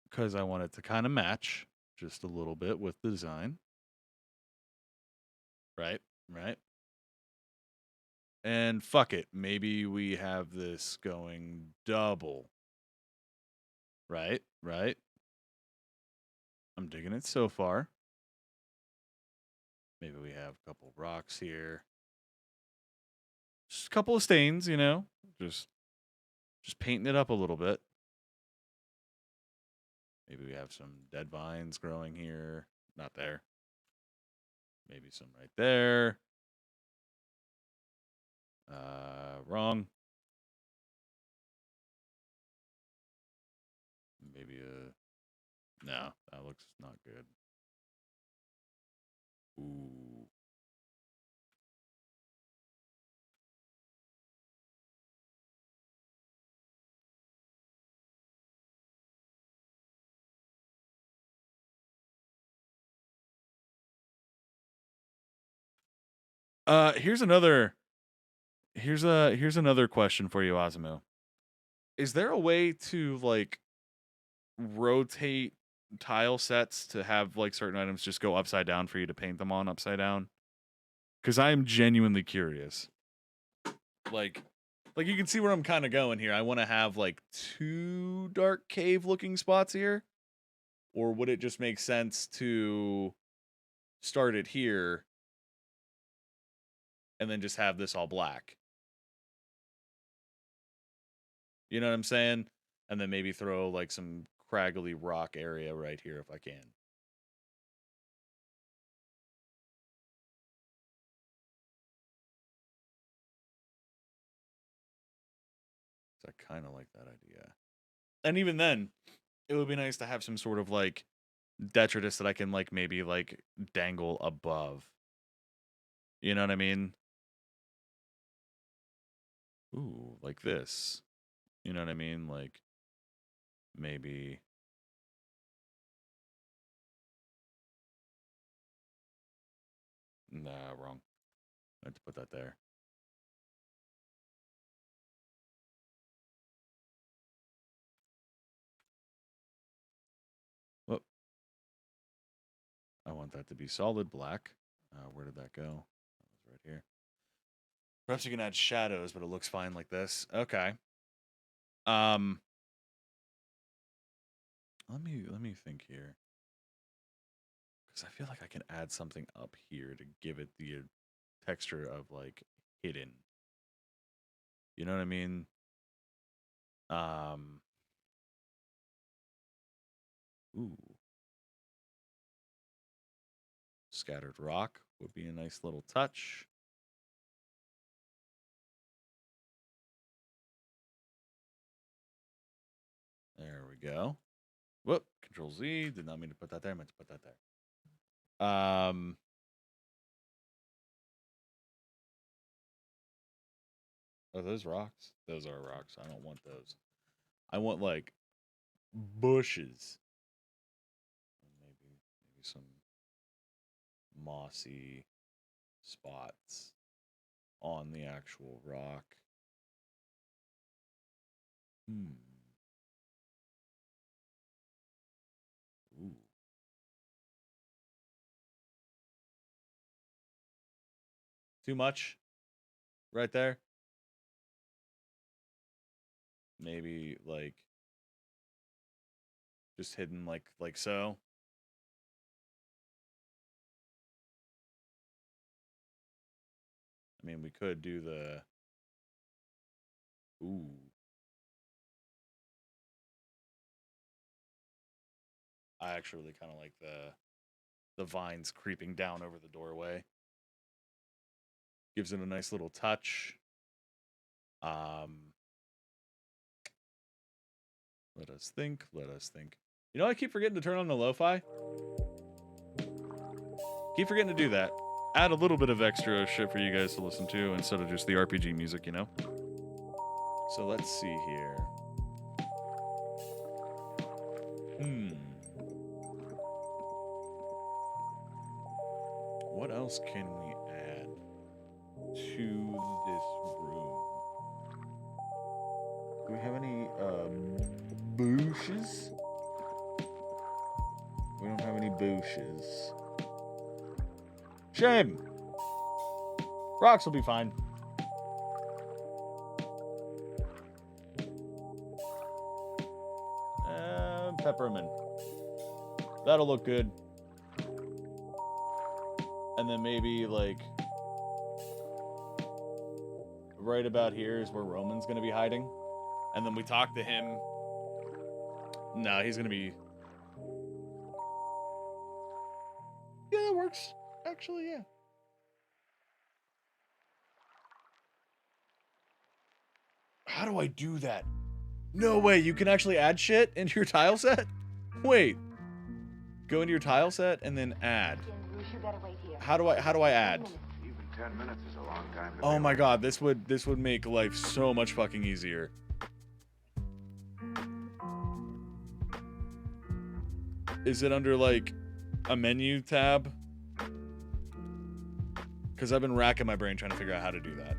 Because I want it to kind of match just a little bit with the design. Right? Right? And fuck it. Maybe we have this going double. Right? Right? I'm digging it so far. Maybe we have a couple rocks here. Just a couple of stains, you know? Just painting it up a little bit. Maybe we have some dead vines growing here. Not there. Maybe some right there. Wrong. maybe a... No, that looks not good. Ooh. Here's another question for you, Azumu. Is there a way to like rotate tile sets to have like certain items just go upside down for you to paint them on upside down? Because I am genuinely curious. Like you can see where I'm kind of going here. I want to have like 2 dark cave looking spots here. Or would it just make sense to start it here and then just have this all black? You know what I'm saying? And then maybe throw like some craggly rock area right here if I can. So I kind of like that idea. And even then, it would be nice to have some sort of like detritus that I can like maybe like dangle above. You know what I mean? Ooh, like this. You know what I mean? Like maybe... Nah, wrong. I had to put that there. Whoop. I want that to be solid black. Where did that go? That was right here. Perhaps you can add shadows, but it looks fine like this. Okay. Let me think here. Because I feel like I can add something up here to give it the texture of like hidden. You know what I mean? Ooh. Scattered rock would be a nice little touch. There we go. Whoop. Control Z. Did not mean to put that there. I meant to put that there. Are those rocks? Those are rocks. I don't want those. I want like bushes. Maybe some mossy spots on the actual rock. Ooh. Too much? Right there? Maybe like just hidden like so. I mean, we could do the... Ooh. I actually really kind of like the vines creeping down over the doorway. Gives it a nice little touch. Let us think. You know, I keep forgetting to turn on the lo-fi. Keep forgetting to do that. Add a little bit of extra shit for you guys to listen to instead of just the RPG music, you know? So let's see here. What else can we add to this room? Do we have any bushes? We don't have any bushes. Shame. Rocks will be fine. Peppermint. That'll look good. And then maybe like right about here is where Roman's gonna be hiding. And then we talk to him. No, he's gonna be... Yeah, that works. Actually, yeah. How do I do that? No way, you can actually add shit into your tile set? Wait. Go into your tile set and then add. How do I add? Even 10 minutes is a long time to Oh be my awake. god, this would make life so much fucking easier. Is it under like a menu tab? Because I've been racking my brain trying to figure out how to do that.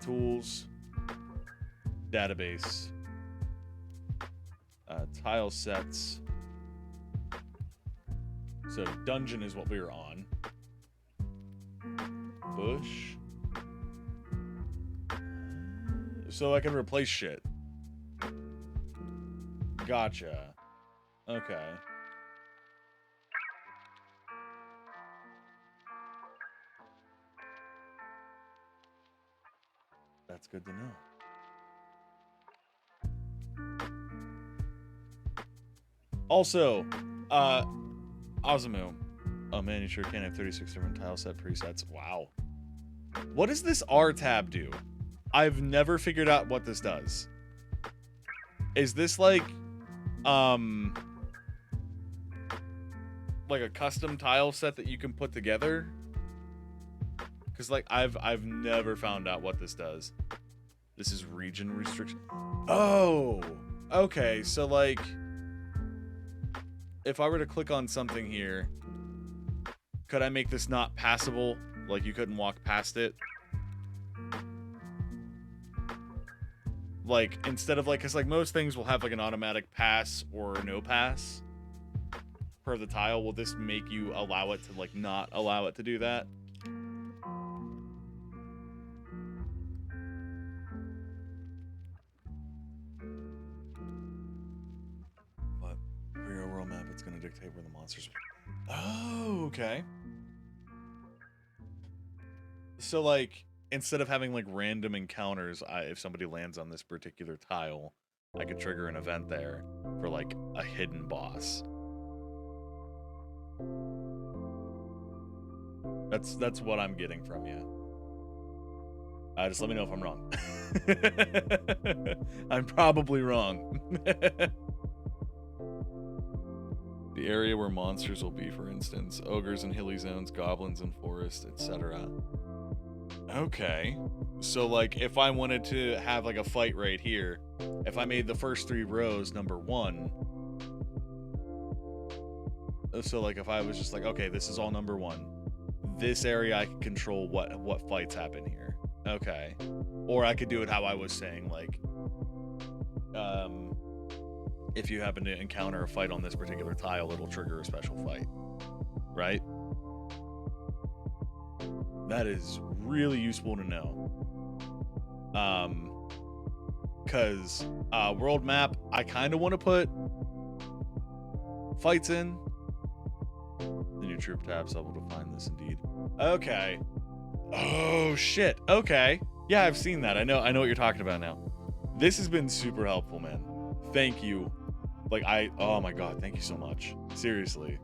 Tools, database, tile sets. So dungeon is what we were on. Bush. So I can replace shit. Gotcha. Okay. That's good to know. Also, Ozumu. Oh man, you sure can have 36 different tile set presets. Wow. What does this R tab do? I've never figured out what this does. Is this like a custom tile set that you can put together? Because like I've never found out what this does. This is region restriction. Oh, okay. So like, if I were to click on something here, could I make this not passable? Like you couldn't walk past it? Like instead of like, cause like most things will have like an automatic pass or no pass per the tile. Will this make you allow it to like not allow it to do that? But for your overall map, it's gonna dictate where the monsters. Oh, okay. So like, instead of having like random encounters, if somebody lands on this particular tile, I could trigger an event there for like a hidden boss. That's what I'm getting from you. Just let me know if I'm wrong. I'm probably wrong. The area where monsters will be, for instance, ogres in hilly zones, goblins in forest, etc. Okay. So like if I wanted to have like a fight right here, if I made the first 3 rows number 1. So like if I was just like, okay, this is all number 1. This area I can control what fights happen here. Okay. Or I could do it how I was saying, like if you happen to encounter a fight on this particular tile, it'll trigger a special fight. Right? That is really useful to know. Cause world map, I kind of want to put fights in. The new troop tab's able to find this indeed. Okay. Oh shit. Okay. Yeah, I've seen that. I know what you're talking about now. This has been super helpful, man. Thank you. Like oh my god, thank you so much. Seriously.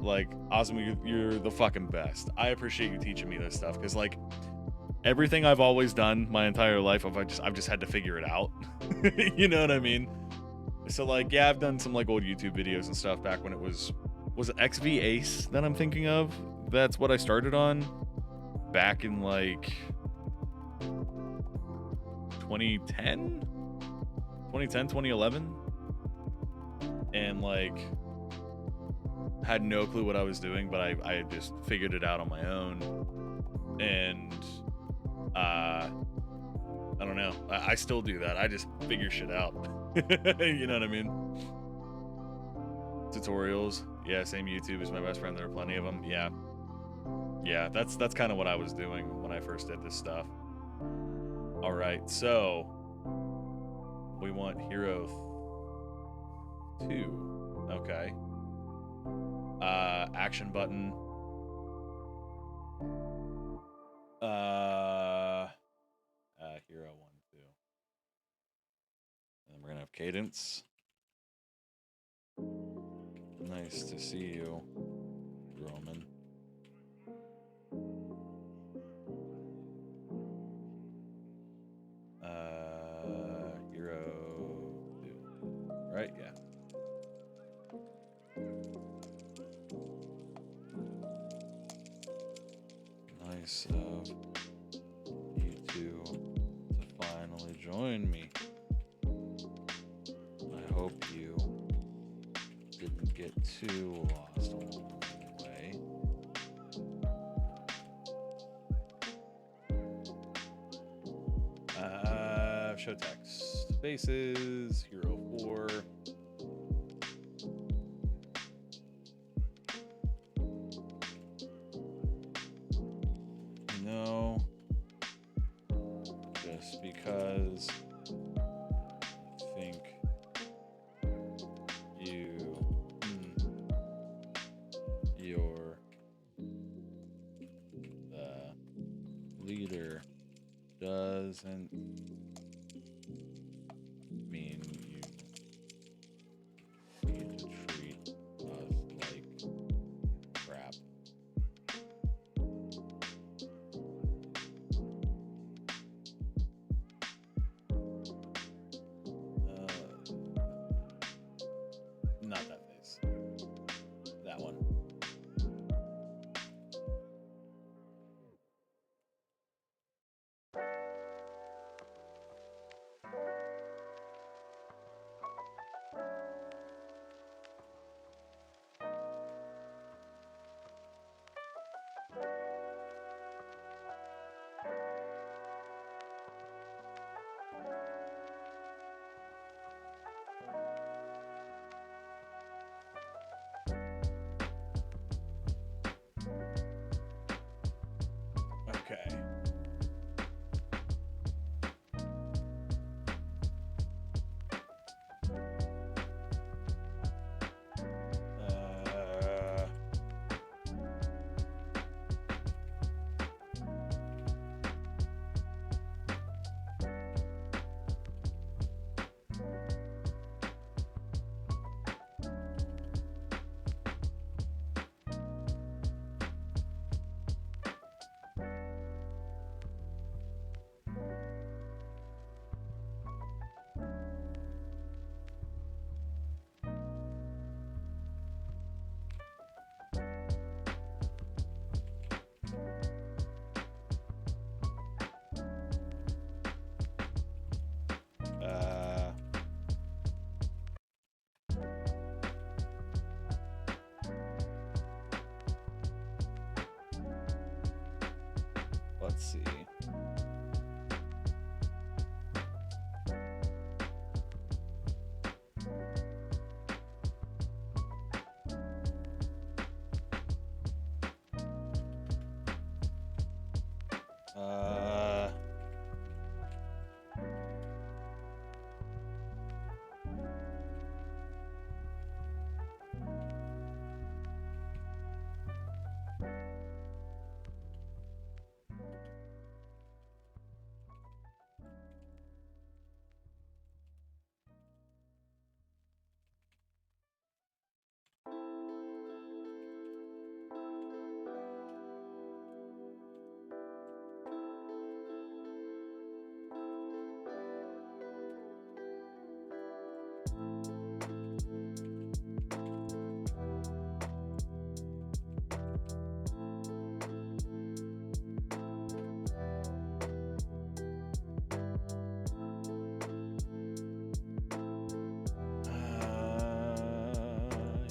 Like, Ozumu, you're the fucking best. I appreciate you teaching me this stuff, because like everything I've always done my entire life, I've just had to figure it out. You know what I mean? So like, yeah, I've done some like old YouTube videos and stuff back when it was it XV Ace that I'm thinking of? That's what I started on back in like 2010, 2011, and like had no clue what I was doing, but I just figured it out on my own. And I don't know, I still do that. I just figure shit out. You know what I mean? Tutorials, yeah, same YouTube is my best friend. There are plenty of them. Yeah, that's kind of what I was doing when I first did this stuff. All right, so we want Hero 2. Okay. Action button. Hero 1, 2. And then we're gonna have cadence. Nice to see you, Roman. nice of you two to finally join me. I hope you didn't get too lost along the way. Show text. Spaces, Hero 4. No. Just because I think you're the leader doesn't mean you need to treat us like crap. Not that face. That one. Okay. Let's see.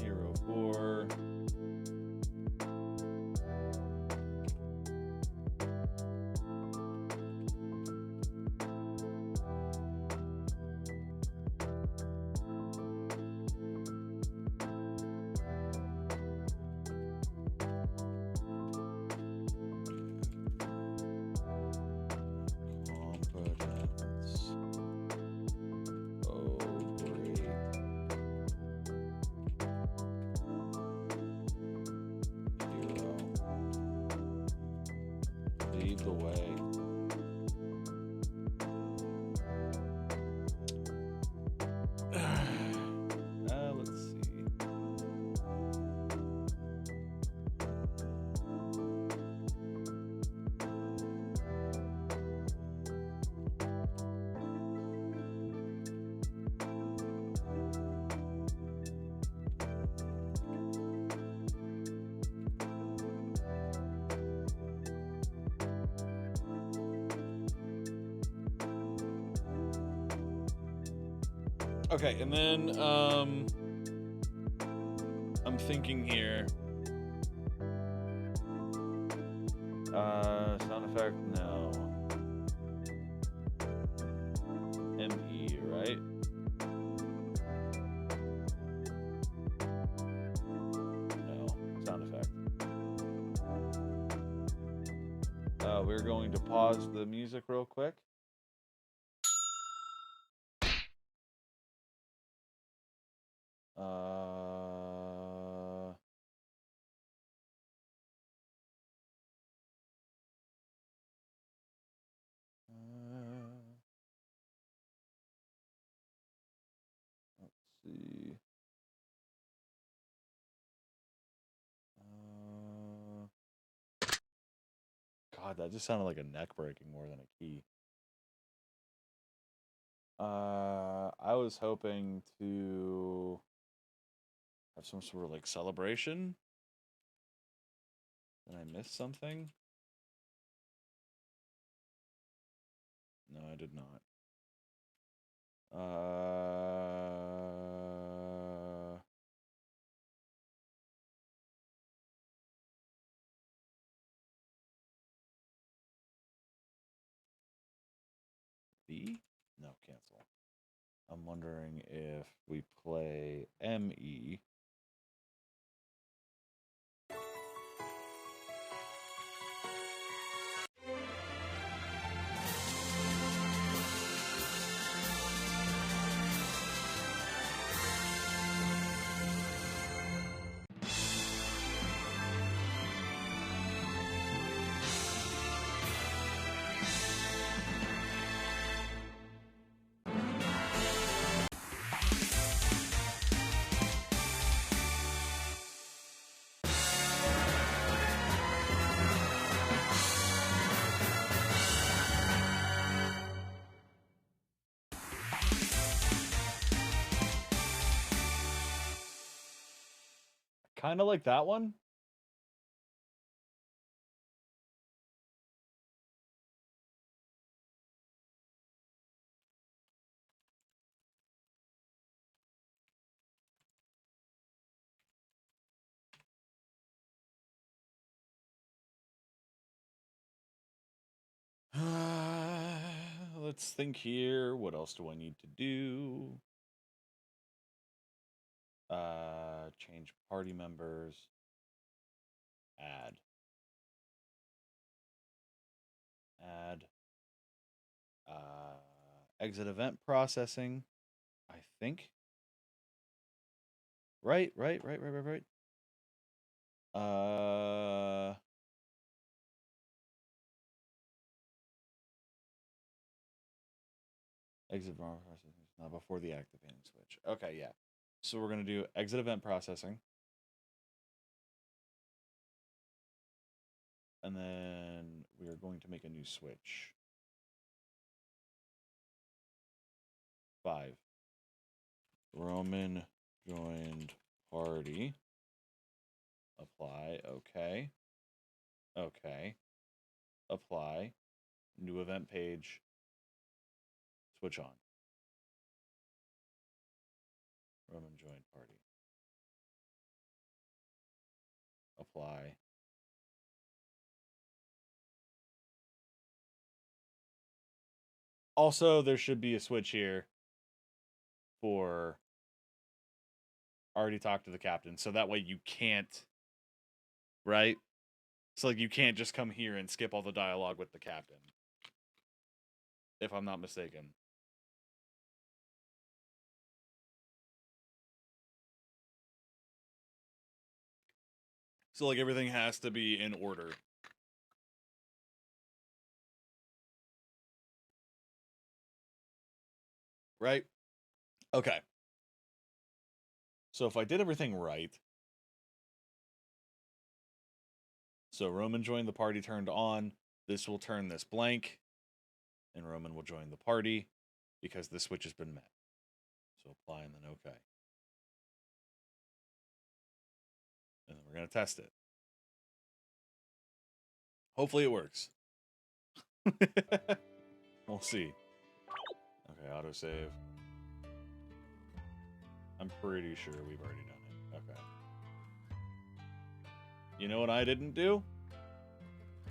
Hero 4. Competence. Oh, great. Hero. Lead the way. Let's see. Okay, and then I'm thinking here. Sound effect, no. ME, right? No, sound effect. We're going to pause the music real quick. Let's see. God, that just sounded like a neck breaking more than a key. I was hoping to have some sort of like celebration. Did I miss something? No, I did not. B? No, cancel. I'm wondering if we play ME. Kind of like that one. Let's think here. What else do I need to do? Change party members. Add. Add. Exit event processing. I think. Right. Exit processing not before the activating switch. Okay, yeah. So we're gonna do exit event processing. And then we are going to make a new switch. 5. Roman joined party. Apply. Okay. Okay. Apply. New event page. Switch on. Roman joined party. Apply. Also, there should be a switch here for already talk to the captain. So that way you can't, right? So like you can't just come here and skip all the dialogue with the captain. If I'm not mistaken. So like everything has to be in order. Right? Okay. So if I did everything right. So Roman joined the party turned on. This will turn this blank. And Roman will join the party because this switch has been met. So apply and then okay. And then we're going to test it. Hopefully it works. We'll see. Okay, autosave. I'm pretty sure we've already done it. Okay. You know what I didn't do?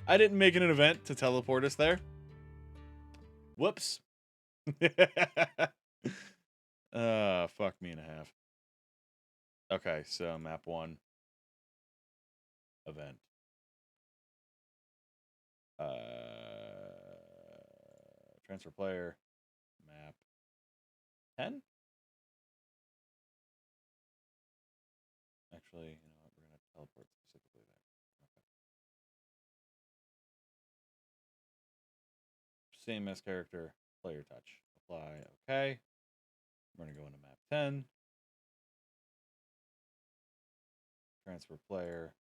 I didn't make an event to teleport us there. Whoops. Fuck me and a half. Okay, so map 1. Event. Transfer player. Map 10? Actually, you know what? We're going to teleport specifically there. Okay. Same as character, player touch. Apply, okay. We're going to go into map 10. Transfer player.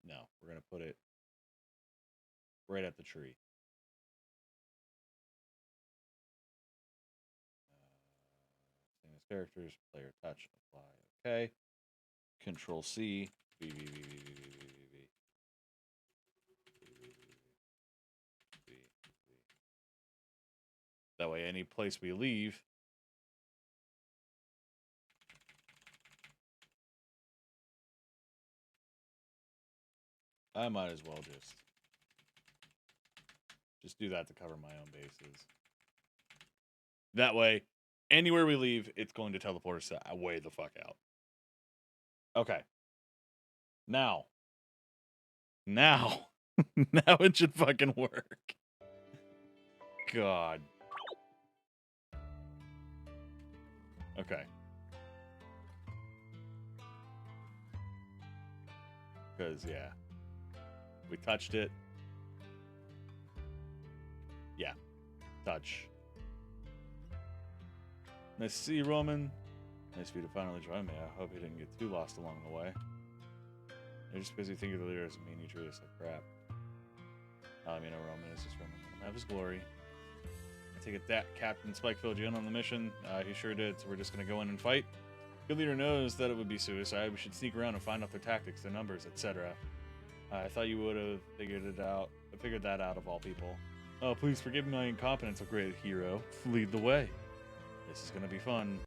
No, we're going to put it right at the tree. Same as characters, player touch, apply, okay. Control C, V, V, V, V, V, V, V, V, V, V. That way, any place we leave, I might as well just do that to cover my own bases. That way, anywhere we leave, it's going to teleport us way the fuck out. Okay. Now, now it should fucking work. God. Okay. Because, yeah. We touched it. Yeah. Touch. Nice to see you, Roman. Nice for you to finally join me. I hope you didn't get too lost along the way. You're just busy thinking the leader doesn't mean you treat us like crap. You know, Roman is just Roman. He'll have his glory. I take it that Captain Spike filled you in on the mission. He sure did, so we're just going to go in and fight. Good leader knows that it would be suicide. We should sneak around and find out their tactics, their numbers, etc. I thought you would have figured that out of all people. Oh, please forgive my incompetence, oh great hero. Lead the way. This is going to be fun.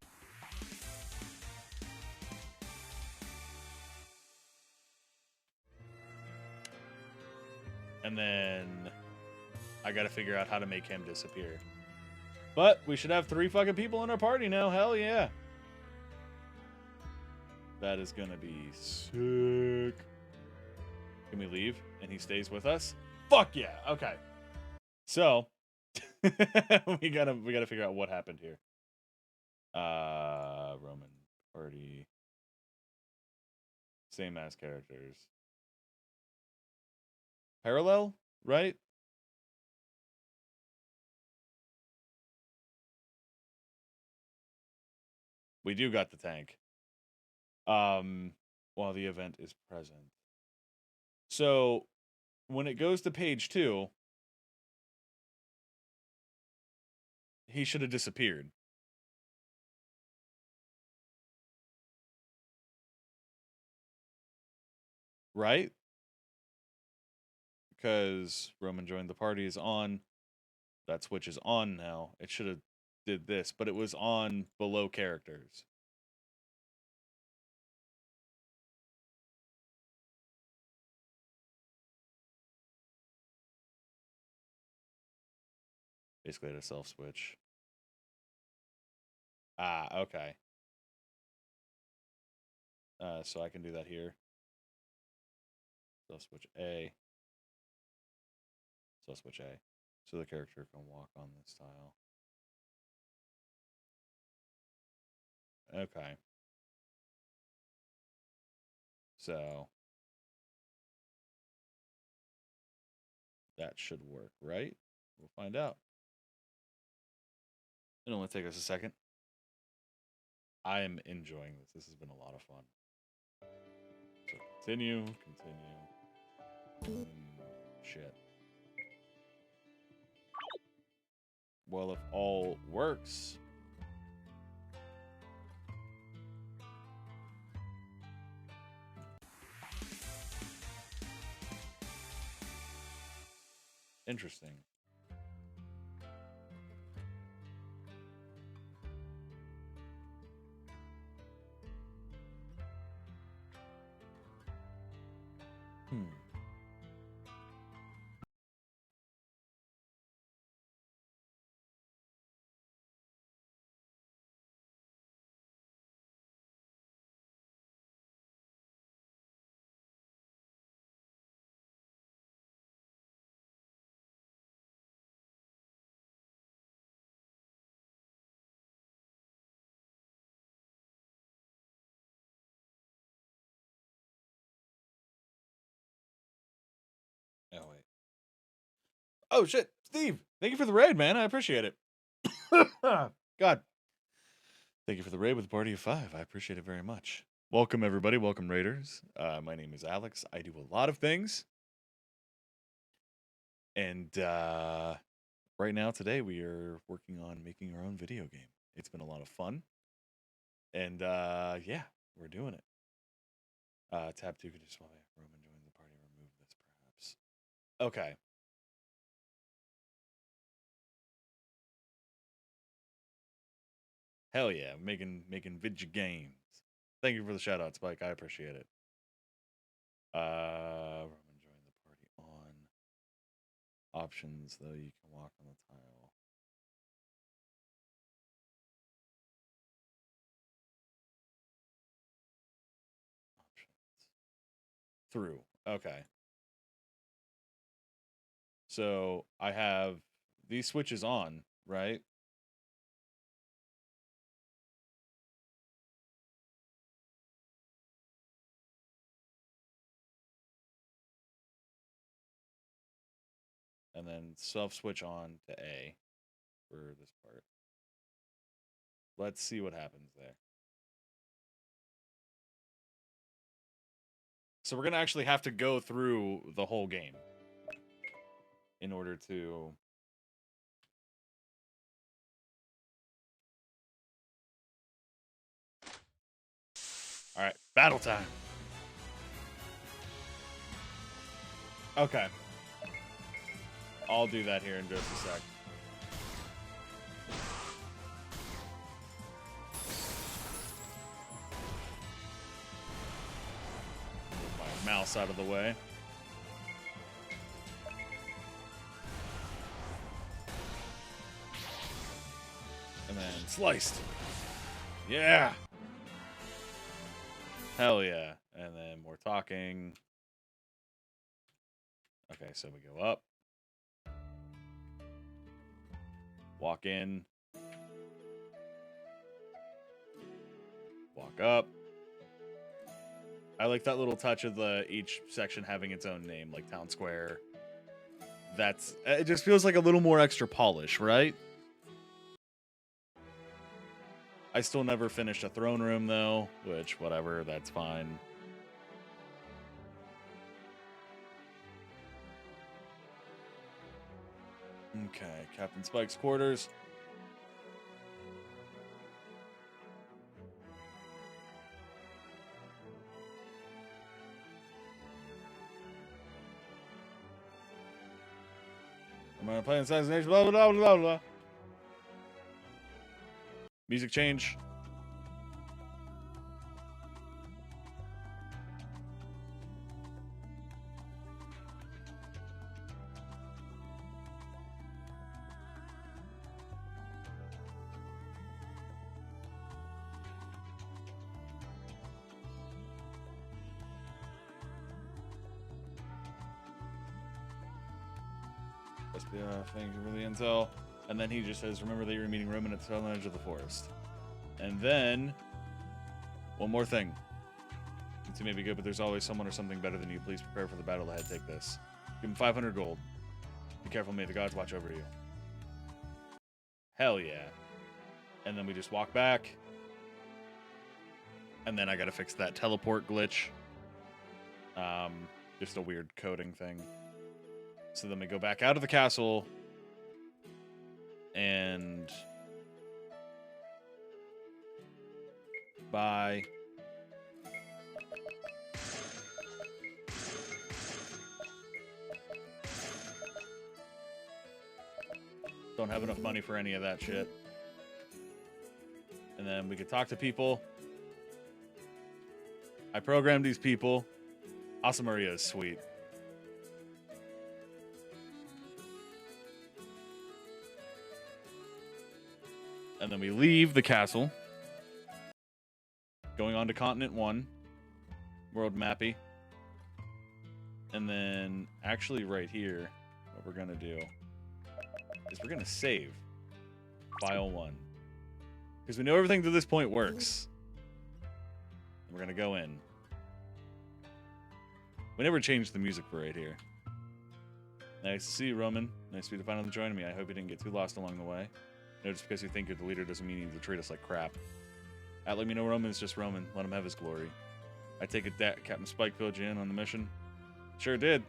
And then I got to figure out how to make him disappear. But we should have 3 fucking people in our party now. Hell yeah. That is going to be sick. Can we leave and he stays with us? Fuck yeah. Okay. So we gotta figure out what happened here. Roman party. Same as characters. Parallel, right? We do got the tank. While the event is present. So when it goes to page 2, he should have disappeared. Right? Because Roman joined the party is on. That switch is on now. It should have did this, but it was on below characters. Basically at a self switch. Okay. So I can do that here. Self switch A. Self switch A. So the character can walk on this tile. Okay. So that should work, right? We'll find out. It'll only take us a second. I am enjoying this. This has been a lot of fun. So continue. Shit. Well, if all works. Interesting. Oh wait. Oh shit, Steve! Thank you for the raid, man. I appreciate it. God, thank you for the raid with a party of 5. I appreciate it very much. Welcome everybody. Welcome raiders. My name is Alex. I do a lot of things, and right now today we are working on making our own video game. It's been a lot of fun, and yeah, we're doing it. Tab 2 could just while Roman joins the party, remove this perhaps. Okay. Hell yeah, making video games. Thank you for the shout out, Spike. I appreciate it. Roman join the party on options, though you can walk on the tile. Options. Through. Okay. So I have these switches on, right? And then self switch on to A for this part. Let's see what happens there. So we're going to actually have to go through the whole game in order to... All right, battle time. Okay. I'll do that here in just a sec. Move my mouse out of the way. And then sliced. Yeah. Hell yeah. And then more talking. Okay, so we go up. Walk in. Walk up. I like that little touch of each section having its own name, like Town Square. It just feels like a little more extra polish, right? I still never finished a throne room though, which whatever, that's fine. Okay, Captain Spike's quarters. I'm gonna play Assassination, blah, blah, blah, blah, blah. Music change. Thank you for the intel. And then he just says, remember that you're meeting Roman at the southern edge of the forest. And then, one more thing. It may be good, but there's always someone or something better than you. Please prepare for the battle ahead. Take this. Give him 500 gold. Be careful, may the gods watch over you. Hell yeah. And then we just walk back. And then I gotta fix that teleport glitch. Just a weird coding thing. So then we go back out of the castle. And... Bye. Don't have enough money for any of that shit. And then we could talk to people. I programmed these people. Asa Maria is sweet. And then we leave the castle, going on to Continent 1, World Mappy. And then, actually right here, what we're going to do is we're going to save File 1. Because we know everything to this point works. And we're going to go in. We never changed the music for right here. Nice to see you, Roman. Nice for you to finally join me. I hope you didn't get too lost along the way. No, just because you think you're the leader doesn't mean you need to treat us like crap. Let me know Roman is just Roman. Let him have his glory. I take it that Captain Spike filled you in on the mission. Sure did.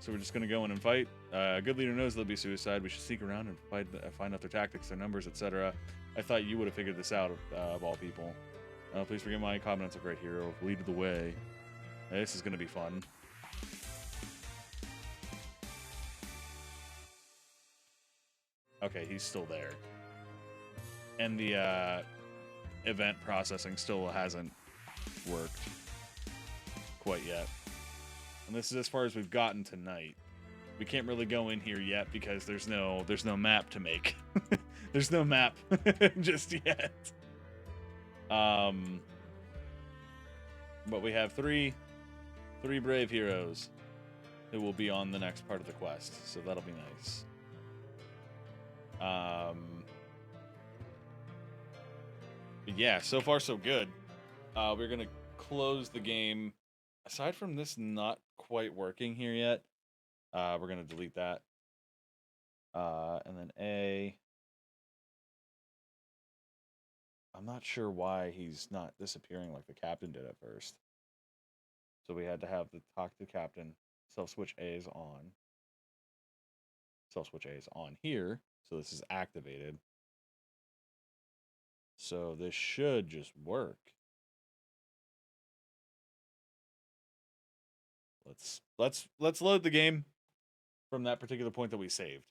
So we're just going to go in and fight. A good leader knows there'll be suicide. We should sneak around and find out their tactics, their numbers, etc. I thought you would have figured this out, of all people. Please forgive my incompetence, a great hero. Lead the way. This is going to be fun. Okay, he's still there. And the event processing still hasn't worked quite yet. And this is as far as we've gotten tonight. We can't really go in here yet because there's no map to make. There's no map just yet. But we have three brave heroes who will be on the next part of the quest, so that'll be nice. But yeah, so far so good. We're gonna close the game. Aside from this not quite working here yet, we're gonna delete that. And then A. I'm not sure why he's not disappearing like the captain did at first. So we had to have the talk to captain. Self-switch A is on. Self-switch A is on here. So this is activated. So this should just work. Let's load the game from that particular point that we saved.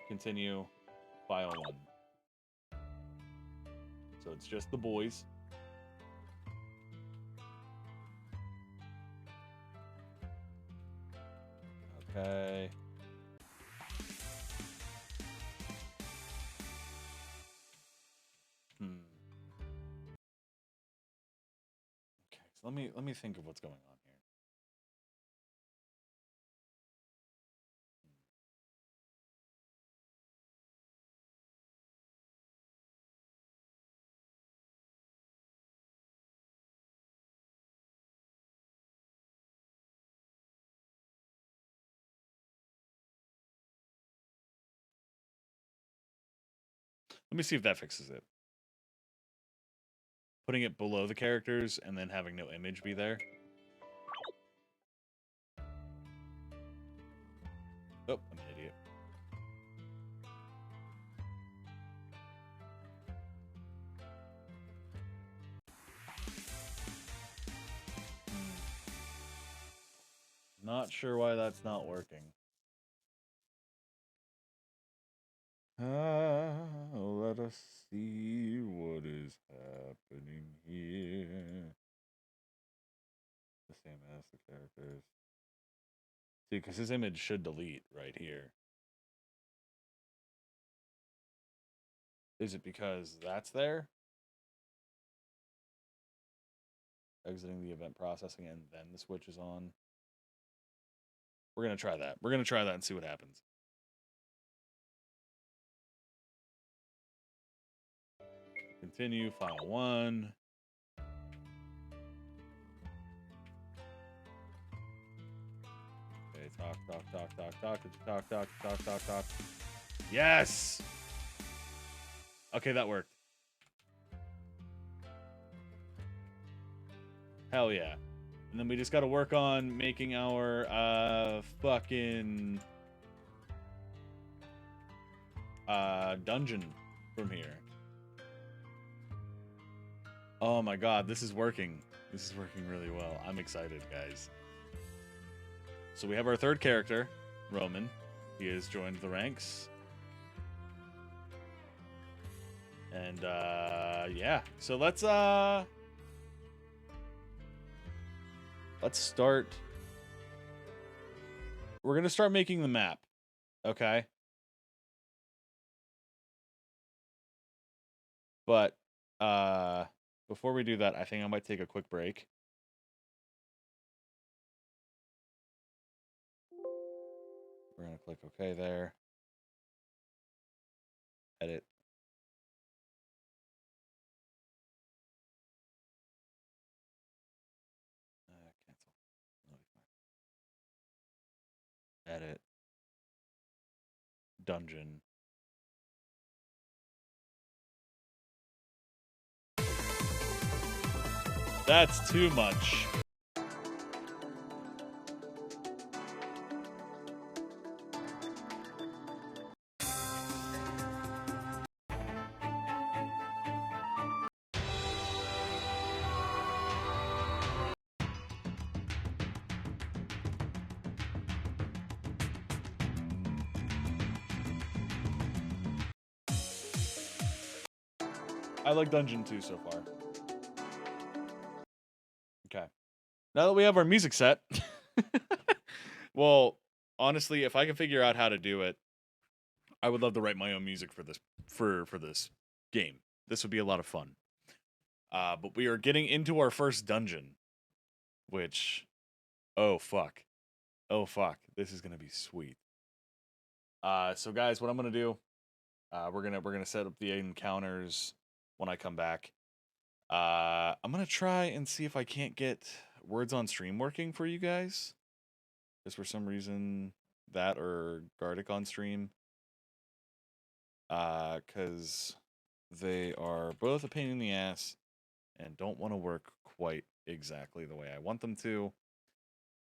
Continue file 1. So it's just the boys. Okay. Okay, so let me think of what's going on here. Let me see if that fixes it. Putting it below the characters and then having no image be there. Oh, I'm an idiot. Not sure why that's not working. Let us see what is happening here. The same as the characters. See, because his image should delete right here. Is it because that's there? Exiting the event processing and then the switch is on. We're going to try that. We're going to try that and see what happens. Continue, file 1. Okay, talk. Yes! Okay, that worked. Hell yeah. And then we just got to work on making our fucking dungeon from here. Oh my god, this is working. This is working really well. I'm excited, guys. So we have our third character, Roman. He has joined the ranks. And yeah. So let's let's start. We're gonna start making the map. Okay. But before we do that, I think I might take a quick break. We're gonna click OK there. Edit. Cancel. Edit. Dungeon. That's too much. I like Dungeon 2 so far. Okay. Now that we have our music set, well, honestly, if I can figure out how to do it, I would love to write my own music for this for this game. This would be a lot of fun. But we are getting into our first dungeon, which, oh fuck, this is gonna be sweet. So guys, what I'm gonna do, we're gonna set up the encounters when I come back. I'm gonna try and see if I can't get words on stream working for you guys. Because for some reason that or Gardic on stream. Because they are both a pain in the ass and don't want to work quite exactly the way I want them to.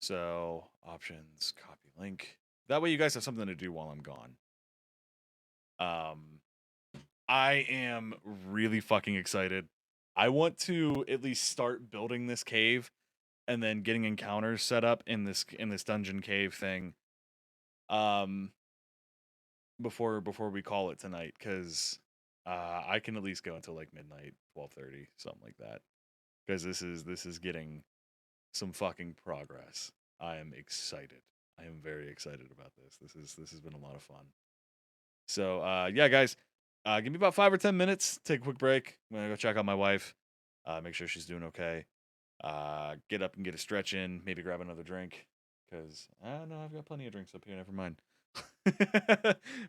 So options, copy link. That way you guys have something to do while I'm gone. I am really fucking excited. I want to at least start building this cave and then getting encounters set up in this dungeon cave thing. Before we call it tonight, because I can at least go until like midnight, 12:30, something like that. Because this is getting some fucking progress. I am excited. I am very excited about this. This has been a lot of fun. So yeah, guys, give me about 5 or 10 minutes. Take a quick break. I'm gonna go check on my wife. Make sure she's doing okay. Get up and get a stretch in. Maybe grab another drink. Because no, I've got plenty of drinks up here. Never mind.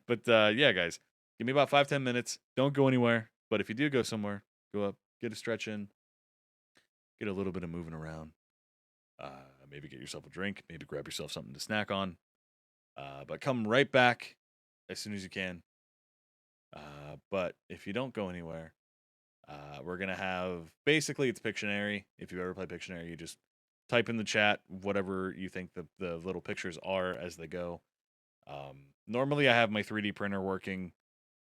But yeah, guys, give me about 5-10 minutes. Don't go anywhere. But if you do go somewhere, go up, get a stretch in, get a little bit of moving around. Maybe get yourself a drink. Maybe grab yourself something to snack on. But come right back as soon as you can. But if you don't go anywhere, we're gonna have basically it's Pictionary. If you ever play Pictionary, you just type in the chat whatever you think the little pictures are as they go. Normally I have my 3D printer working,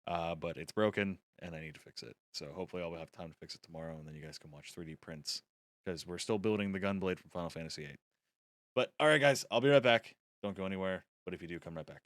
but it's broken and I need to fix it. So hopefully I'll have time to fix it tomorrow, and then you guys can watch 3D prints because we're still building the Gunblade from Final Fantasy VIII. But all right, guys, I'll be right back. Don't go anywhere. But if you do, come right back.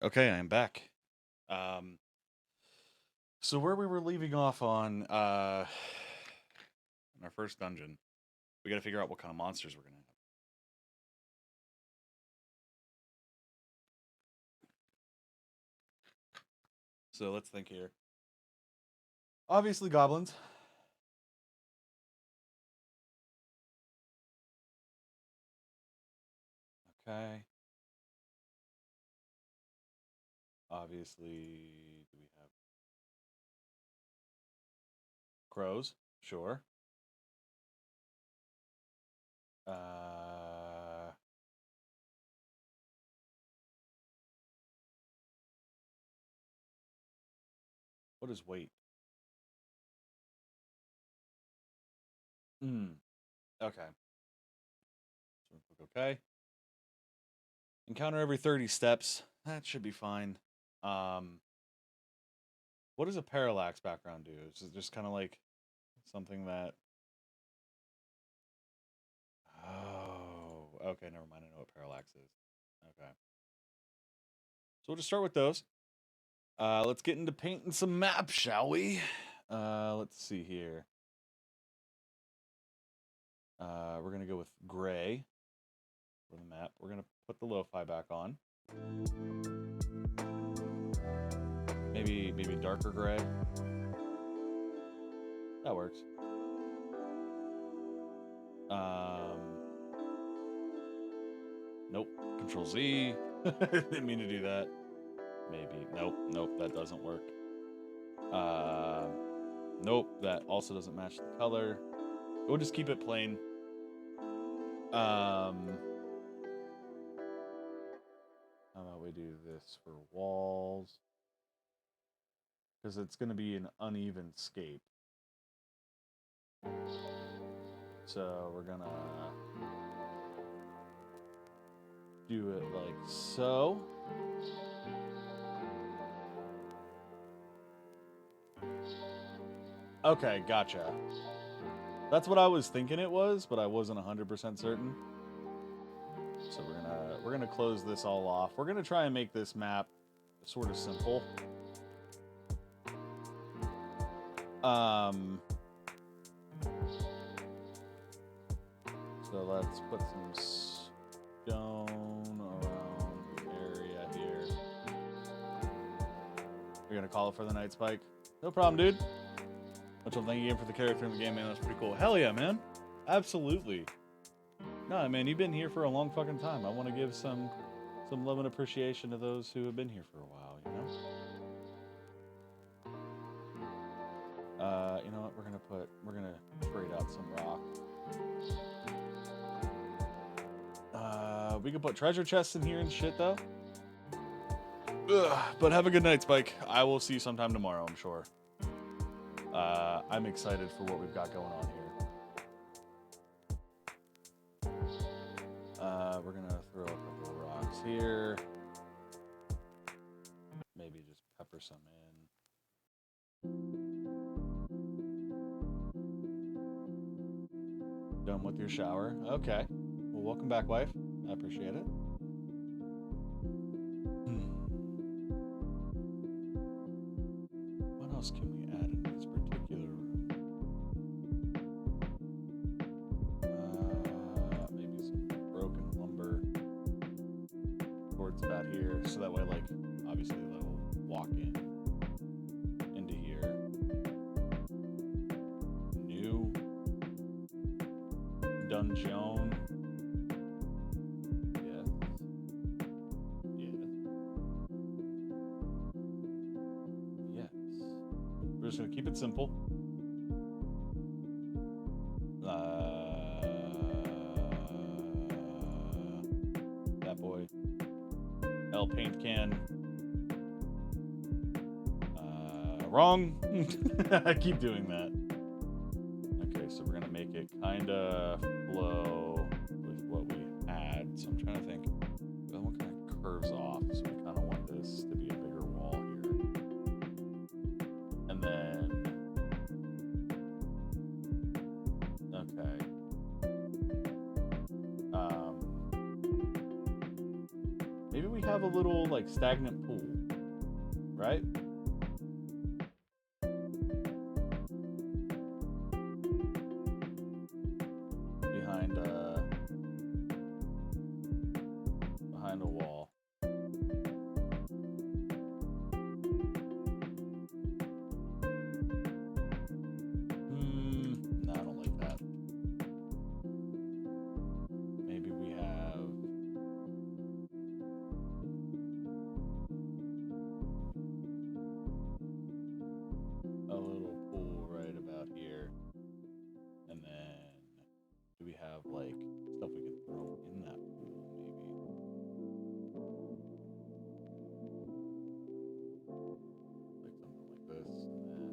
Okay, I am back. So where we were leaving off on in our first dungeon, we got to figure out what kind of monsters we're gonna have. So let's think here. Obviously, goblins. Okay. Obviously, do we have crows? Sure. What is weight? Okay. So click OK. Encounter every 30 steps. That should be fine. What does a parallax background do? Is it just kind of like something that... Oh, okay, never mind. I know what parallax is. Okay. So we'll just start with those. Let's get into painting some maps, shall we? Let's see here. We're going to go with gray for the map. We're going to put the lo-fi back on. Maybe darker gray. That works. Nope. Control Z. Didn't mean to do that. Maybe. Nope. That doesn't work. Nope. That also doesn't match the color. We'll just keep it plain. How about we do this for walls? Because it's going to be an uneven scape. So we're going to do it like so. Okay, gotcha. That's what I was thinking it was, but I wasn't 100% certain. So we're gonna close this all off. We're gonna try and make this map sort of simple. So let's put some stone around the area here. You're gonna call it for the night, Spike? No problem, dude. Mitchell, thank you again for the character in the game, man. That's pretty cool. Hell yeah, man. Absolutely. Nah, man, you've been here for a long fucking time. I want to give some love and appreciation to those who have been here for a while, you know? You know what? We're gonna trade out some rock. We can put treasure chests in here and shit, though. Ugh, but have a good night, Spike. I will see you sometime tomorrow, I'm sure. I'm excited for what we've got going on here. We're gonna throw a couple of rocks here. Maybe just pepper some in. Done with your shower? Okay. Well, welcome back, wife. I appreciate it. What else can we add in this particular room? Maybe some broken lumber towards about here, so that way, like, obviously they'll walk into here. New dungeon. We're just gonna keep it simple. That boy. L paint can. Wrong. I keep doing that. Okay, so we're gonna make it kinda flow with what we had. So I'm trying to think. That one kind of curves off, so we kind of want this to be a bigger wall here. And then, okay. Maybe we have a little like stagnant pool, right? Behind behind a wall. No, I don't like that. Maybe we have a little pool right about here. And then do we have like stuff we could throw in that pool maybe? Like something like this and that.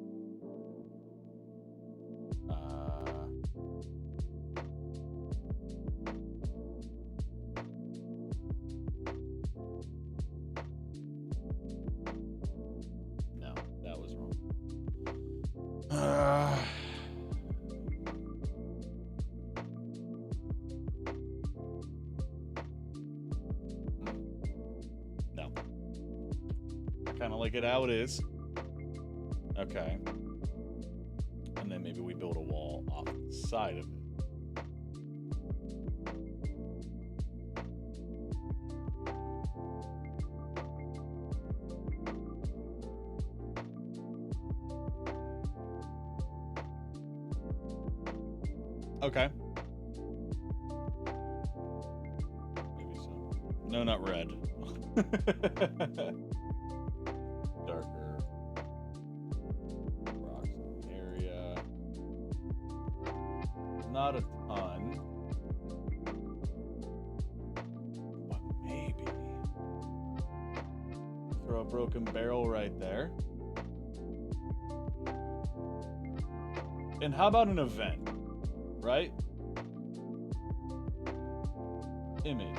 No, that was wrong. No. I kind of like it how it is. Okay. And then maybe we build a wall off the side of it. Okay. Maybe so. No, not red. Darker rocks in the area. Not a ton. But maybe. Throw a broken barrel right there. And how about an event? Right? Image.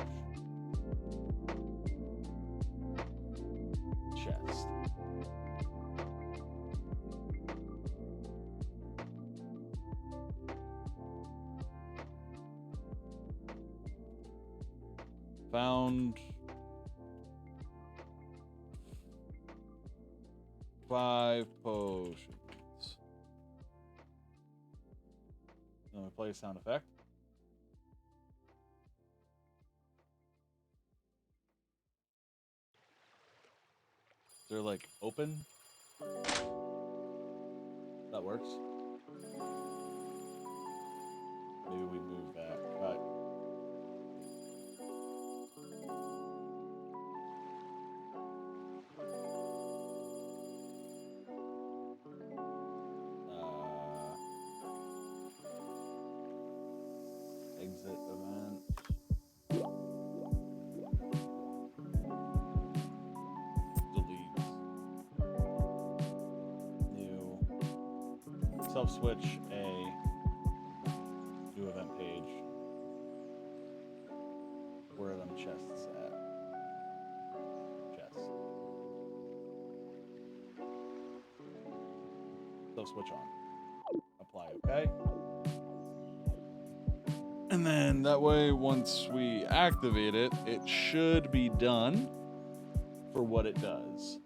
Chest. Found 5 potions. Let me play a sound effect. They're like open. That works. Maybe we move that. Cut. Exit event. Delete. New. Self switch a new event page. Where are them chests at? Chests. Self switch on. Apply, okay? And then that way, once we activate it, it should be done for what it does.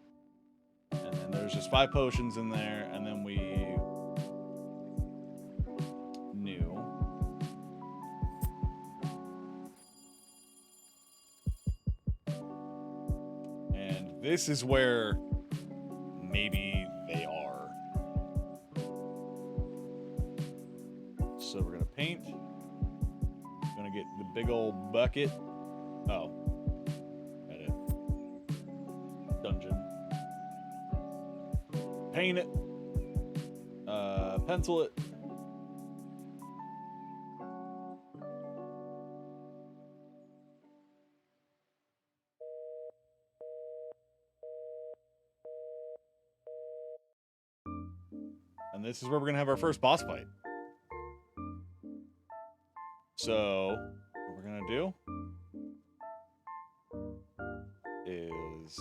And then there's just 5 potions in there, and then we new. And this is where maybe they are. So we're gonna paint. Gonna get the big old bucket. Oh. Edit. Dungeon. Paint it. Pencil it. And this is where we're gonna have our first boss fight. So, what we're gonna do is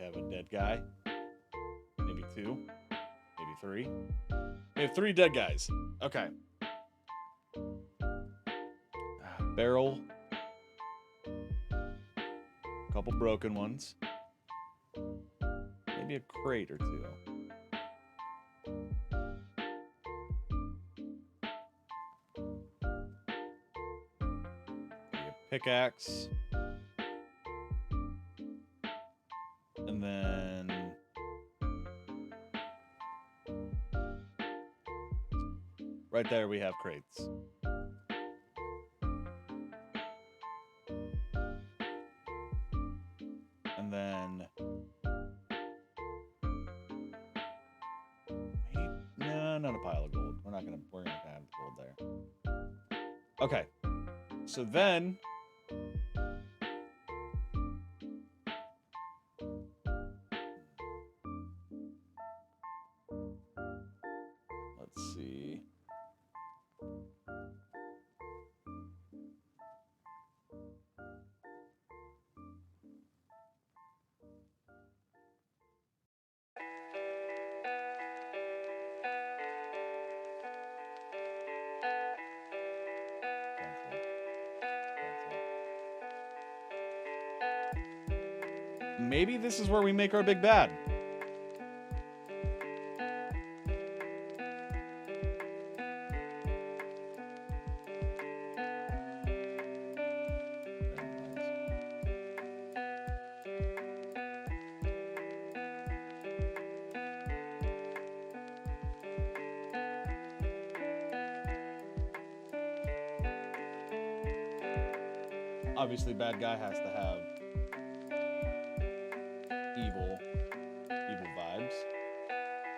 have a dead guy. Maybe 2. Maybe 3. We have 3 dead guys. Okay. Barrel. A couple broken ones. Maybe a crate or 2. Maybe a pickaxe. And then right there we have crates. And then no, not a pile of gold. We're not gonna have gold there. Okay. So then let's see. Maybe this is where we make our big bad. Obviously, bad guy has to have evil vibes.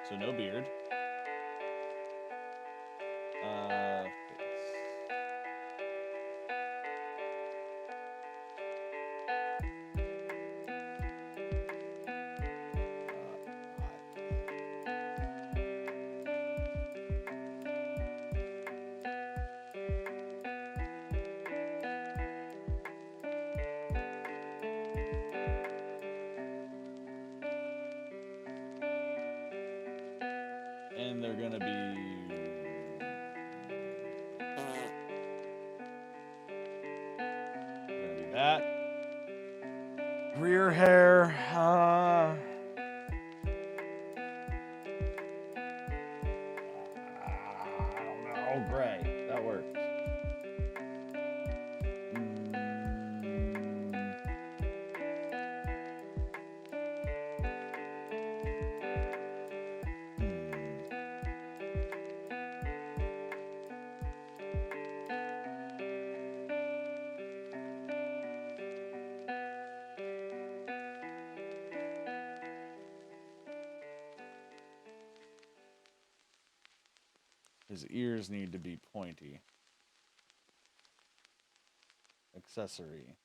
So no beard. And they're gonna be that rear hair. I don't know. Gray. That works. His ears need to be pointy. Accessory.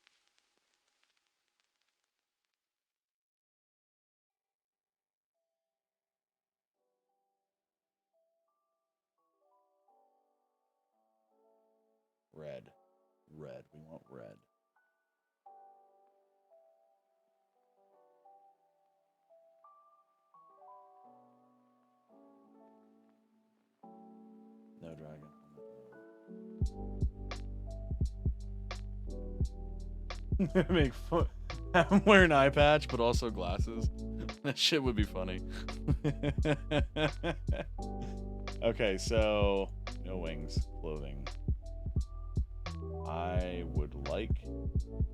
Red. Red. We want red. No dragon. Make fun. I'm wearing eye patch, but also glasses. That shit would be funny. Okay, so no wings, clothing. I would like him to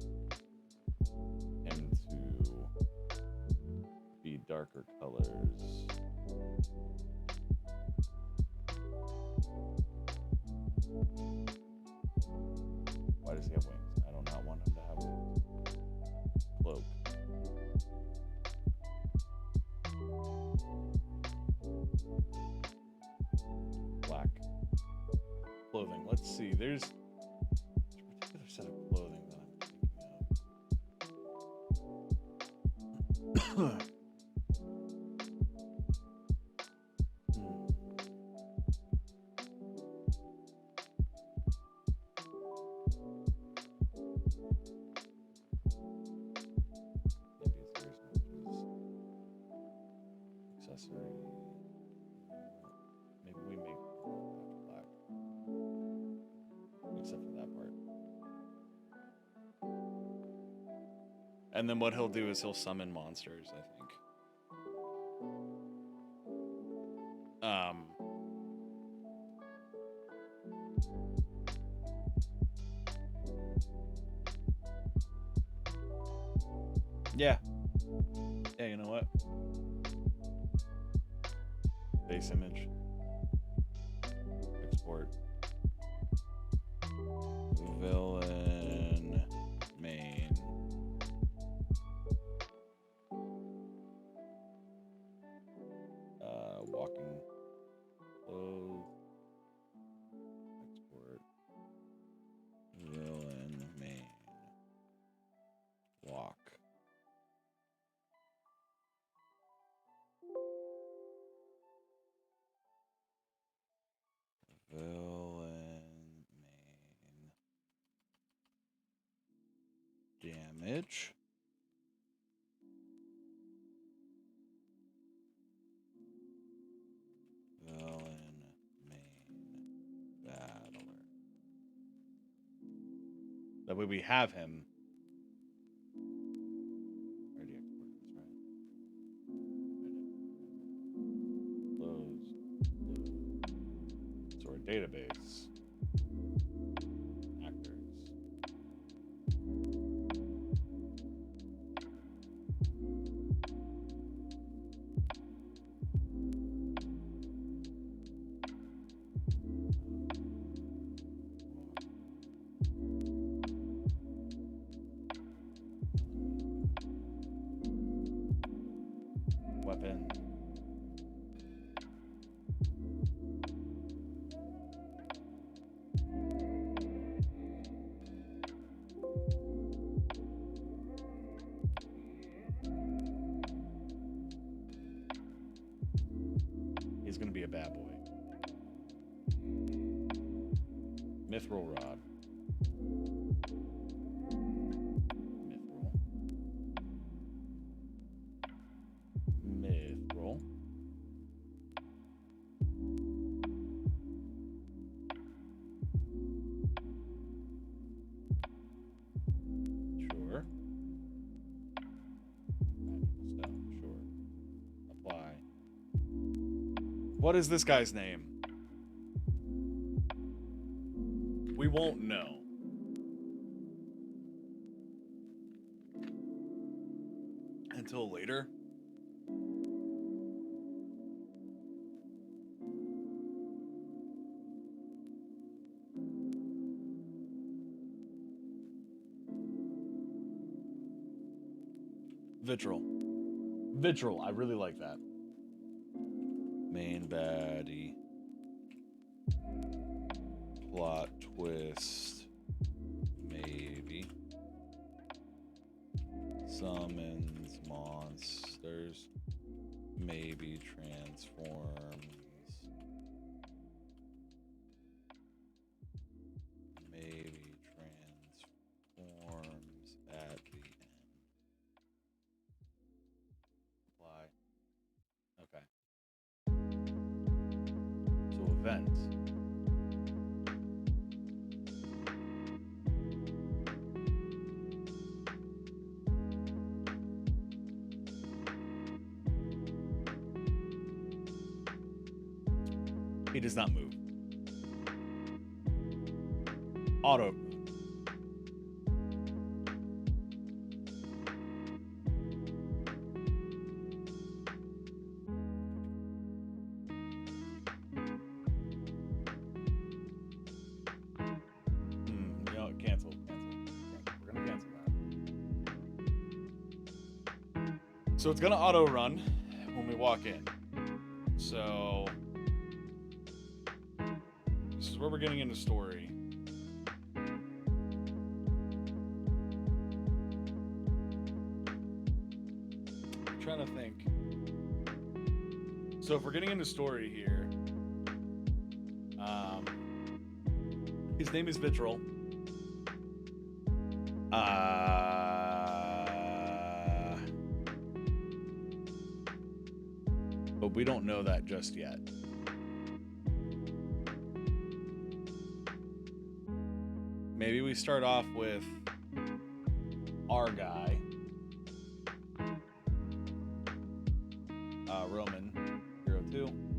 be darker colors. Why does he have wings? I do not want him to have wings. Cloak. Black. Clothing. Let's see. There's a particular set of clothing that I'm thinking of. accessory. Maybe we make black. Except for that part. And then what he'll do is he'll summon monsters, I think. Yeah. Yeah, you know what? Base image. Export. Villain main. Walking clothes. Export. Villain main. Walk. Villain main. Damage. Villain main battler. That way we have him. Already exported this, right? Close. So our database. Actors. Weapon. He's gonna be a bad boy. Mithril rod. Mithril. Mithril. Sure. Magical stone. Sure. Apply. What is this guy's name? We won't know. Until later. Vitriol. Vitriol. I really like that. Main baddie. Plot twist. Maybe. Summons monsters. Maybe transforms. Maybe transforms at the end. Apply. Okay. So event. He does not move. Auto. No, cancel. We're gonna cancel that. So it's gonna auto run when we walk in. So this is where we're getting into story. I'm trying to think. So if we're getting into story here, his name is Vitriol. But we don't know that just yet. Maybe we start off with our guy, Roman 02.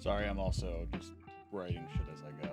Sorry, I'm also just writing shit as I go.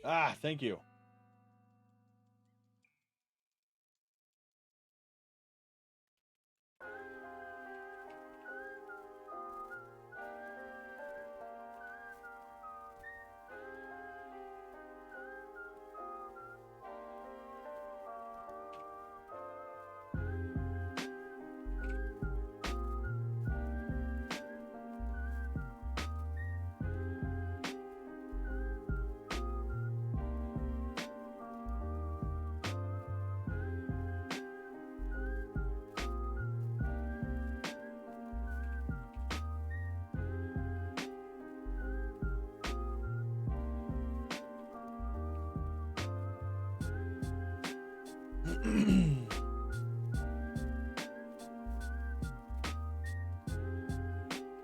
Ah, thank you.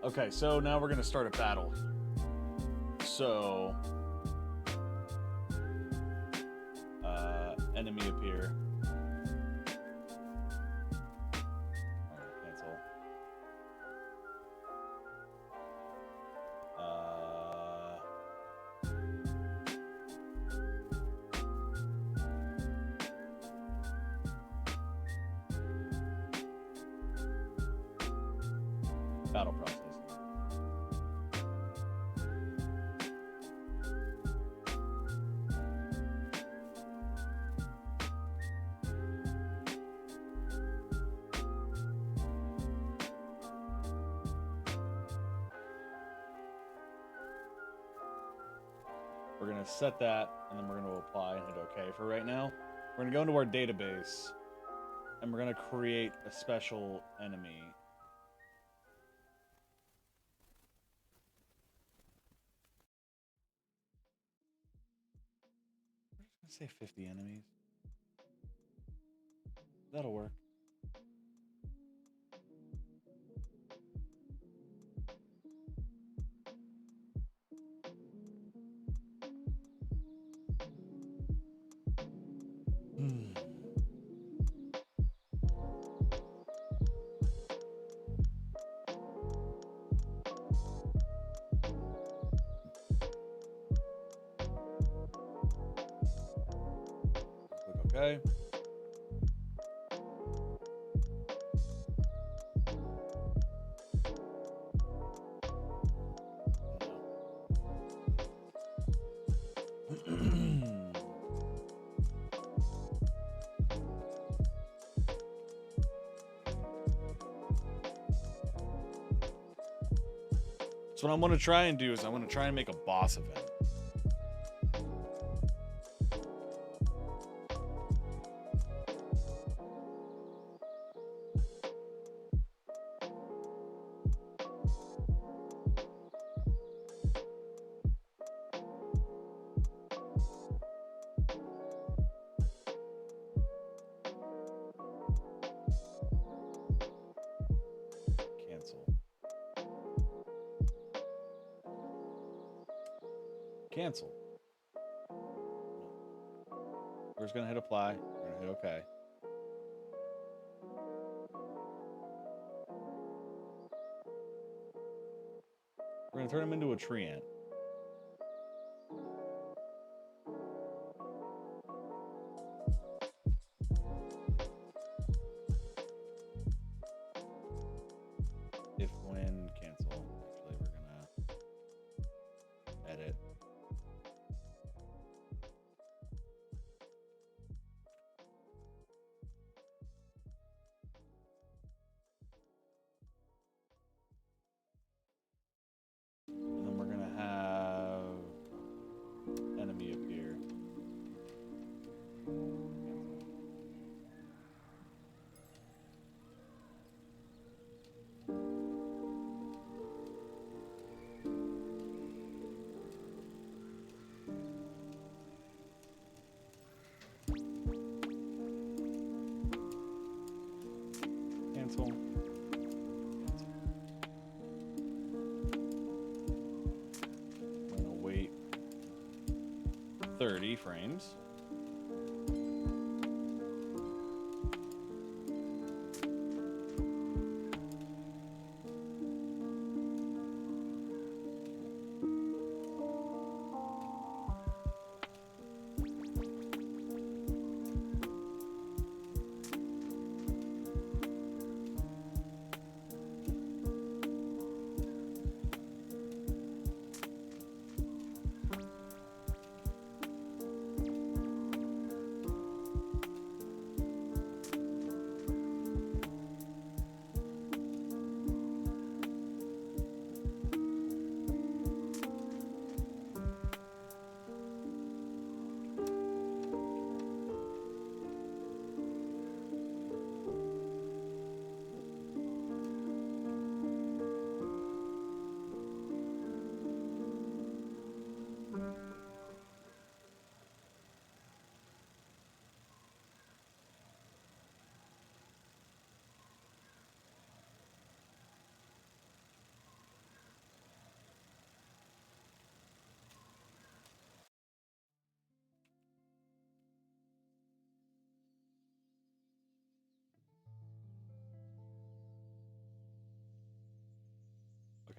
Okay, so now we're gonna start a battle. So, enemy appear. Alright, cancel. Battle process. We're going to set that, and then we're going to apply and hit OK for right now. We're going to go into our database, and we're going to create a special enemy. I'm just going to say 50 enemies. That'll work. Click OK. So what I'm going to try and do is I'm going to try and make a boss event. Cancel. We're just going to hit apply. We're going to hit OK. We're going to turn him into a tree ant. If when cancel. Actually, we're going to edit. And then we're going to have enemy appear. Cancel. I'm gonna wait 30 frames.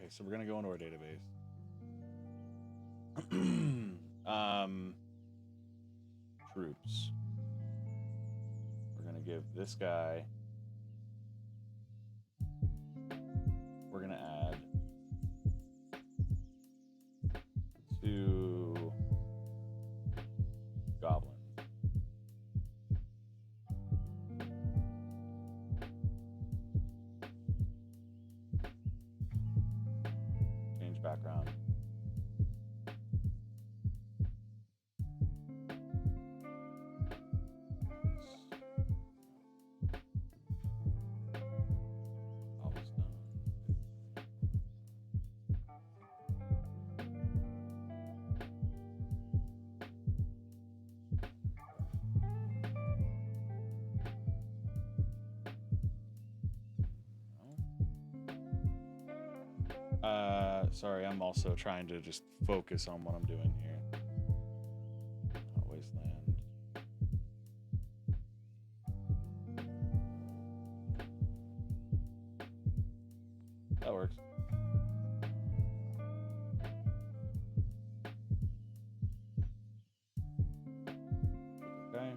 Okay, so we're gonna go into our database. Troops. We're gonna give this guy. We're gonna add 2 goblins. Change background. Sorry, I'm also trying to just focus on what I'm doing here. Wasteland. That works. Okay.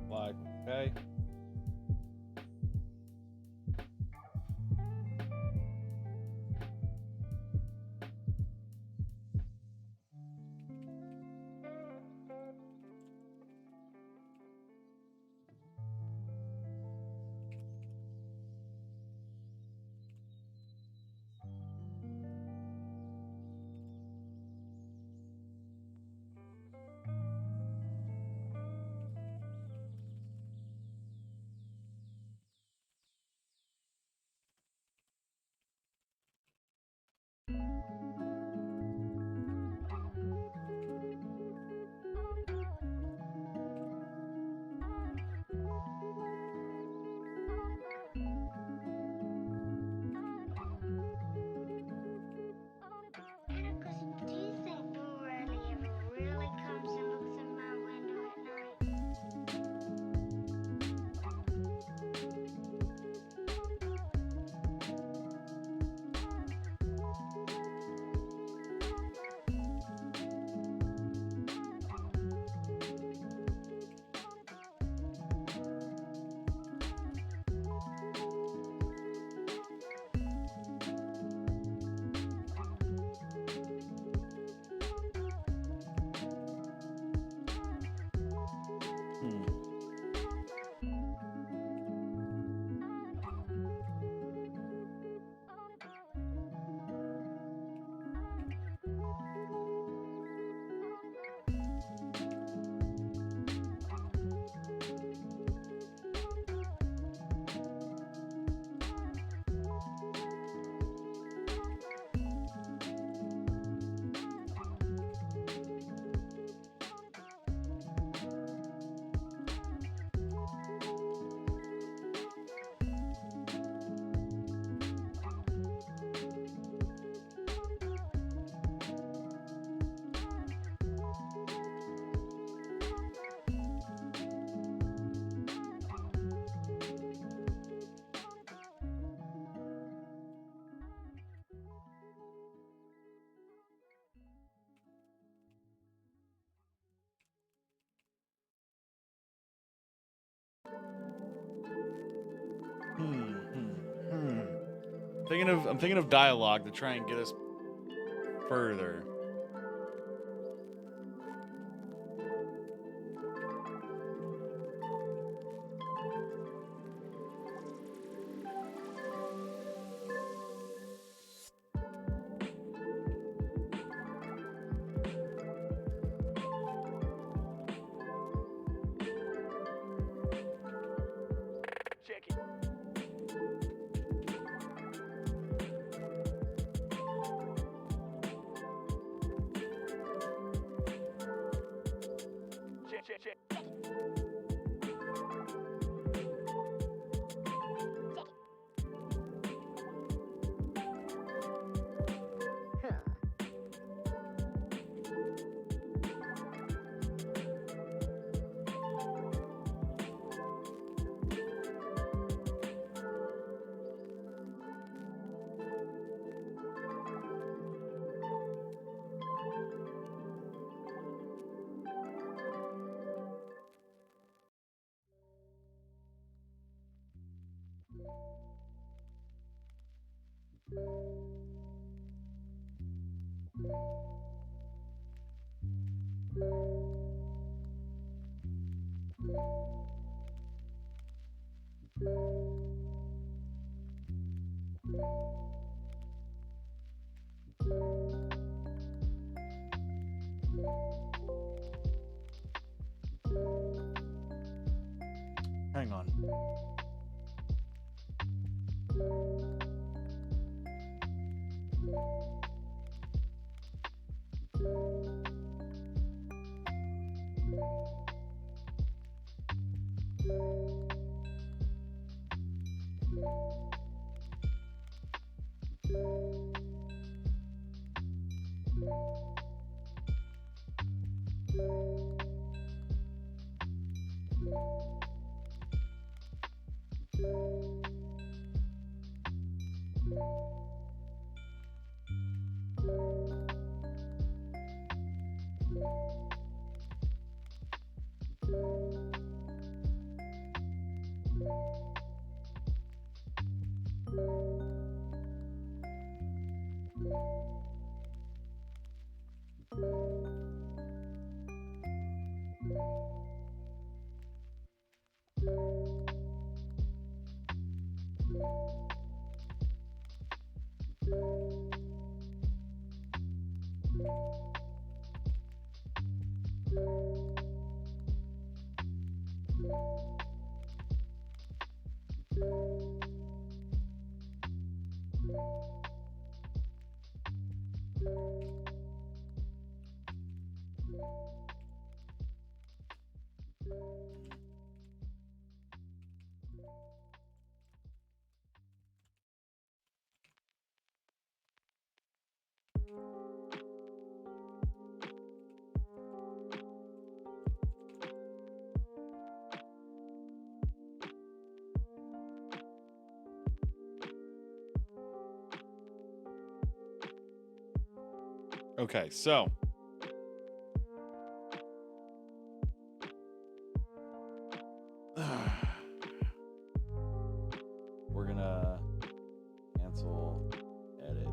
Flag, okay. Because do you think Borelli ever really comes and looks in my window at night? I'm thinking of dialogue to try and get us further. Hang on. Okay, so we're gonna cancel edit.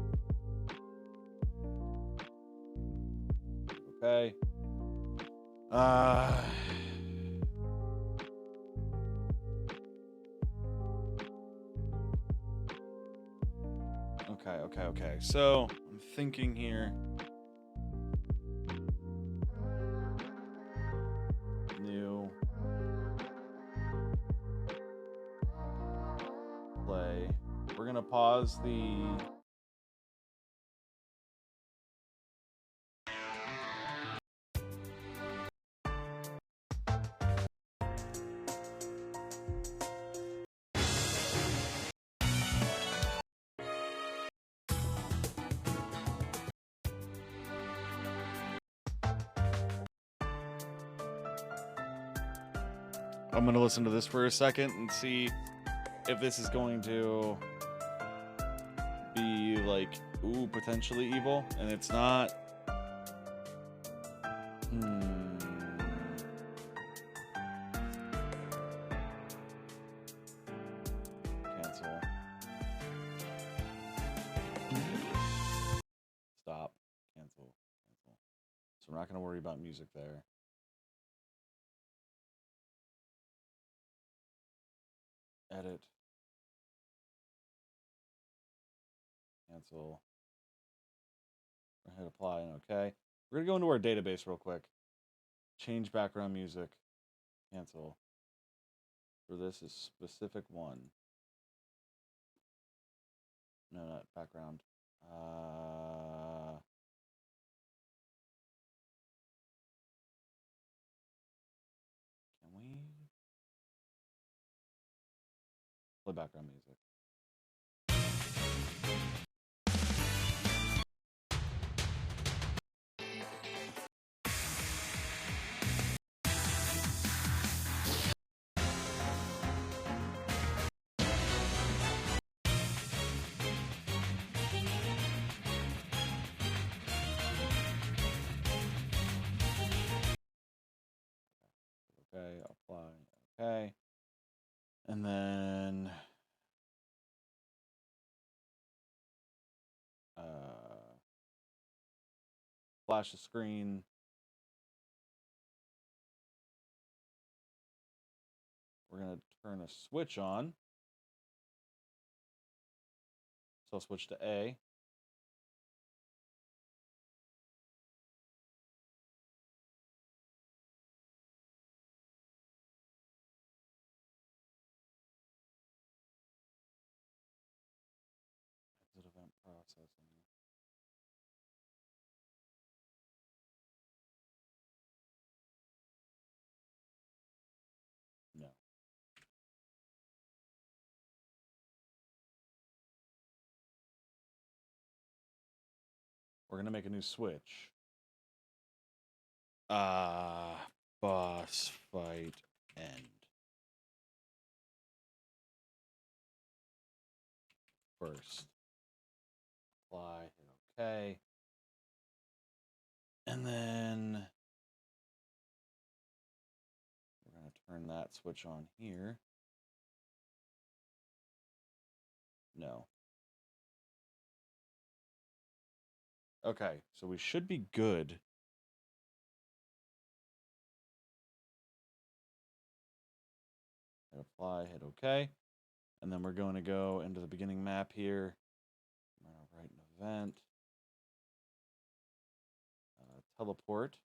Okay. Okay. So I'm thinking here. New play. We're gonna pause the I'm gonna listen to this for a second and see if this is going to be like, ooh, potentially evil, and it's not. Cancel. Stop. Cancel. So we're not gonna worry about music there. Edit. Cancel. Hit apply and okay. We're gonna go into our database real quick. Change background music. Cancel. For this is specific one. No, not background. Can we play background music? Okay, apply. Okay. And then flash the screen. We're going to turn a switch on. So I'll switch to A. Exit event processing. No. We're gonna make a new switch. Boss fight end. First. Apply, hit OK. And then we're gonna turn that switch on here. No. Okay, so we should be good. Hit apply, hit OK. And then we're going to go into the beginning map here. I'm going to write an event. Teleport.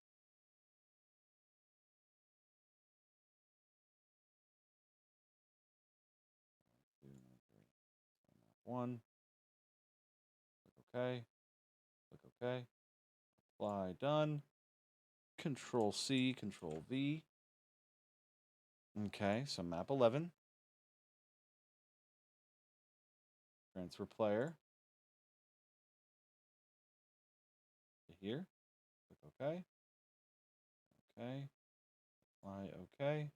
One. Click OK. Click OK. Apply, done. Control C, Control V. Okay, so map 11. Transfer player to here. Click OK. OK. Apply OK.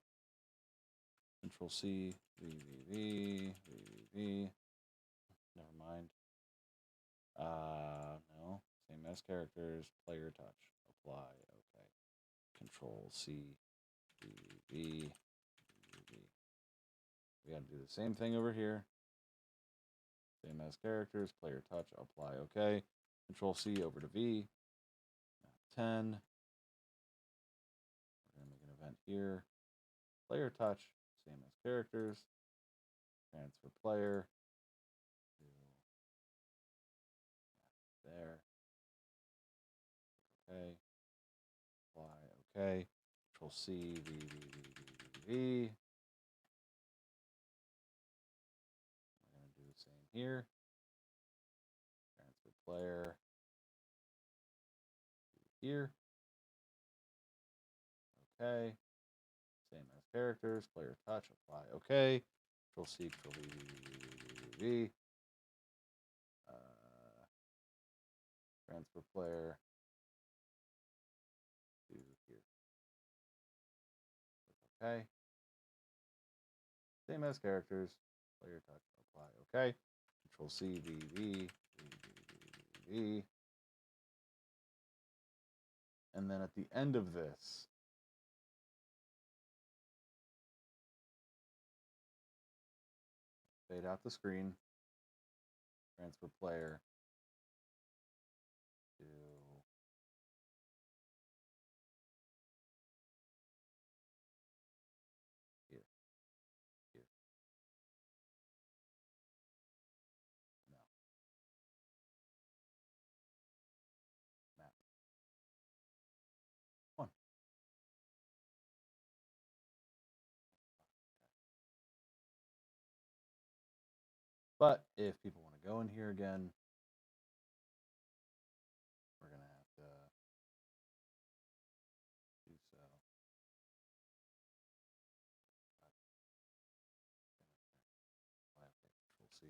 Control C, V. Never mind. No. Same as characters. Player touch. Apply. OK. Control C, V. We got to do the same thing over here. Same as characters. Player touch. Apply. OK. Control C over to V. 10. We're going to make an event here. Player touch. Same as characters. Transfer player. There. Okay. Apply. Okay. Control C, V. We're going to do the same here. Transfer player. Here. Okay. Same as characters. Player touch. Apply. Okay. Control C, Control V. Transfer player to here. Okay. Same as characters. Player touch. Apply. Okay. Control C, V. And then at the end of this, fade out the screen. Transfer player to here. Here. No. Map. One. But if people want to go in here again, we're going to have to do so. Control C.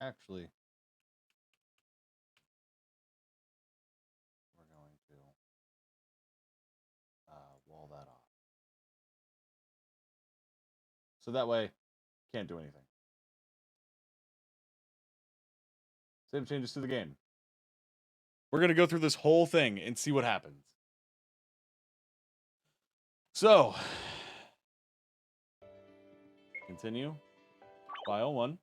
Actually, we're going to wall that off. So that way, can't do anything. Save changes to the game. We're going to go through this whole thing and see what happens. So, continue. File 1.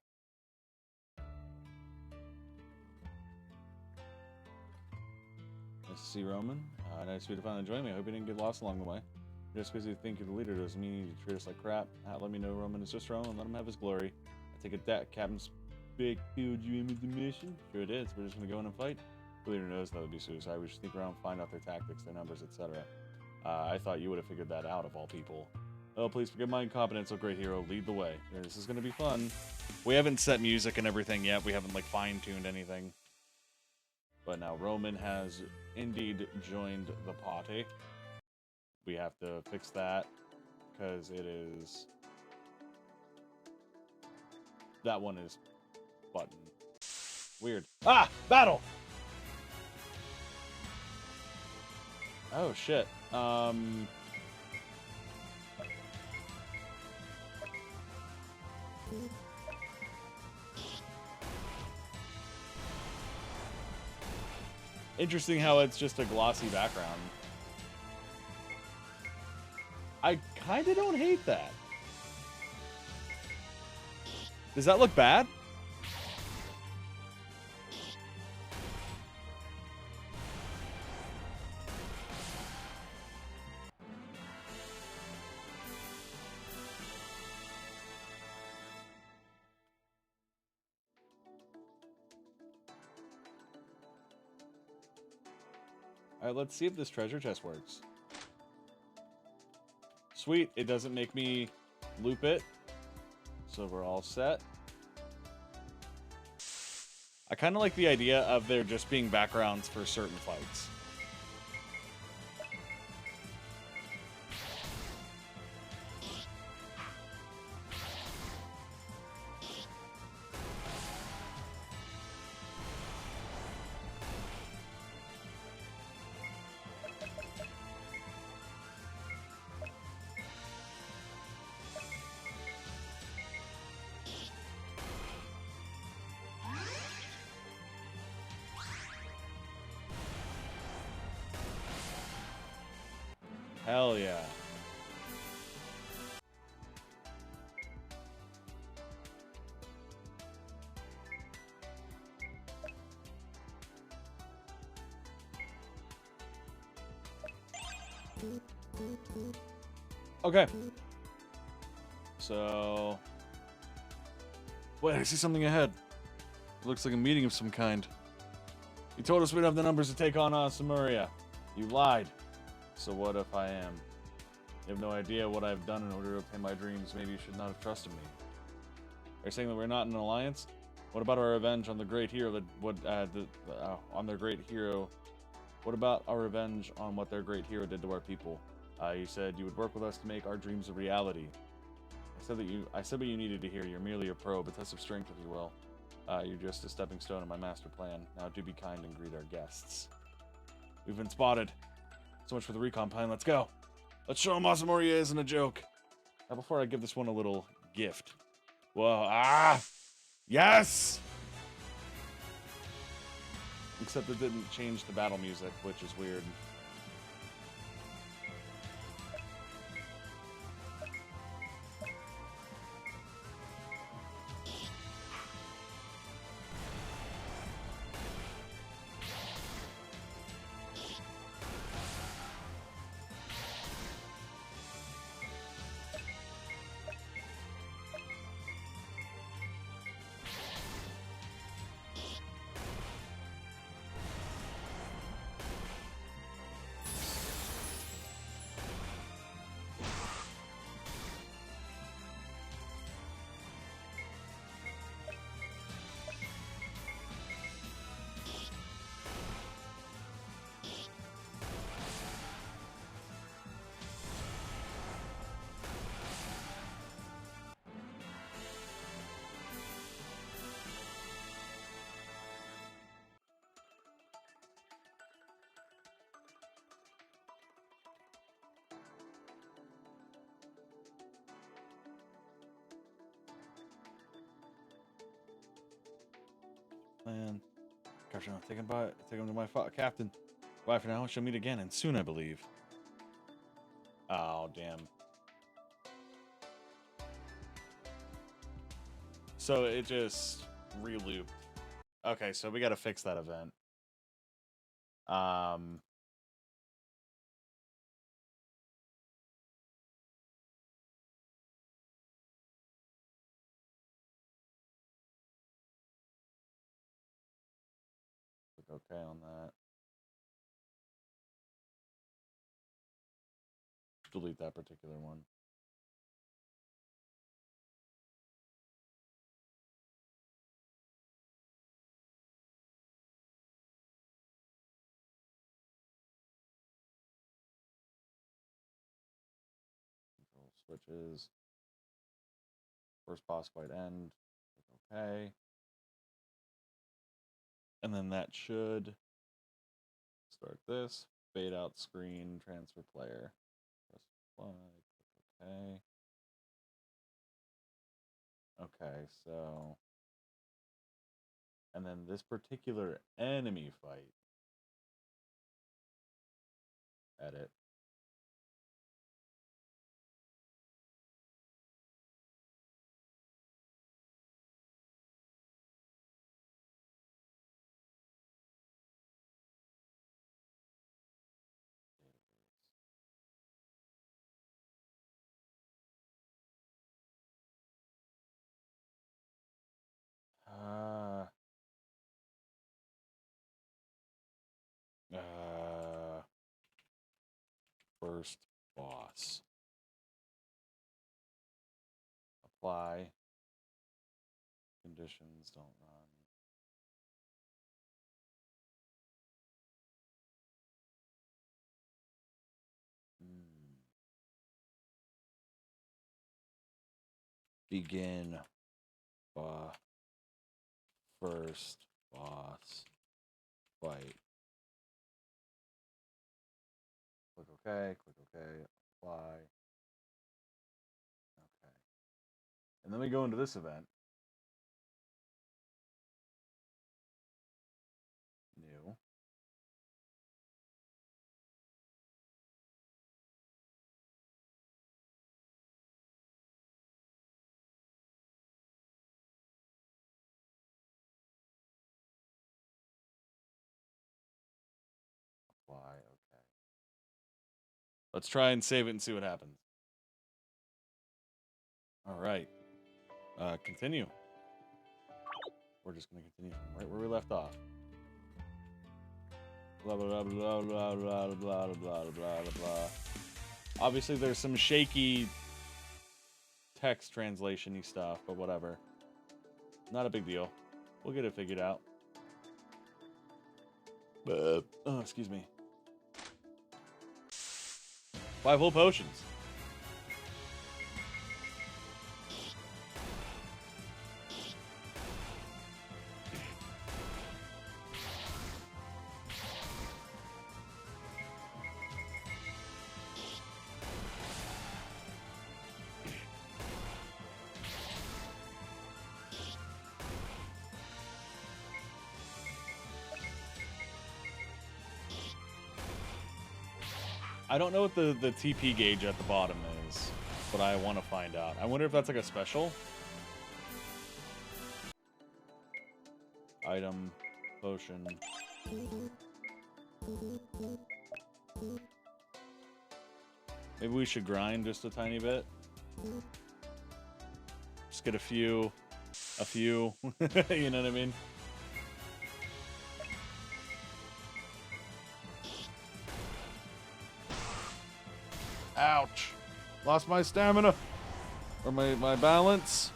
Nice to see you, Roman. Nice to finally join me. I hope you didn't get lost along the way. Just because you think you're the leader doesn't mean you need to treat us like crap. Let me know Roman is just Roman. Let him have his glory. I take it that Captain Spake filled you in with the mission? Sure it is. We're just going to go in and fight. The leader knows that would be suicide. We should sneak around, find out their tactics, their numbers, etc. I thought you would have figured that out of all people. Oh, please forgive my incompetence, oh great hero. Lead the way. This is going to be fun. We haven't set music and everything yet. We haven't, like, fine-tuned anything. But now Roman has indeed joined the party. We have to fix that because it is... That one is button. Weird. Ah! Battle! Oh, shit. Interesting how it's just a glossy background. I kind of don't hate that. Does that look bad? Alright, let's see if this treasure chest works. Sweet, it doesn't make me loop it. So we're all set. I kind of like the idea of there just being backgrounds for certain fights. Hell yeah. Okay. So... Wait, I see something ahead. It looks like a meeting of some kind. You told us we'd have the numbers to take on Samaria. You lied. So what if I am? You have no idea what I've done in order to obtain my dreams. Maybe you should not have trusted me. Are you saying that we're not in an alliance? What about our revenge on the great hero on their great hero? What about our revenge on what their great hero did to our people? You said you would work with us to make our dreams a reality. I said what you needed to hear. You're merely a probe, a test of strength, if you will. You're just a stepping stone in my master plan. Now do be kind and greet our guests. We've been spotted. So much for the recon plan. Let's go. Let's show him Asamoria isn't a joke. Now, before I give this one a little gift. Whoa. Ah! Yes! Except it didn't change the battle music, which is weird. Man, gosh, I'm take him to my captain. Bye for now. She'll meet again, and soon, I believe. Oh, damn. So it just re-looped. Okay, so we got to fix that event. OK on that. Delete that particular one. Control switches. First boss fight end. Click OK. And then that should start this. Fade out screen, transfer player. Press apply, click OK. Okay, so. And then this particular enemy fight. Edit. Uh, First boss. Apply. Conditions don't run. Begin. First boss fight. Click OK, click OK, apply. Okay. And then we go into this event. New. Apply, okay. Let's try and save it and see what happens. All right. Continue. We're just going to continue from right where we left off. Blah, blah, blah, blah, blah, blah, blah, blah, blah, blah, blah. Obviously, there's some shaky text translation-y stuff, but whatever. Not a big deal. We'll get it figured out. Oh, excuse me. 5 whole potions. I don't know what the TP gauge at the bottom is, but I want to find out. I wonder if that's like a special. Item, potion. Maybe we should grind just a tiny bit. Just get a few, you know what I mean? Ouch. Lost my stamina. Or my balance.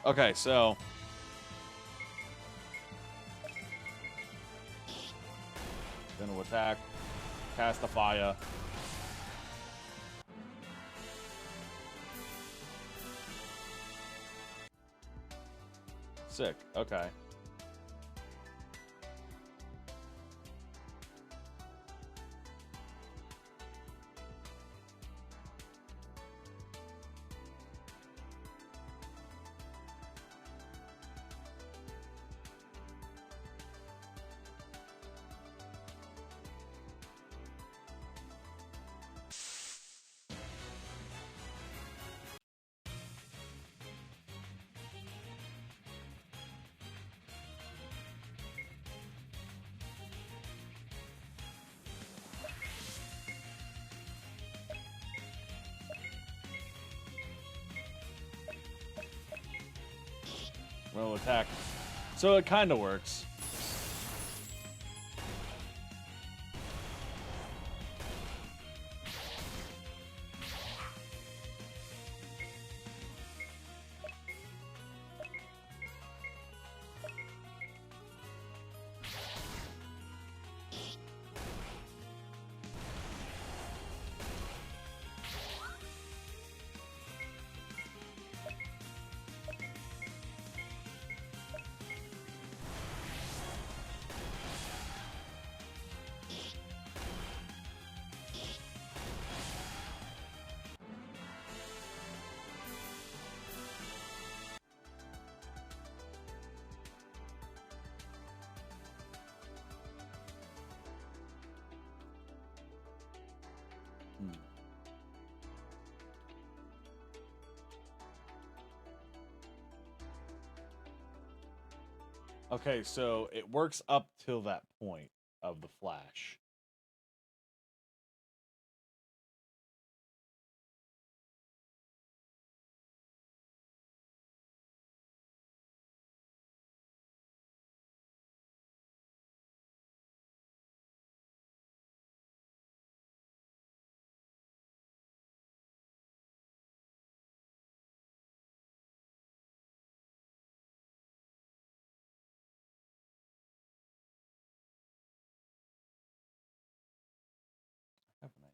Okay, so. Gonna attack. Cast a fire. Sick. Okay. Roll attack. So it kind of works. Okay, so it works up till that point of the flash. I have an idea.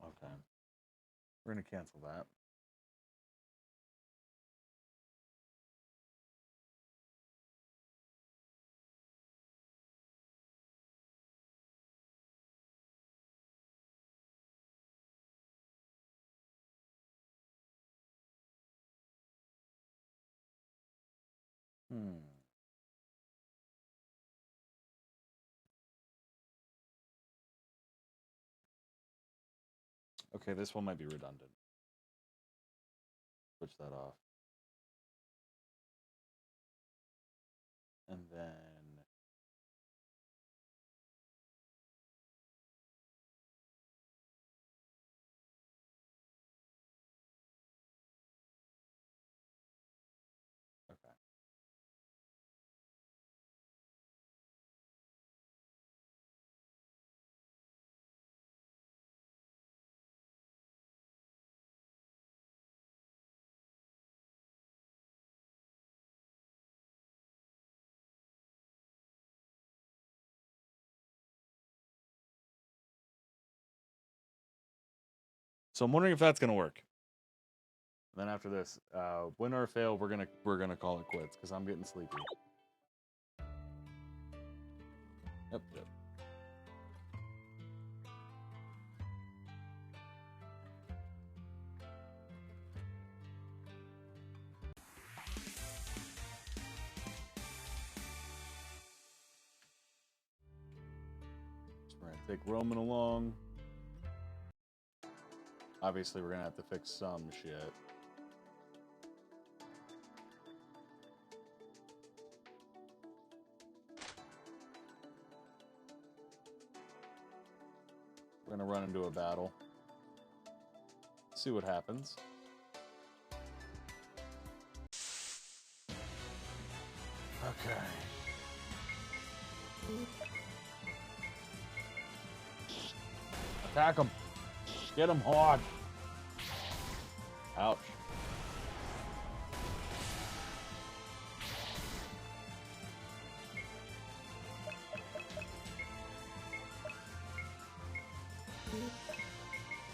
Okay. We're going to cancel that. Hmm. Okay, this one might be redundant. Switch that off. And then okay. So I'm wondering if that's going to work. And then after this, win or fail, we're gonna call it quits because I'm getting sleepy. Yep, yep. So we're gonna take Roman along. Obviously, we're gonna have to fix some shit. We're gonna run into a battle. See what happens. Okay. Attack him. Get him hard. Ouch.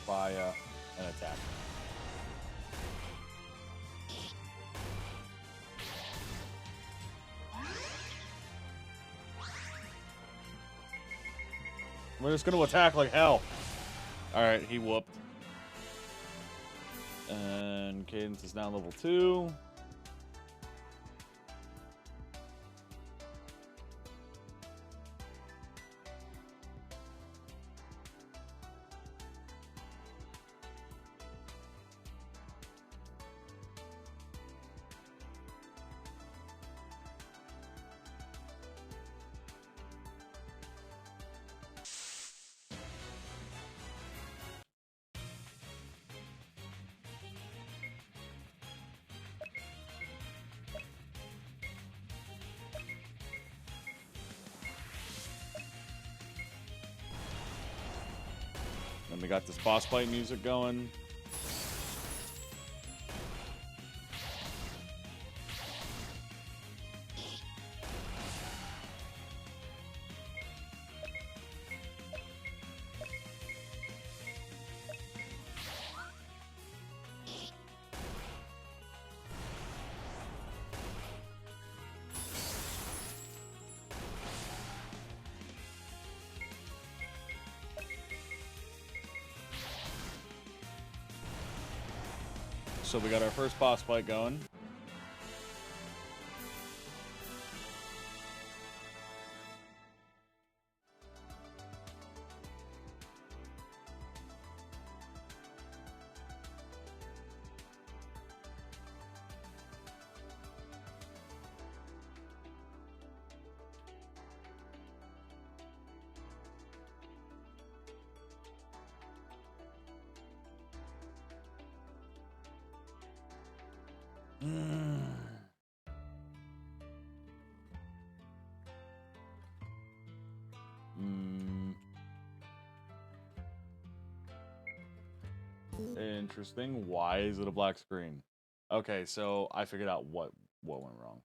Fire and attack. We're just gonna attack like hell. Alright, he whooped. And Cadence is now level 2. Then we got this boss fight music going. So we got our first boss fight going. Interesting. Why is it a black screen? Okay, so I figured out what went wrong.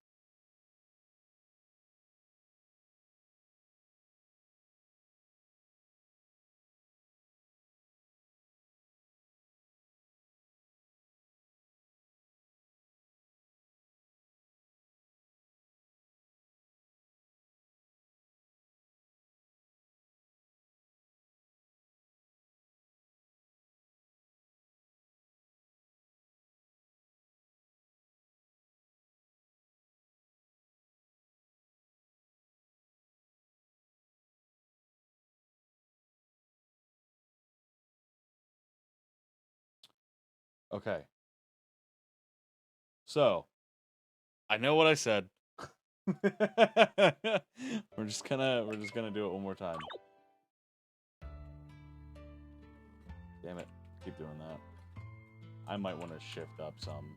Okay. So, I know what I said. we're just gonna do it one more time. Damn it. Keep doing that. I might want to shift up some.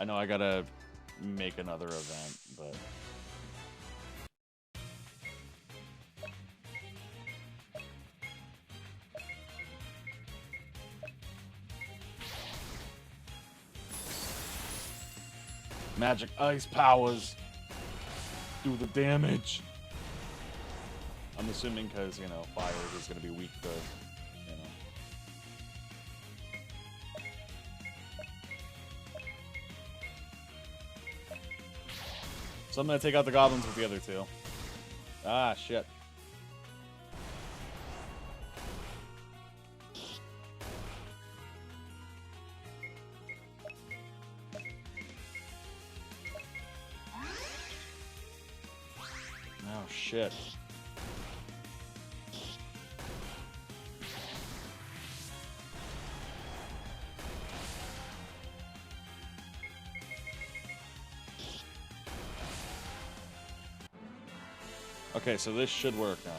I know I gotta make another event, but... Magic ice powers do the damage. I'm assuming because, you know, fire is going to be weak to, you know. So I'm going to take out the goblins with the other two. Ah, shit. Oh, shit. Okay, so this should work now.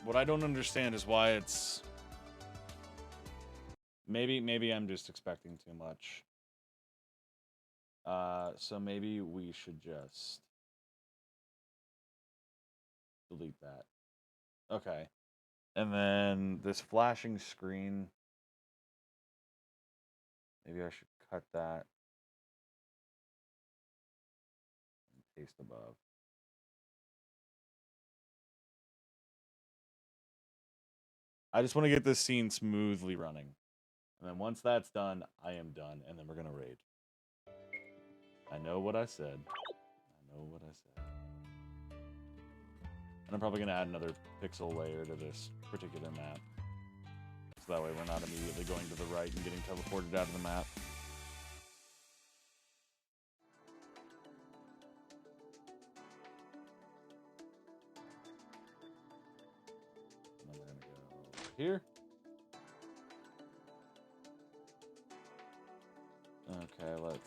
What I don't understand is why it's... Maybe I'm just expecting too much. So maybe we should just delete that. Okay. And then this flashing screen. Maybe I should cut that and paste above. I just want to get this scene smoothly running. And then once that's done, I am done. And then we're going to raid. I know what I said. I know what I said. And I'm probably going to add another pixel layer to this particular map. So that way we're not immediately going to the right and getting teleported out of the map. And then we're going to go over here. Okay, let's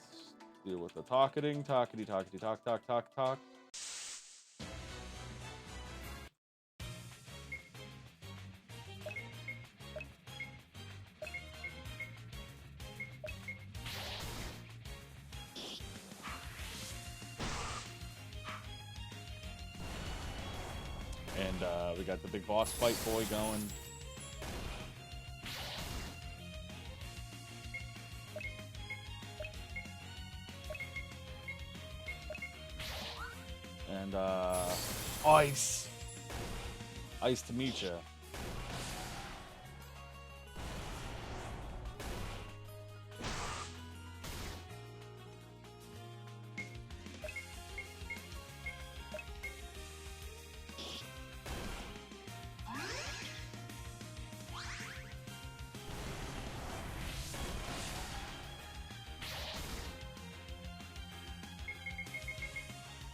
deal with the talkating. Talkity, talkity, talk, talk, talk, talk. And we got the big boss fight boy going. And ice to meet ya.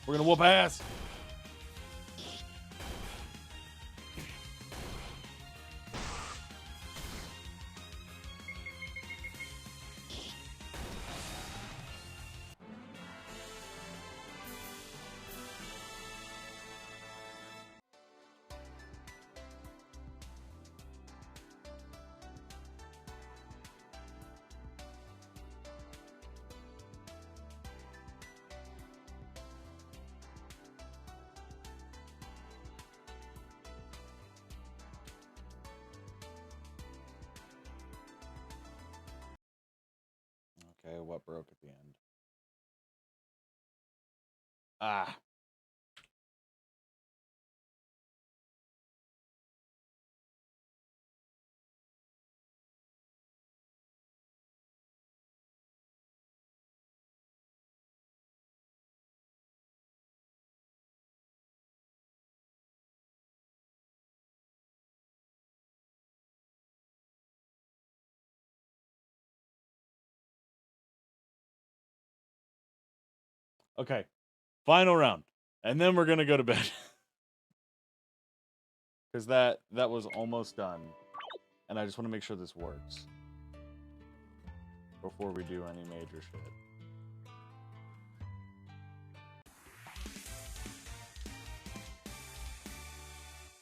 We're gonna whoop ass. Okay, what broke at the end? Ah. Okay, final round, and then we're gonna go to bed because that was almost done, and I just want to make sure this works before we do any major shit.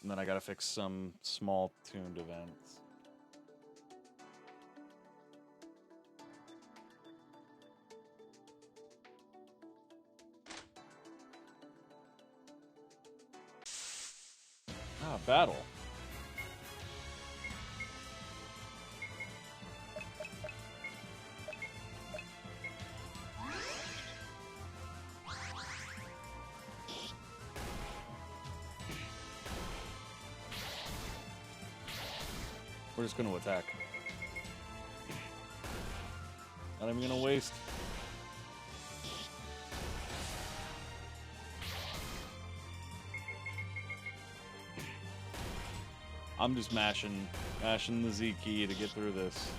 And then I gotta fix some small tuned events. Ah, battle. We're just gonna attack. Not even gonna waste. I'm just mashing the Z key to get through this.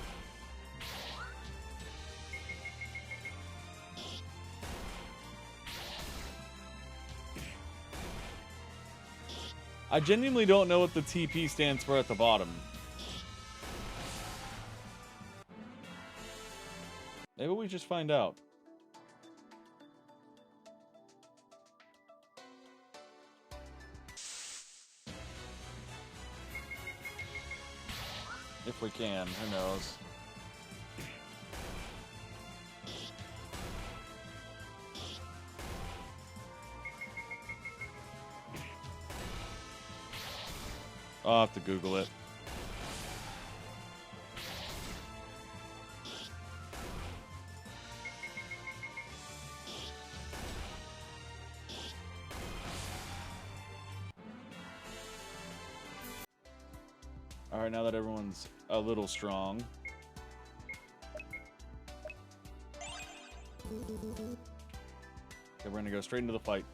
I genuinely don't know what the TP stands for at the bottom. Maybe we just find out. If we can, who knows? I'll have to Google it. All right, now that everyone's a little strong. Okay, we're gonna go straight into the fight.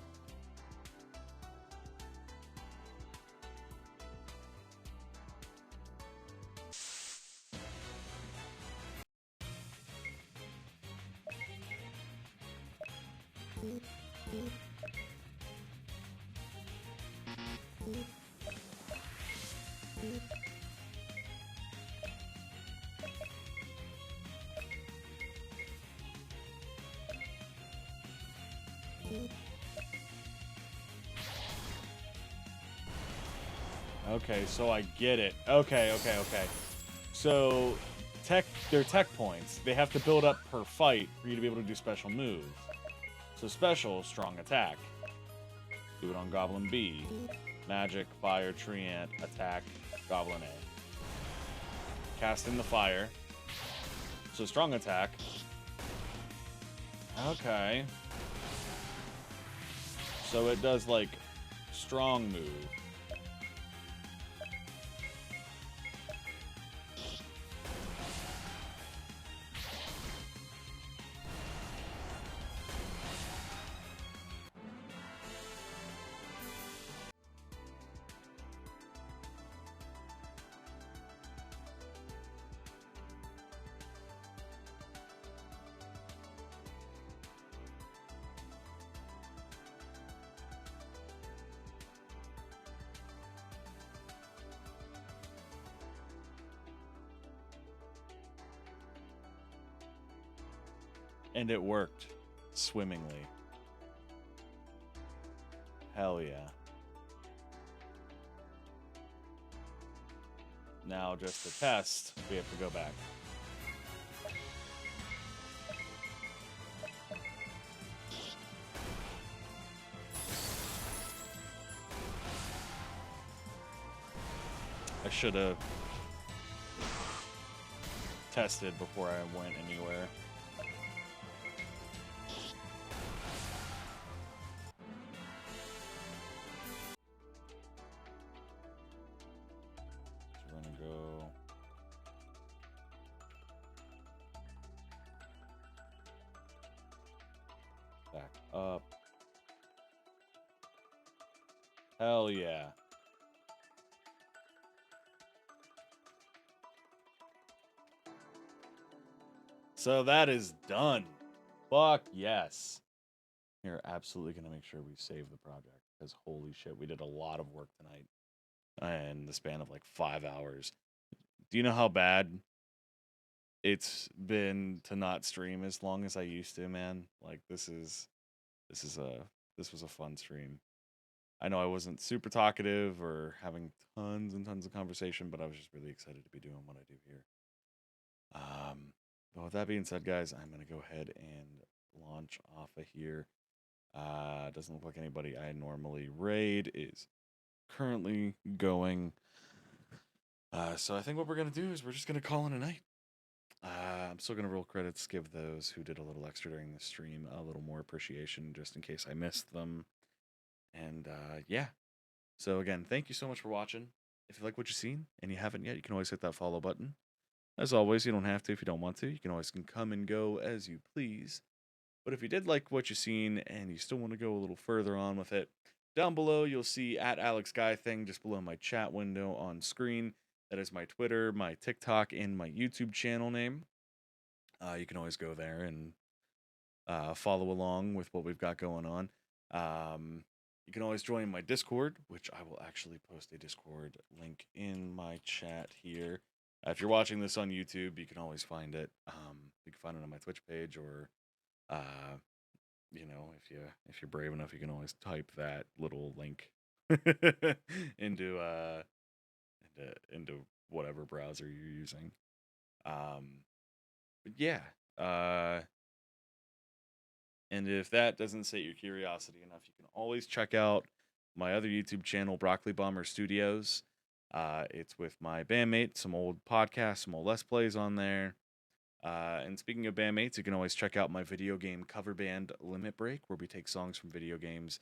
Okay, so I get it. Okay. So, they're tech points. They have to build up per fight for you to be able to do special moves. So special, strong attack. Do it on Goblin B. Magic, fire, treant, attack, Goblin A. Cast in the fire. So strong attack. Okay. So it does like strong move. And it worked swimmingly. Hell yeah. Now just to test, we have to go back. I should have tested before I went anywhere. So we're gonna go back up. Hell yeah. So that is done. Fuck yes. We're absolutely going to make sure we save the project because holy shit, we did a lot of work tonight in the span of like 5 hours. Do you know how bad it's been to not stream as long as I used to, man? Like this was a fun stream. I know I wasn't super talkative or having tons and tons of conversation, but I was just really excited to be doing what I do here. But with that being said, guys, I'm going to go ahead and launch off of here. Doesn't look like anybody I normally raid is currently going. So I think what we're going to do is we're just going to call it a night. I'm still going to roll credits, give those who did a little extra during the stream a little more appreciation just in case I missed them. And yeah. So again, thank you so much for watching. If you like what you've seen and you haven't yet, you can always hit that follow button. As always, you don't have to if you don't want to. You can always come and go as you please. But if you did like what you've seen and you still want to go a little further on with it, down below you'll see @AlexGuyThing just below my chat window on screen. That is my Twitter, my TikTok, and my YouTube channel name. You can always go there and follow along with what we've got going on. You can always join my Discord, which I will actually post a Discord link in my chat here. If you're watching this on YouTube, you can always find it. You can find it on my Twitch page, or you know, if you're brave enough, you can always type that little link into whatever browser you're using. But yeah. And if that doesn't sate your curiosity enough, you can always check out my other YouTube channel, Broccoli Bomber Studios. It's with my bandmate, some old podcasts, some old Let's Plays on there. And speaking of bandmates, you can always check out my video game cover band, Limit Break, where we take songs from video games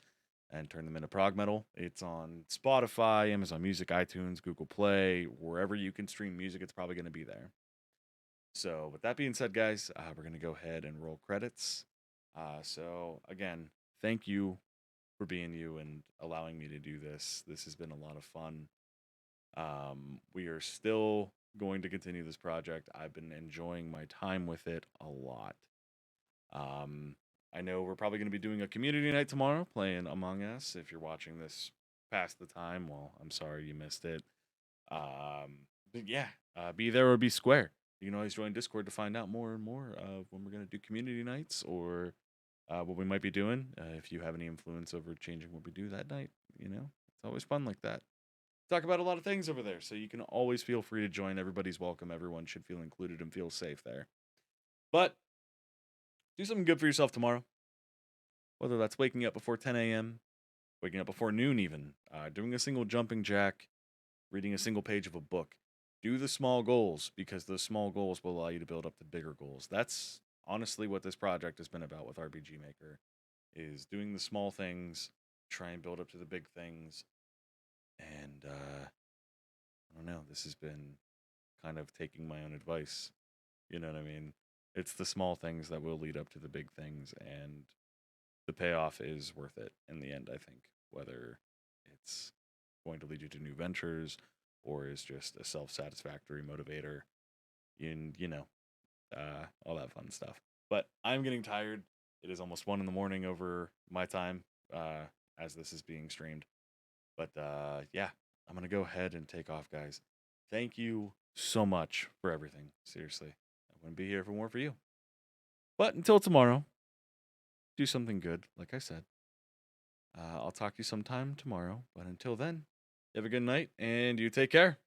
and turn them into prog metal. It's on Spotify, Amazon Music, iTunes, Google Play, wherever you can stream music, it's probably going to be there. So with that being said, guys, we're going to go ahead and roll credits. So again, thank you for being you and allowing me to do this. This has been a lot of fun. We are still going to continue this project. I've been enjoying my time with it a lot. I know we're probably going to be doing a community night tomorrow, playing Among Us. If you're watching this past the time, well, I'm sorry you missed it. But yeah, be there or be square. You can always join Discord to find out more and more of when we're going to do community nights or what we might be doing. If you have any influence over changing what we do that night, it's always fun like that. Talk about a lot of things over there, so you can always feel free to join. Everybody's welcome. Everyone should feel included and feel safe there. But do something good for yourself tomorrow. Whether that's waking up before 10 a.m., waking up before noon even, doing a single jumping jack, reading a single page of a book. Do the small goals, because those small goals will allow you to build up the bigger goals. That's honestly what this project has been about with RPG Maker, is doing the small things, try and build up to the big things. And I don't know, this has been kind of taking my own advice. You know what I mean? It's the small things that will lead up to the big things, and the payoff is worth it in the end, I think. Whether it's going to lead you to new ventures or is just a self-satisfactory motivator, and all that fun stuff. But I'm getting tired. It is almost 1 a.m. over my time as this is being streamed. But yeah, I'm going to go ahead and take off, guys. Thank you so much for everything. Seriously, I wouldn't be here if it weren't for you. But until tomorrow, do something good, like I said. I'll talk to you sometime tomorrow. But until then, have a good night, and you take care.